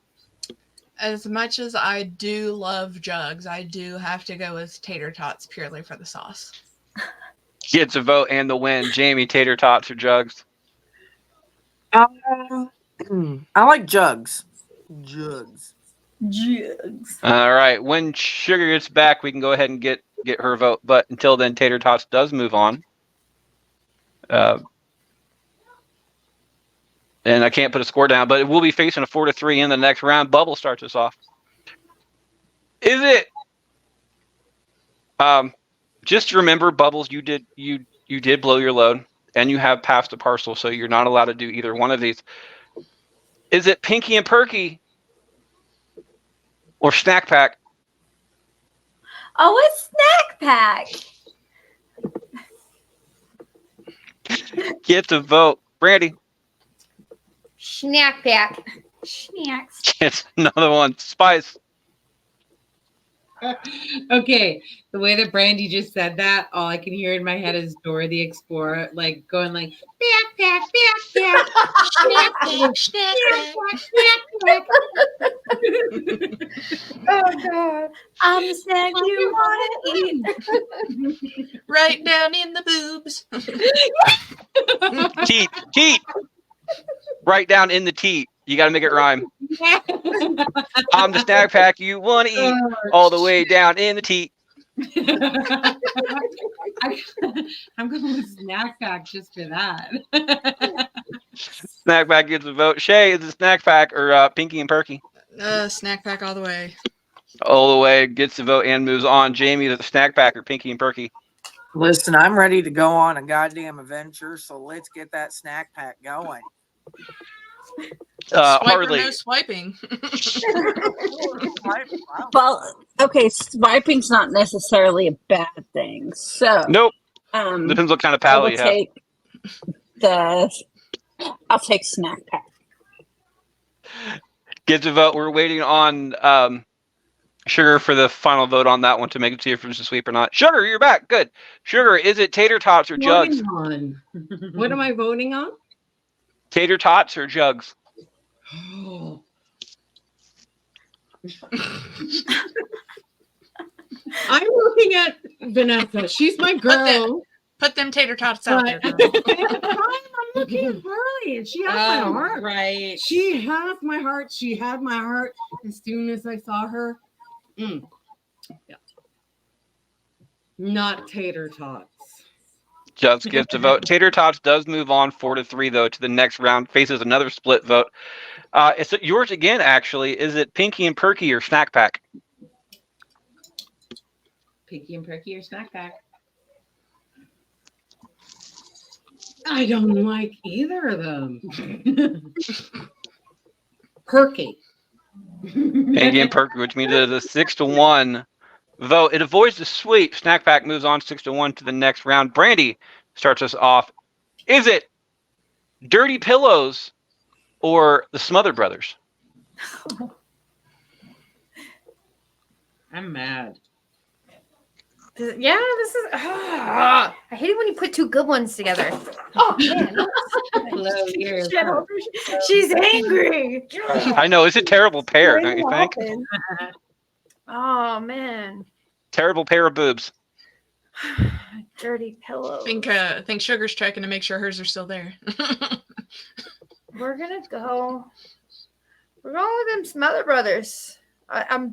As much as I do love jugs, I do have to go with tater tots purely for the sauce. Gets a vote and the win. Jamie, tater tots or jugs. I like jugs. Jugs. Jugs. All right. When Sugar gets back, we can go ahead and get her vote. But until then, tater tots does move on. And I can't put a score down, but it will be facing a 4-3 in the next round. Bubble starts us off. Is it? Just remember, Bubbles, you did blow your load, and you have passed the parcel, so you're not allowed to do either one of these. Is it Pinky and Perky or Snack Pack? Oh, it's snack pack. Get to vote. Brandy Snack pack. Snacks. gets another one. Spice. Okay, the way that Brandy just said that, all I can hear in my head is Dora the Explorer, like going like backpack, backpack, snack pack, Snack snack pack, snack pack. Oh god. I'm the snack you want to eat. Right down in the boobs. Teat. Right down in the teat. You got to make it rhyme. I'm the snack pack you want to eat. All the way down in the teat. I'm going with snack pack just for that. Snack pack gets a vote. Shay, is it snack pack or Pinky and Perky? Snack pack all the way. All the way gets the vote and moves on. Jamie, is it snack pack or Pinky and Perky? Listen, I'm ready to go on a goddamn adventure, so let's get that snack pack going. Swipe or Hardly. no swiping. Well, okay, swiping's not necessarily a bad thing. So, Nope. um, Depends what kind of I paddle will you have. take I'll take snack pack. Get to vote. We're waiting on Sugar for the final vote on that one to make it see if it's a sweep or not. Sugar, you're back. Good. Sugar, is it tater tots or jugs? Voting on. What am I voting on? Tater tots or jugs? Oh. I'm looking at Vanessa. She's my girl. Put them tater tots out there, girl. I'm looking at Harley, and she has my heart. Right. She has my heart. She had my heart as soon as I saw her. Yeah. Not tater tots. Jugs gets a vote. Tater tots does move on 4-3 though to the next round. Faces another split vote. It's yours again. Actually, is it Pinky and Perky or Snack Pack? Pinky and Perky or Snack Pack? I don't like either of them. Perky. Pinky and Perky, which means it is a 6-1 vote. It avoids the sweep. Snack Pack moves on 6-1 to the next round. Brandy starts us off. Is it Dirty Pillows or the Smother Brothers? I'm mad. Yeah, this is. I hate it when you put two good ones together. Oh man, Hello, ears. she's angry. I know. It's a terrible pair, don't you think? Oh man, Terrible pair of boobs. dirty pillows. I think Sugar's checking to make sure hers are still there. We're gonna go. We're going with them Smother Brothers. I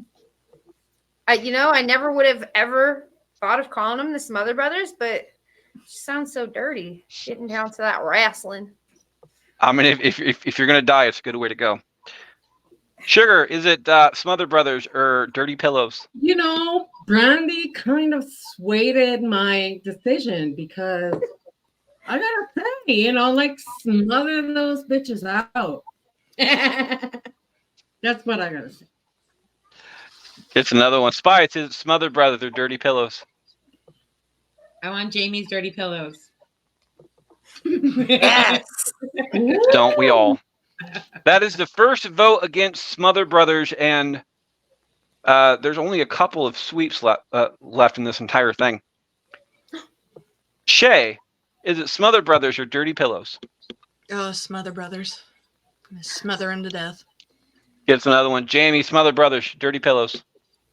never would have ever thought of calling them the Smother Brothers, but it sounds so dirty. Getting down to that wrestling. I mean, if you're gonna die, it's a good way to go. Sugar, is it Smother Brothers or Dirty Pillows? You know, Brandy kind of swayed my decision because I gotta say, like smother those bitches out. That's what I gotta say. It's another one. Spice, is it Smother Brothers or Dirty Pillows? I want Jamie's dirty pillows. Yes. Don't we all? That is the first vote against Smother Brothers, and there's only a couple of sweeps left in this entire thing. Shay, is it Smother Brothers or Dirty Pillows? Oh, Smother Brothers. Smother him to death. Gets another one. Jamie, Smother Brothers, Dirty Pillows.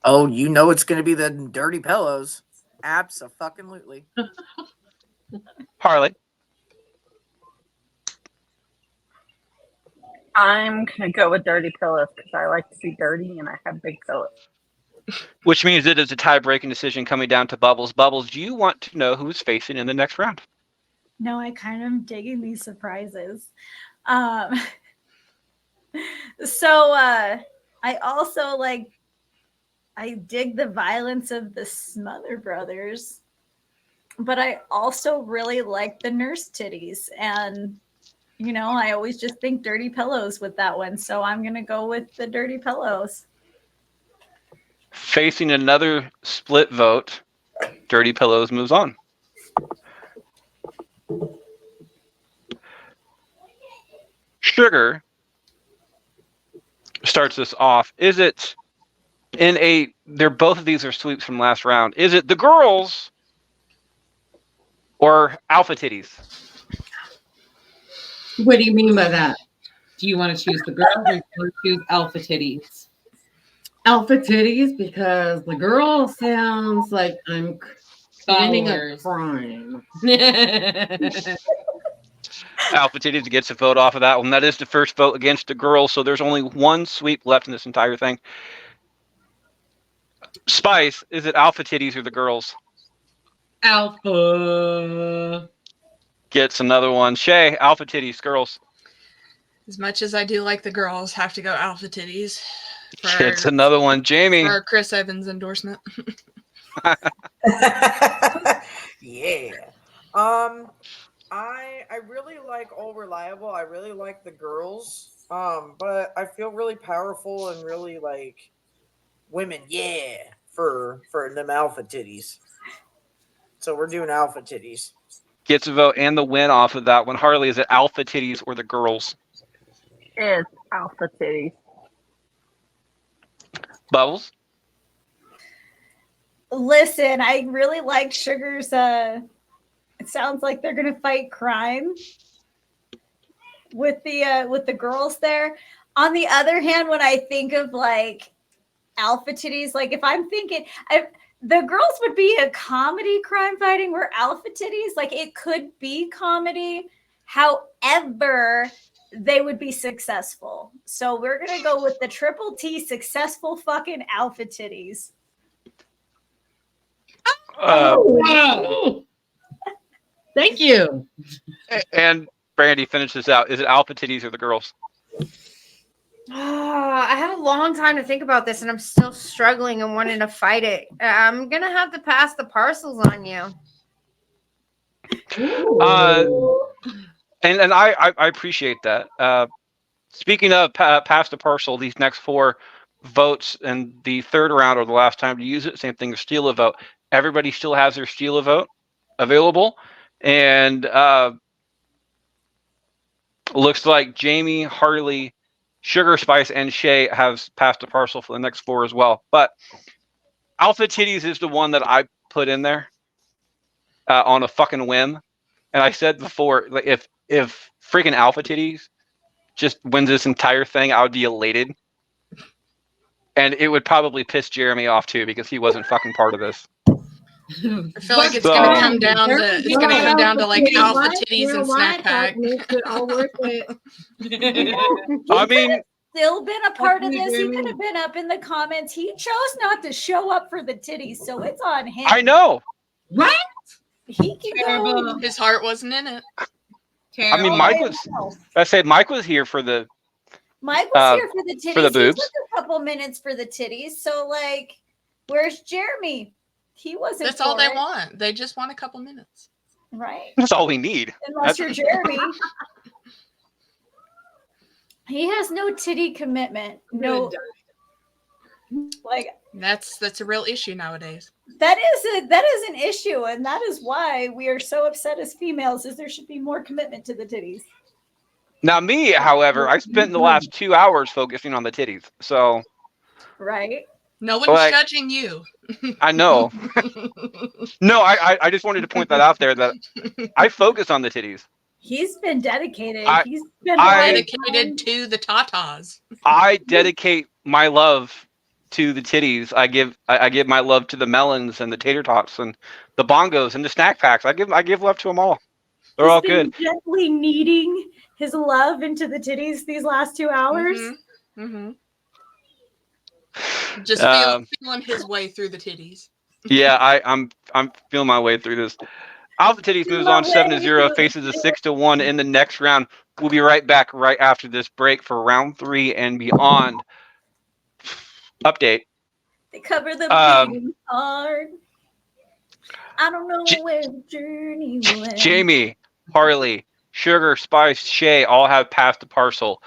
Oh, you know it's going to be the Dirty Pillows. Abso-fucking-lutely. Harley. I'm gonna go with dirty pillows because I like to see dirty and I have big pillows. Which means it is a tie-breaking decision coming down to Bubbles. Bubbles, do you want to know who is facing in the next round? No, I kind of am digging these surprises. So I also I dig the violence of the Smother Brothers, but I also really like the Nurse Titties. And, I always just think Dirty Pillows with that one. So I'm going to go with the Dirty Pillows. Facing another split vote, Dirty Pillows moves on. Sugar starts this off. Is it both of these are sweeps from last round. Is it the girls or AlphaTitties? What do you mean by that? Do you want to choose the girls or do you want to choose AlphaTitties? AlphaTitties, because the girl sounds like I'm committing a Followers. crime. AlphaTitties gets a vote off of that one. That is the first vote against the girls, so there's only one sweep left in this entire thing. Spice, is it AlphaTitties or the girls? Alpha. Gets another one. Shay, AlphaTitties, girls. As much as I do like the girls, have to go AlphaTitties. Gets another one. Jamie. For our Chris Evans endorsement. Yeah. I really like All Reliable. I really like the girls. But I feel really powerful and really like women. Yeah, for them alpha titties. So we're doing alpha titties. Gets a vote and the win off of that one. Harley, is it AlphaTitties or the girls? It's alpha titties. Bubbles? Listen, I really like Sugar's. It sounds like they're gonna fight crime with the girls there. On the other hand, when I think of like alpha titties, like if I'm thinking, the girls would be a comedy crime fighting, where alpha titties, like it could be comedy. However, they would be successful. So we're gonna go with the triple T successful fucking alpha titties. Wow. Thank you. And Brandy finishes out. Is it AlphaTitties or the girls? I had a long time to think about this, and I'm still struggling and wanting to fight it. I'm gonna have to pass the parcels on you. And I appreciate that. Speaking of pass the parcel, these next 4 votes and the third round are the last time to use it. Same thing as steal a vote. Everybody still has their steal a vote available, and looks like Jamie, Harley, Sugar Spice, and Shay have passed the parcel for the next 4 as well. But Alpha Titties is the one that I put in there on a fucking whim. And I said before, like if freaking Alpha Titties just wins this entire thing, I would be elated. And it would probably piss Jeremy off too, because he wasn't fucking part of this. I feel like it's gonna come down to like alpha titties and snack pack. Makes it all worth it. I mean, Still been a part of Fuck you, this. He Jeremy. could have been up in the comments. He chose not to show up for the titties, so it's on him. I know. What? He can go. Terrible. His heart wasn't in it. I mean, Mike was here for the Mike was here for the titties. for the He boobs. took a couple minutes for the titties. So, like, where's Jeremy? He wasn't. That's all they for it, want. They just want a couple minutes. right? That's all we need. Unless you're Jeremy. He has no titty commitment. No, like That's a real issue nowadays. that is an issue, and that is why we are so upset as females. Is there should be more commitment to the titties. Now, me, however, I spent the last 2 hours focusing on the titties. So Right? No one's Like- judging you. I know. No, I just wanted to point that out there that I focus on the titties. He's been dedicated. I- He's been Dedicated to the Tatas. I dedicate my love to the titties. I give my love to the melons and the tater tots and the bongos and the snack packs. I give love to them all. They're all good. Gently kneading his love into the titties these last 2 hours. Mm-hmm. Just feeling his way through the titties. Yeah, I'm feeling my way through this. Alpha Titties moves on 7-0, faces a 6-1 in the next round. We'll be right back right after this break for round 3 and beyond. Update. They cover the beating hard. I don't know where the journey went. Jamie, Harley, Sugar, Spice, Shay all have passed the parcel.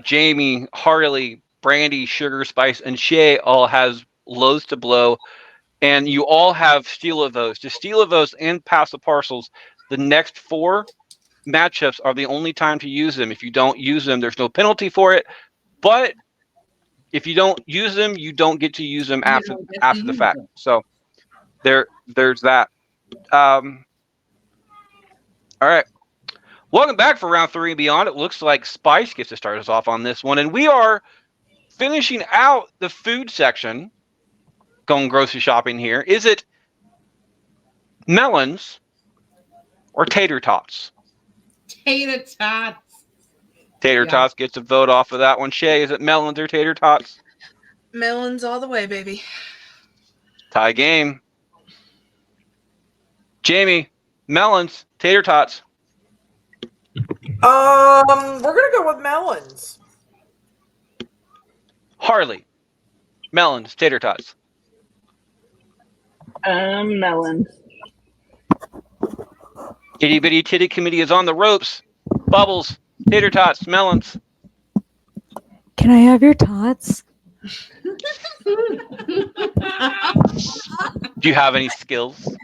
Jamie, Harley, Brandy, Sugar, Spice, and Shay all has loads to blow. And you all have steal of those. To steal of those and pass the parcels, the next 4 matchups are the only time to use them. If you don't use them, there's no penalty for it. But if you don't use them, you don't get to use them after the fact. So there's that. All right. Welcome back for round 3 and beyond. It looks like Spice gets to start us off on this one. And we are finishing out the food section. Going grocery shopping here. Is it melons or tater tots? Tater tots. Tater tots gets a vote off of that one. Shay, is it melons or tater tots? Melons all the way, baby. Tie game. Jamie, melons, tater tots. We're gonna go with melons. Harley, melons, tater tots. Melon. Itty bitty titty committee is on the ropes. Bubbles, tater tots, melons. Can I have your tots? Do you have any skills?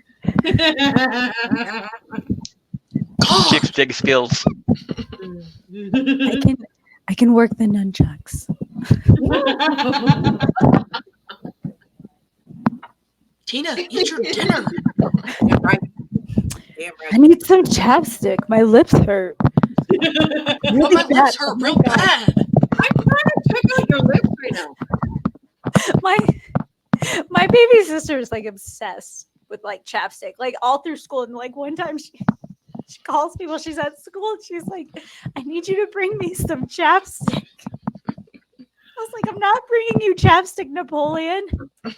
Chicks dig skills. I can work the nunchucks. Tina, eat your dinner. Damn right. Damn right. I need some chapstick. My lips hurt. Oh, my lips hurt real bad. Check out your lips right now. My baby sister is like obsessed with like chapstick, like all through school. And like one time she calls me while she's at school and she's like, I need you to bring me some chapstick. I was like, I'm not bringing you chapstick, Napoleon. I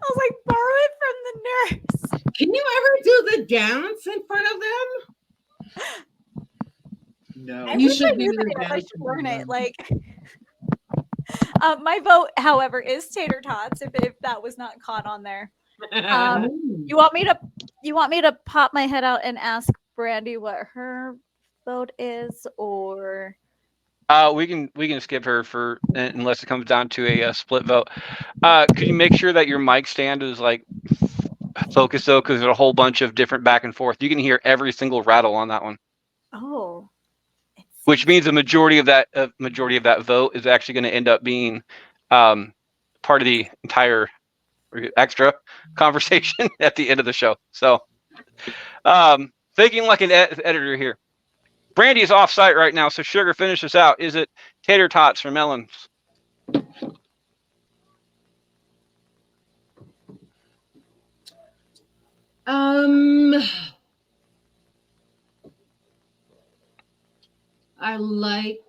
was like, borrow it from the nurse. Can you ever do the dance in front of them? No. I You wish should I knew do the that. I dance should learn in it. front Like, my vote, however, is tater tots. If that was not caught on there, you want me to pop my head out and ask Brandy what her vote is, or We can skip her for unless it comes down to a split vote. Could you make sure that your mic stand is like focused though, because there's a whole bunch of different back and forth. You can hear every single rattle on that one, oh, which means the majority of that vote is actually going to end up being part of the entire extra conversation at the end of the show. So, thinking like an editor here. Brandy is off site right now, so Sugar, finish us out. Is it tater tots or melons? I like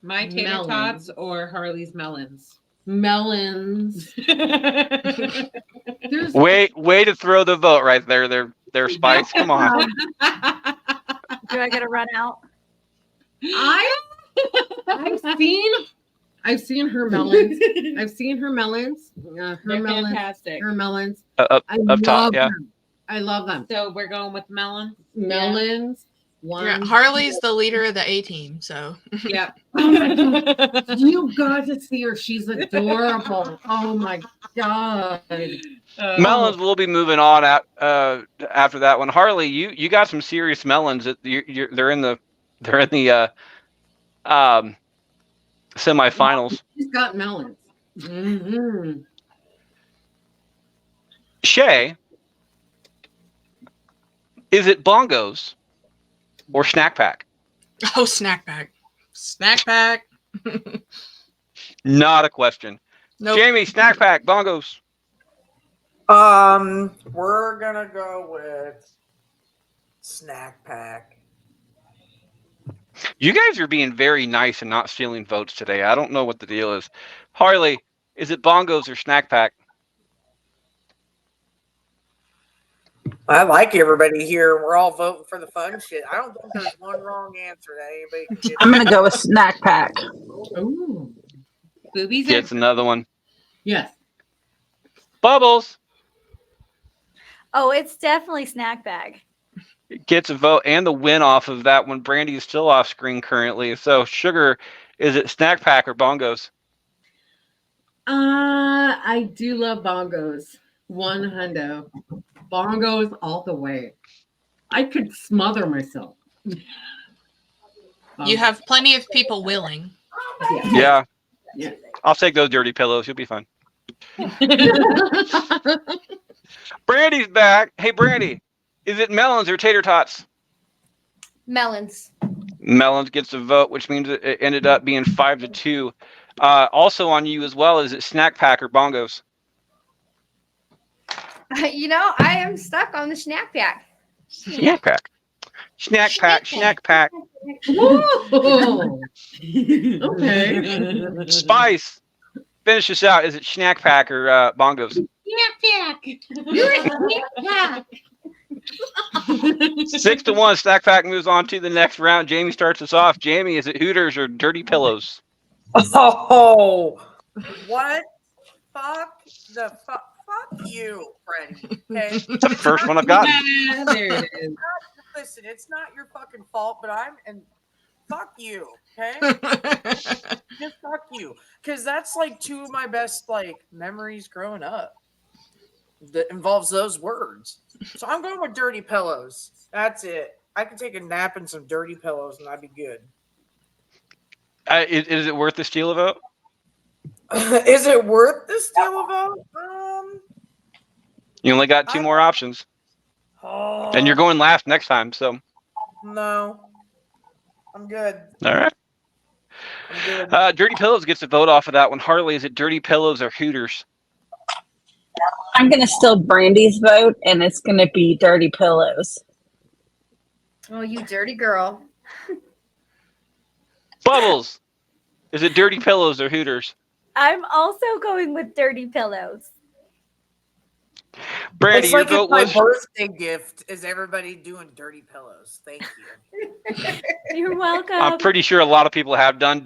My tater melons. tots or Harley's melons. Melons. There's Way to throw the vote right there. They're Spice. Come on. do I got to run out? I've seen her melons. I've seen her melons. Her They're melons. fantastic. Her melons. Up I top, love yeah. them. I love them. So we're going with melon. Melons. Yeah, Harley's the leader of the A team, so Yeah. You got to see her. She's adorable. Oh my god. Melons will be moving on out after that one. Harley, you got some serious melons. They're in the semifinals. She's got melons. Mm-hmm. Shay, is it bongos or snack pack? oh, snack pack. Snack pack. Not a question. Nope. Jamie, snack pack, bongos. We're gonna go with snack pack. You guys are being very nice and not stealing votes today. I don't know what the deal is. Harley, is it bongos or snack pack? I like everybody here. We're all voting for the fun shit. I don't think there's one wrong answer that anybody can get. I'm gonna go with snack pack. Ooh. Boobies are Gets another one. Yes. Bubbles Oh, it's definitely snack bag. gets a vote and the win off of that one. Brandy is still off screen currently. So, Sugar, is it snack pack or bongos? I do love bongos. 100. Bongos all the way. I could smother myself. You have plenty of people willing. Yeah. Yeah. I'll take those dirty pillows. You'll be fine. Brandy's back. Hey, Brandy, is it melons or tater tots? Melons. Melons gets a vote, which means it ended up being 5-2. Also on you as well, is it snack pack or bongos? You know, I am stuck on the snack pack. Snack pack. Snack pack. Snack pack. Whoa. Okay. Spice. Finish this out. Is it snack pack or bongos? snack pack. You're a snack pack. 6-1. Snack pack moves on to the next round. Jamie starts us off. Jamie, is it Hooters or dirty pillows? Oh, What? Fuck the fuck. Fuck you, Freddie. Okay. It's the first one I've gotten. Yeah, there it is. Listen, it's not your fucking fault, but fuck you. Okay. Just fuck you. Because that's like two of my best like memories growing up. That involves those words. So I'm going with dirty pillows. That's it. I can take a nap in some dirty pillows and I'd be good. Is it worth the steal a vote? Is it worth the steal a vote? You only got two more options, and you're going last next time. So No, I'm good. all right. I'm good. Dirty Pillows gets a vote off of that one. Harley, is it Dirty Pillows or Hooters? I'm gonna steal Brandy's vote, and it's gonna be Dirty Pillows. Oh, you dirty girl. Bubbles, is it Dirty Pillows or Hooters? I'm also going with Dirty Pillows. Brandy, It's your like vote my was. birthday gift is everybody doing dirty pillows. Thank you. You're welcome. I'm pretty sure a lot of people have done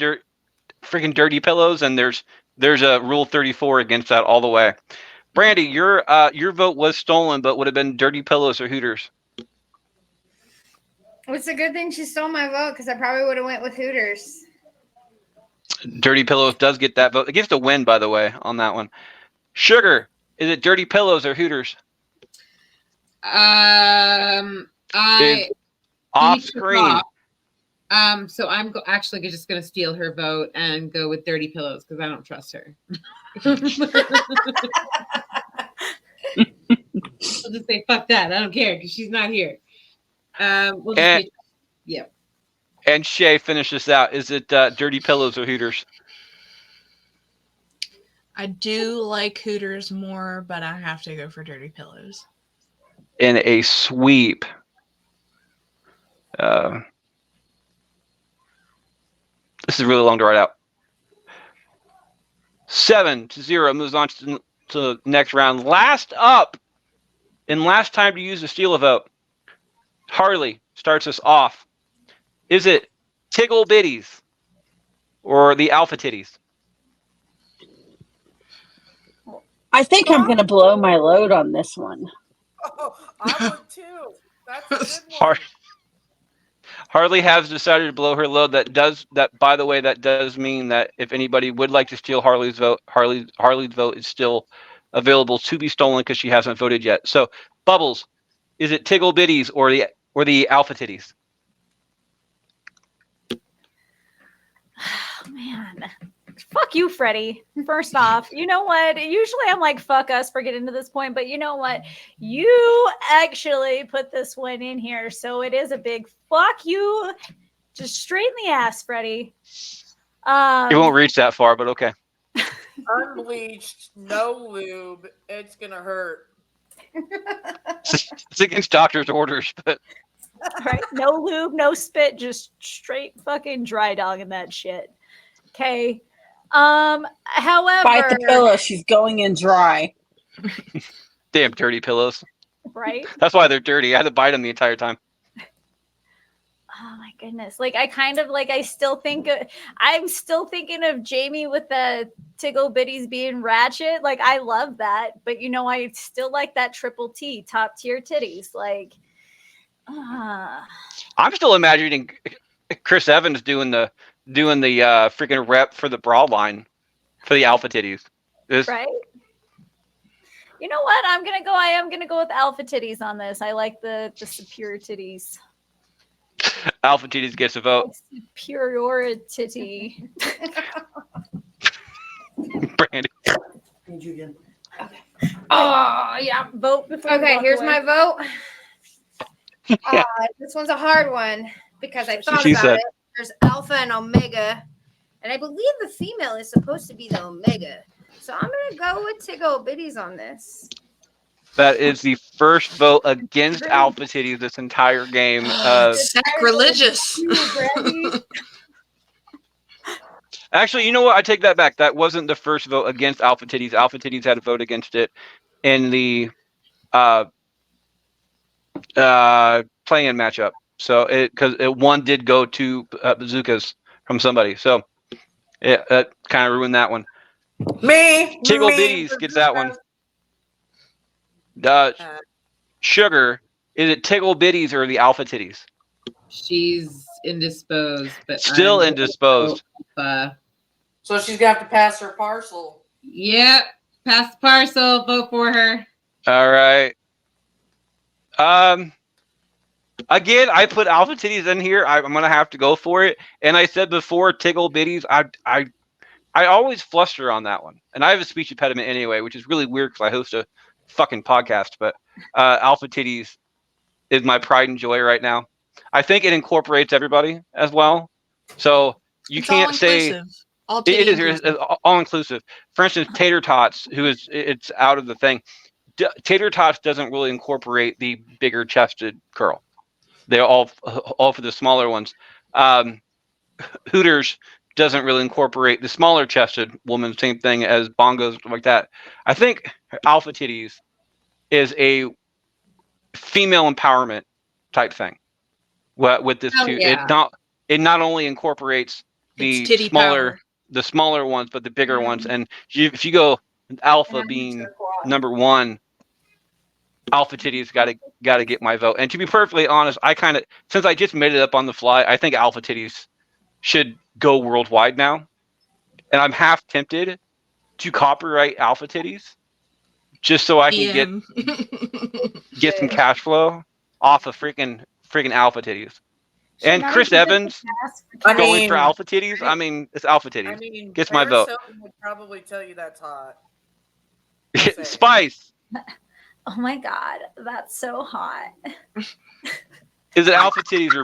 freaking Dirty Pillows, and there's a Rule 34 against that all the way. Brandy, your vote was stolen, but would have been Dirty Pillows or Hooters. It's a good thing she stole my vote because I probably would have went with Hooters. Dirty Pillows does get that vote. It gets a win, by the way, on that one. Sugar, is it Dirty Pillows or Hooters? I Off He took screen. off. So I'm actually just going to steal her vote and go with Dirty Pillows because I don't trust her. I'll just say fuck that. I don't care because she's not here. We'll just yeah. And Shay, finish this out. Is it Dirty Pillows or Hooters? I do like Hooters more, but I have to go for Dirty Pillows. In a sweep. This is really long to write out. 7-0 moves on to the next round. Last up, and last time to use the steal a vote. Harley starts us off. Is it Tiggle Bitties or the AlphaTitties? I think I'm gonna blow my load on this one. Oh, I would too. That's a good one. Harley has decided to blow her load. By the way, that does mean that if anybody would like to steal Harley's vote, Harley's vote is still available to be stolen because she hasn't voted yet. So, Bubbles, is it Tiggle Bitties or the AlphaTitties? Oh, man. Fuck you, Freddie. First off, you know what? Usually I'm like, fuck us for getting to this point, but you know what? You actually put this one in here, so it is a big fuck you. Just straight in the ass, Freddie. You won't reach that far, but okay. Unbleached, no lube. It's gonna hurt. It's against doctor's orders, but right? No lube, no spit, just straight fucking dry dogging that shit. Okay. However, Bite the pillow. She's going in dry. damn dirty pillows. Right? That's why they're dirty. I had to bite them the entire time. Oh my goodness. Like I'm still thinking of Jamie with the Tiggle Bitties being ratchet. Like I love that, but I still like that triple T, top tier titties. Like I'm still imagining Chris Evans doing the freaking rep for the broad line for the AlphaTitties. Right? You know what? I am gonna go with AlphaTitties on this. I like the superior titties. AlphaTitties gets a vote. Superiority. Brandy. Need you again. Okay. Oh yeah, vote before. Okay, here's my vote. Yeah. This one's a hard one because I thought She about said. it. There's alpha and omega, and I believe the female is supposed to be the omega. So I'm gonna go with Tiggle Bitties on this. That is the first vote against AlphaTitties this entire game. Sacrilegious. Actually, you know what? I take that back. That wasn't the first vote against AlphaTitties. AlphaTitties had a vote against it in the play-in matchup. So because one did go to bazookas from somebody. So that kind of ruined that one. Me. Tickle me, Bitties gets that one. Sugar, is it Tickle Bitties or the AlphaTitties? She's indisposed, but Still I'm indisposed. So she's got to pass her parcel. Yep. Pass the parcel. Vote for her. All right. Again, I put AlphaTitties in here. I'm gonna have to go for it. And I said before, Tickle Bitties. I always fluster on that one, and I have a speech impediment anyway, which is really weird because I host a fucking podcast. But AlphaTitties is my pride and joy right now. I think it incorporates everybody as well. So you It's can't say all it is inclusive. all inclusive. For instance, Tater Tots, it's out of the thing. Tater Tots doesn't really incorporate the bigger chested girl. They're all for the smaller ones. Hooters doesn't really incorporate the smaller chested woman. Same thing as Bongos, like that. I think AlphaTitties is a female empowerment type thing. With this too, yeah. it not only incorporates the titty power. smaller ones, but the bigger ones. And if you go Alpha being number one, AlphaTitties got to get my vote. And to be perfectly honest, I kind of, since I just made it up on the fly, I think AlphaTitties should go worldwide now. And I'm half tempted to copyright AlphaTitties just so I can get some cash flow off of freaking AlphaTitties. And Chris Evans going for AlphaTitties. I mean, it's AlphaTitties. I mean, gets my vote. Would probably tell you that's hot. Spice. Oh my god, that's so hot. Is it AlphaTitties or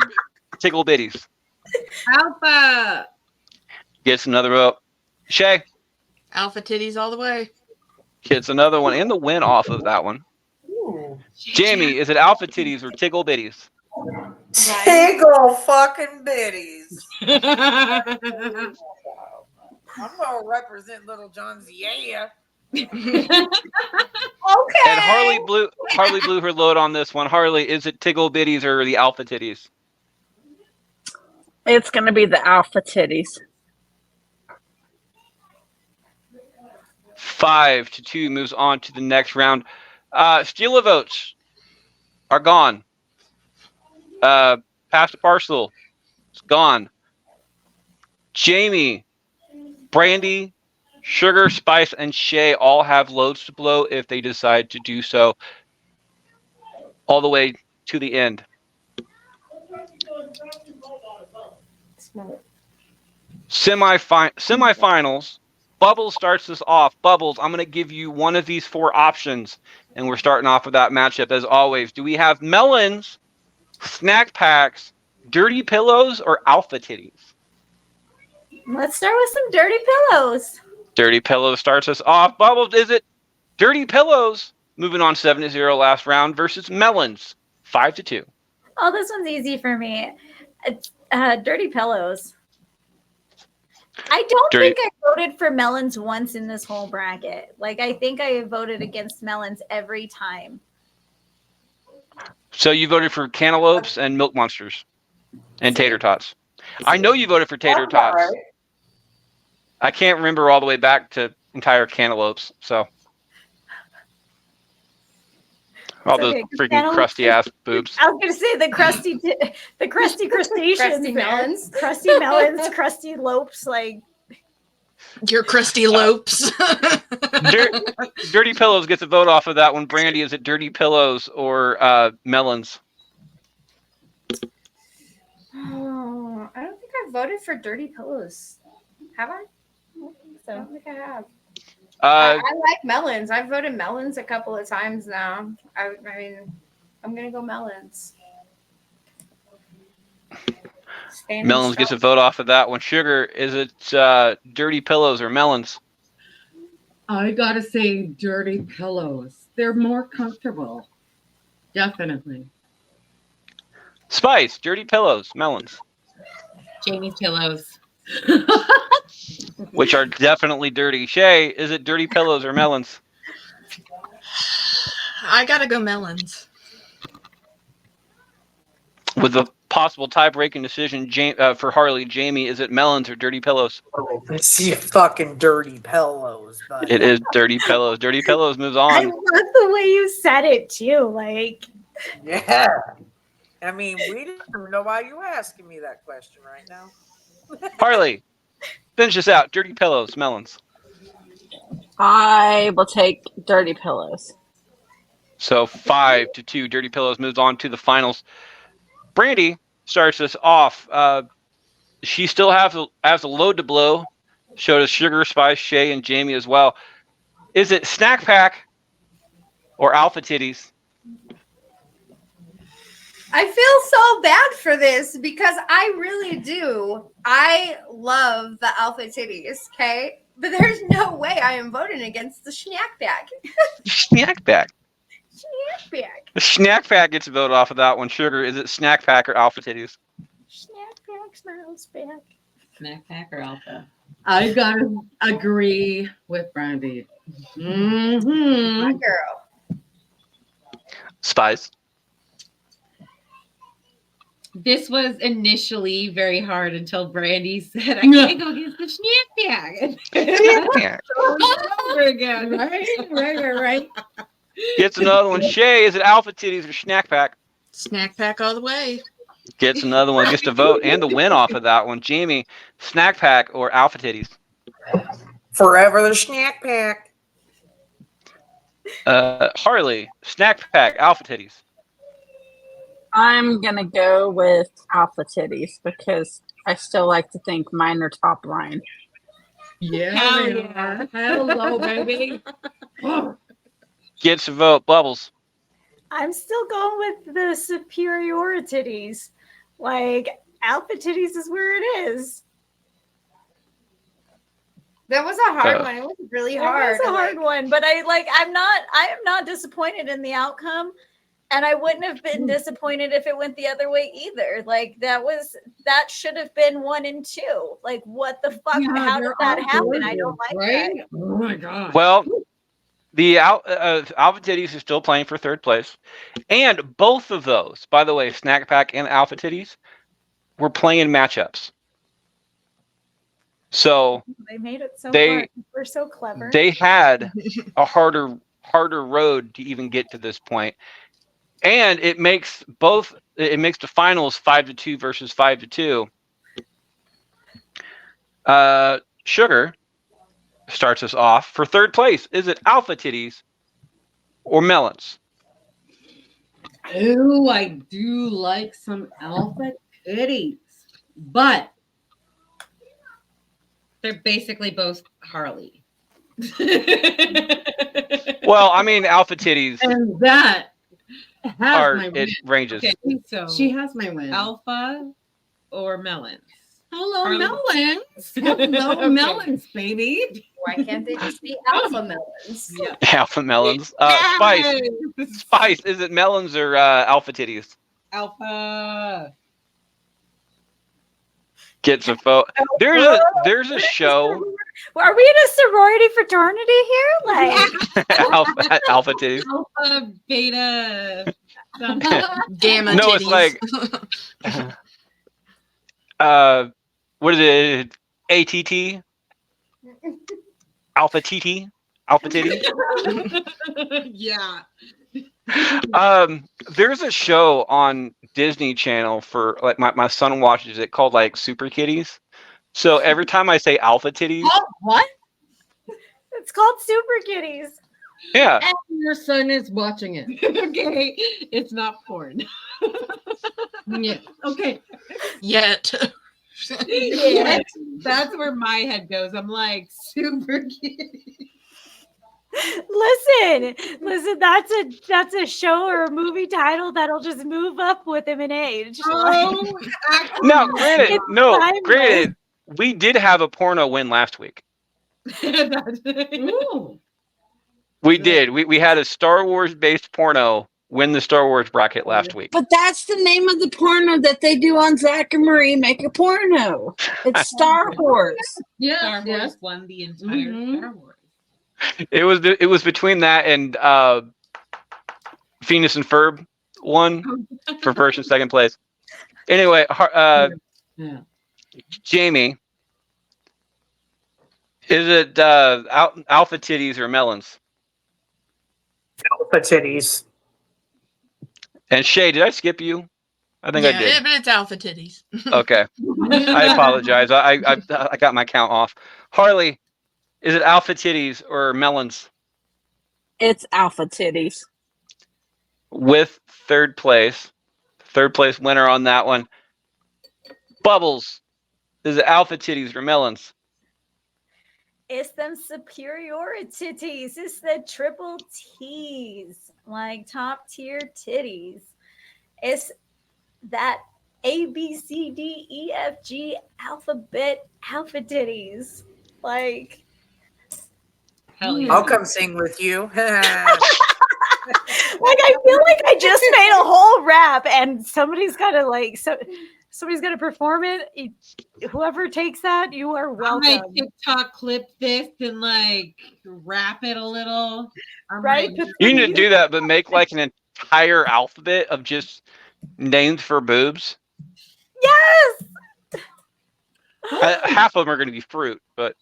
Tickle Bitties? Alpha. Gets another vote. Shay. AlphaTitties all the way. Gets another one and the win off of that one. Ooh. Jamie, is it AlphaTitties or Tickle Bitties? Tickle fucking bitties. I'm gonna represent Little John's yeah. Okay. And Harley blew her load on this one. Harley, is it Tickle Bitties or the AlphaTitties? It's going to be the AlphaTitties. 5-2 moves on to the next round. Steal votes are gone. Pass the parcel. It's gone. Jamie, Brandy, Sugar, Spice, and Shay all have loads to blow if they decide to do so all the way to the end. Semifinals. Bubbles starts this off. Bubbles, I'm going to give you one of these four options, and we're starting off with that matchup as always. Do we have melons, snack packs, dirty pillows, or AlphaTitties? Let's start with some dirty pillows. Dirty Pillows starts us off. Bubbles, is it Dirty Pillows? Moving on 7-0 last round versus Melons, 5-2. Oh, this one's easy for me. It's Dirty Pillows. I don't think I voted for Melons once in this whole bracket. Like, I think I voted against Melons every time. So you voted for Cantaloupes and Milk Monsters and Tater Tots. I know you voted for Tater Tots. Right. I can't remember all the way back to entire Cantaloupes, so. All those freaking crusty ass boobs. I was gonna say the crusty crustaceans, Crusty melons, crusty lopes, like your crusty lopes. Dirty Pillows gets a vote off of that one. Brandy, is it Dirty Pillows or Melons? Oh, I don't think I voted for Dirty Pillows. Have I? I don't think I have. I like melons. I've voted melons a couple of times now. I mean, I'm gonna go melons. Melons gets a vote off of that one. Sugar, is it Dirty Pillows or Melons? I gotta say Dirty Pillows. They're more comfortable. Definitely. Spice, Dirty Pillows, Melons. Jamie's Pillows. Which are definitely dirty. Shay, is it Dirty Pillows or Melons? I gotta go Melons. With the possible tie-breaking decision for Harley. Jamie, is it melons or dirty pillows? It's you fucking dirty pillows, buddy. It is dirty pillows. Dirty pillows moves I on. love the way you said it too. Like, Yeah. I mean, we didn't know why you asking me that question right now. Harley, finish this out. Dirty pillows, melons. I will take dirty pillows. So 5-2. Dirty pillows moves on to the finals. Brandy starts us off. She still has a load to blow. Showed us Sugar, Spice, Shay, and Jamie as well. Is it Snack Pack or AlphaTitties? I feel so bad for this because I really do. I love the AlphaTitties, okay? But there's no way I am voting against the Snack Pack. Snack Pack. Snack Pack. The Snack Pack gets a vote off of that one. Sugar, is it Snack Pack or AlphaTitties? Snack Pack smiles back. Snack Pack or Alpha? I gotta agree with Brandy. Mm-hmm. My girl. Spice. This was initially very hard until Brandy said, "I can't go against the Snack Pack." Snack Pack. Over again, right. Gets another one. Shay, is it AlphaTitties or Snack Pack? Snack Pack all the way. Gets another one. Gets to vote and the win off of that one. Jamie, Snack Pack or AlphaTitties? Forever the Snack Pack. Harley, Snack Pack, AlphaTitties. I'm gonna go with AlphaTitties because I still like to think mine are top line. Yeah, Hell we yeah. are. Hello, baby. Gets a vote. Bubbles. I'm still going with the superiorities. Like, AlphaTitties is where it is. That was a hard one. It was really hard. It was a hard one, but I am not disappointed in the outcome. And I wouldn't have been disappointed if it went the other way either. Like that should have been 1 and 2. Like what the fuck? Yeah, How did they're that all happen? I gorgeous, don't like right? that. Oh my god. Well, the AlphaTitties is still playing for third place. And both of those, by the way, Snack Pack and AlphaTitties, were playing matchups. So They made it so They- hard. We're so clever. they had a harder road to even get to this point. And it makes the finals 5-2 versus 5-2. Sugar starts us off for third place. Is it AlphaTitties or melons? Ooh, I do like some AlphaTitties, but they're basically both Harley. Well, I mean, AlphaTitties And that has are my win. it ranges. Okay, so She has my win. Alpha or melons? Hello, Harley. melons. Hello, Okay. melons, baby. Why can't they just be alpha melons? Yeah. Alpha melons. Spice. Is it melons or AlphaTitties? Alpha. Gets a vote. There's a show. Are we in a sorority fraternity here? Like, AlphaTitties. Alpha, beta. Gamma No, titties. it's like what is it? ATT? Alpha TT? Alpha Titty? Yeah. There's a show on Disney Channel for like my son watches it called like Super Kitties. So every time I say Alpha Titties, Oh, what? it's called Super Kitties. yeah. And your son is watching it. Okay, it's not porn. Yeah. Okay, Yet. that's where my head goes. I'm like super cute. Listen, that's a show or a movie title that'll just move up with him in age. Oh, Now, granted, It's granted, we did have a porno win last week. Ooh. We did. We had a Star Wars based porno win the Star Wars bracket last week. But that's the name of the porno that they do on Zach and Marie Make a Porno. It's Star Wars. Yes, Star Wars yes. won the entire Mhm. Star Wars. It was between that and Phoenix and Ferb won for first and second place. Anyway, Yeah. Jamie, is it Alpha Titties or Melons? AlphaTitties. And Shay, did I skip you? I think I did. but it's AlphaTitties. Okay, I apologize. I got my count off. Harley, is it Alpha Titties or Melons? It's AlphaTitties. With third place winner on that one. Bubbles, is it Alpha Titties or Melons? It's them superiorities. It's the triple T's, like top tier titties. It's that ABCDEFG alphabet alpha titties. Like, Hell yeah. I'll come sing with you. like I feel like I just made a whole rap, and somebody's gotta somebody's gonna perform it. Whoever takes that, you are I might welcome. TikTok clip this and like wrap it a little. Right? Put You some need to do that, but make like an entire alphabet of just names for boobs. Yes. Half of them are going to be fruit, but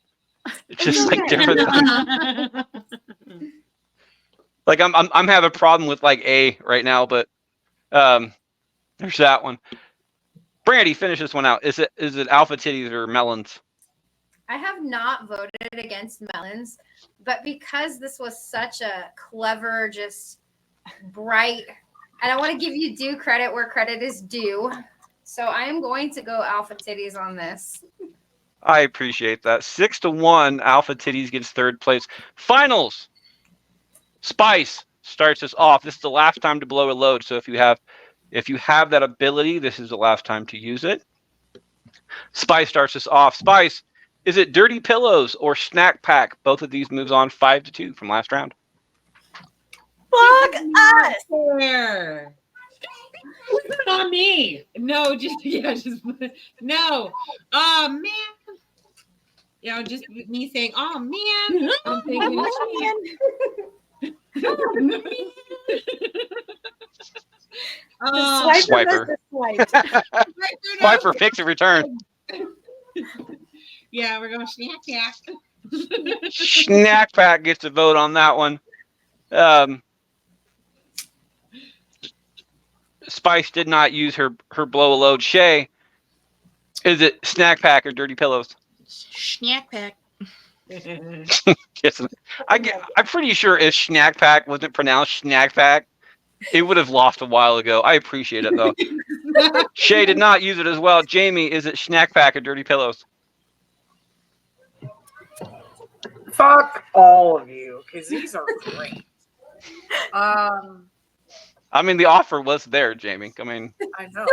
it's just like different. Like I'm having a problem with like A right now, but there's that one. Brandy, finish this one out. Is it Alpha Titties or Melons? I have not voted against Melons, but because this was such a clever, just bright, and I want to give you due credit where credit is due. So I am going to go Alpha Titties on this. I appreciate that. 6-1, Alpha Titties gets third place. Finals. Spice starts us off. This is the last time to blow a load. So if you have that ability, this is the last time to use it. Spice starts us off. Spice, is it Dirty Pillows or Snack Pack? Both of these moves on 5-2 from last round. Fuck us. There. Put it on me. No, just no. Oh man. Just me saying, "Oh man." I'm thinking, Swiper. Swiper, fix it, return. Yeah, we're going Snack Pack. Snack Pack gets a vote on that one. Spice did not use her blow a load. Shay, is it Snack Pack or Dirty Pillows? Snack Pack. Yes, I'm pretty sure if Snack Pack wasn't pronounced Snack Pack, it would have lost a while ago. I appreciate it though. Shay did not use it as well. Jamie, is it Snack Pack or Dirty Pillows? Fuck all of you, because these are great. I mean, the offer was there, Jamie. I mean, I know.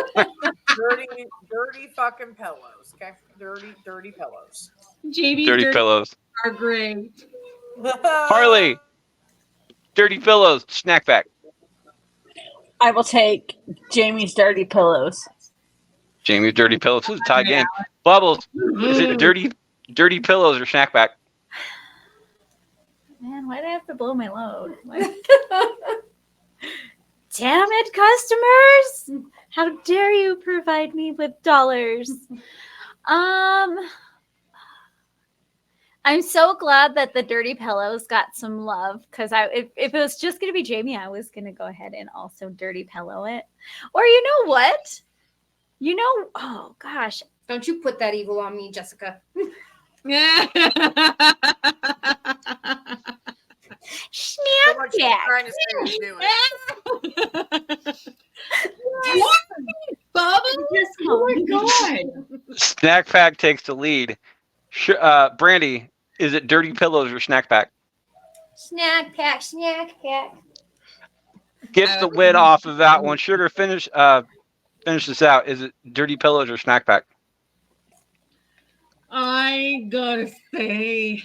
dirty fucking pillows. Okay, dirty pillows. JB's Dirty Pillows are great. Harley, Dirty Pillows, Snack Pack. I will take Jamie's Dirty Pillows. Jamie's Dirty Pillows. This is a tie game. Bubbles, is it Dirty Pillows or Snack Pack? Man, why do I have to blow my load? Damn it, customers! How dare you provide me with dollars? I'm so glad that the Dirty Pillows got some love, because if it was just going to be Jamie, I was going to go ahead and also Dirty Pillow it. Or you know what? Oh gosh. Don't you put that evil on me, Jessica. So much you're trying to say is do it. Oh my god. Snack Pack takes the lead. Brandy, is it Dirty Pillows or Snack Pack? Snack Pack. Gets the win off of that one. Sugar, finish this out. Is it Dirty Pillows or Snack Pack? I gotta say,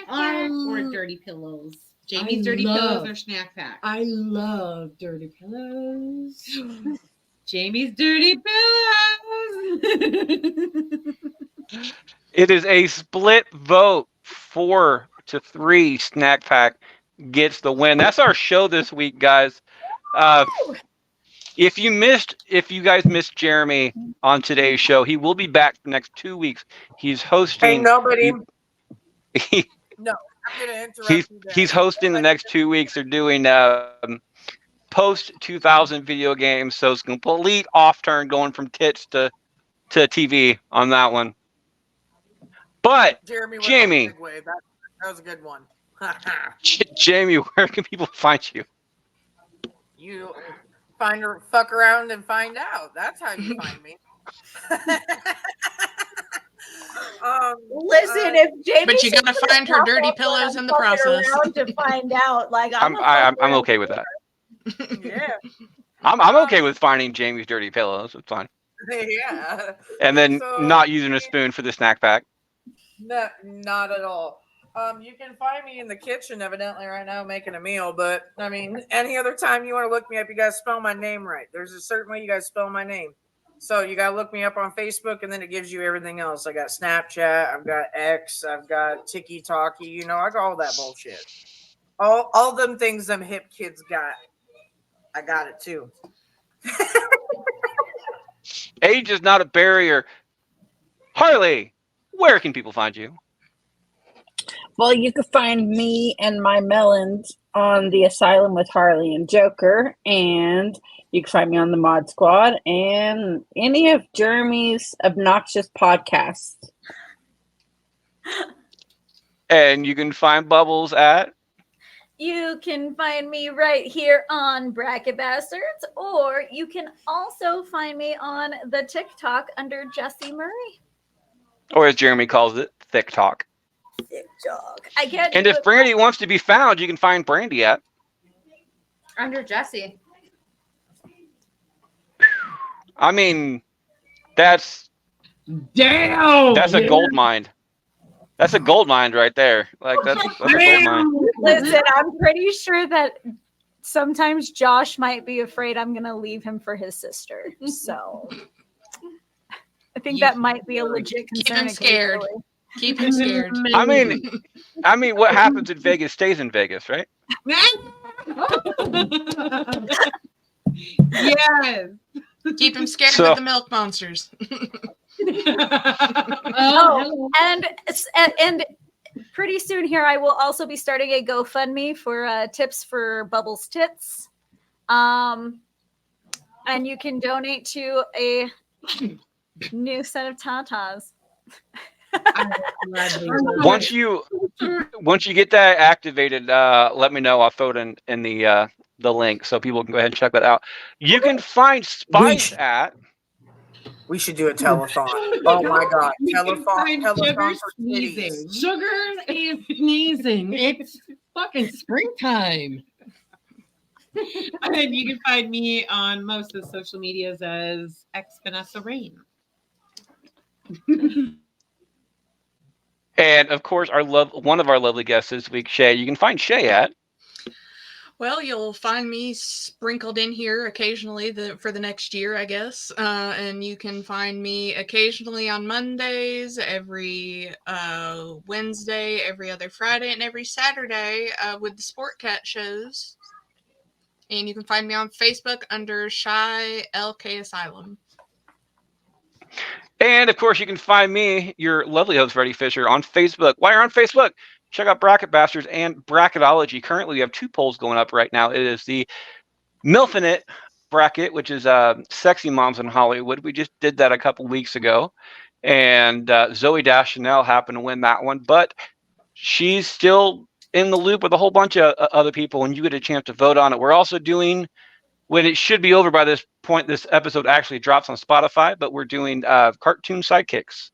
or Dirty Pillows. Jamie's Dirty Pillows or Snack Pack. I love Dirty Pillows. Jamie's Dirty Pillows. It is a split vote, 4-3. Snack Pack gets the win. That's our show this week, guys. If you guys missed Jeremy on today's show, he will be back the next 2 weeks. He's hosting. Hey, nobody. he- No, I'm gonna interrupt you there. he's hosting the next 2 weeks. They're doing post 2000 video games, so it's complete off turn going from tits to TV on that one. But Jeremy, with Jamie, the big wave. That was a good one. Jamie, where can people find you? You fuck around and find out. That's how you find me. Listen, if Jamie, But you gotta find her dirty pillows in the process. To find out, like I'm okay with that. Yeah. I'm okay with finding Jamie's dirty pillows. It's fine. Yeah. And then So, not using a spoon for the snack pack. No, not at all. You can find me in the kitchen, evidently, right now making a meal. But I mean, any other time you want to look me up, you guys spell my name right. There's a certain way you guys spell my name. So you gotta look me up on Facebook, and then it gives you everything else. I got Snapchat, I've got X, I've got Tiki Talkie. You know, I got all that bullshit. All them things them hip kids got. I got it too. Age is not a barrier. Harley, where can people find you? Well, you can find me and my melons on the Asylum with Harley and Joker, and you can find me on the Mod Squad and any of Jeremy's obnoxious podcasts. And you can find Bubbles at. You can find me right here on Bracket Bastards, or you can also find me on the TikTok under Jesse Murray. Or as Jeremy calls it, Thick Talk. TikTok. I can't. And do if it. Brandy wants to be found, you can find Brandy at. Under Jesse. I mean, that's Damn. a gold mine. That's a gold mine right there. Like that's a gold mine. Listen, I'm pretty sure that sometimes Josh might be afraid I'm going to leave him for his sister. So I think that might be a legit concern. Keep him scared. Keep him scared. I mean, what happens in Vegas stays in Vegas, right? Yes. Keep him scared So- with the milk monsters. Oh, and pretty soon here, I will also be starting a GoFundMe for tips for Bubbles Tits. And you can donate to a new set of Tatas. Once you get that activated, let me know. I'll throw it in the link so people can go ahead and check that out. You can find Spice at. We should do a telethon. Oh my god, telethon Sugar for sneezing. titties. Sugar is sneezing. It's fucking springtime. And then you can find me on most of the social medias as X Vanessa Rain. And of course, one of our lovely guests this week, Shay. You can find Shay at. Well, you'll find me sprinkled in here occasionally for the next year, I guess. And you can find me occasionally on Mondays, every Wednesday, every other Friday, and every Saturday with the Sport Cat shows. And you can find me on Facebook under Shy LK Asylum. And of course, you can find me, your lovely host, Freddie Fisher, on Facebook. While you're on Facebook, check out Bracket Bastards and Bracketology. Currently, we have 2 polls going up right now. It is the Milfinite bracket, which is Sexy Moms in Hollywood. We just did that a couple weeks ago. And Zoe Deschanel happened to win that one. But she's still in the loop with a whole bunch of other people, and you get a chance to vote on it. We're also doing, when it should be over by this point, this episode actually drops on Spotify, but we're doing cartoon sidekicks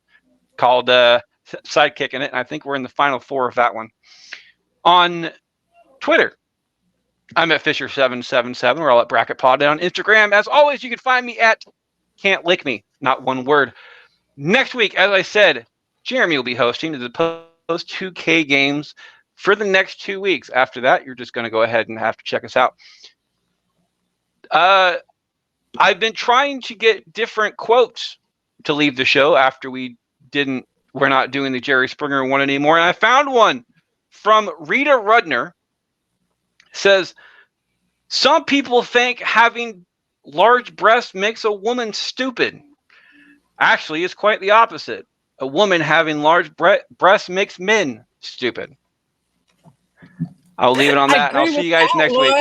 called Sidekick in it. And I think we're in the final 4 of that one. On Twitter, I'm at Fisher777. We're all at Bracket Pod. And on Instagram, as always, you can find me at Can't Lick Me. Not one word. Next week, as I said, Jeremy will be hosting the post 2K games for the next 2 weeks. After that, you're just going to go ahead and have to check us out. I've been trying to get different quotes to leave the show after we're not doing the Jerry Springer one anymore. And I found one from Rita Rudner. Says, some people think having large breasts makes a woman stupid. Actually, it's quite the opposite. A woman having large breasts makes men stupid. I'll leave it on that, and I'll see you guys next week.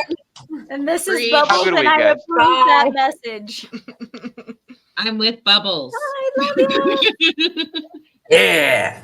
And this is Free. Have a Bubbles, good and week, I guys. approve Bye. that message. I'm with Bubbles. I love you. Yeah.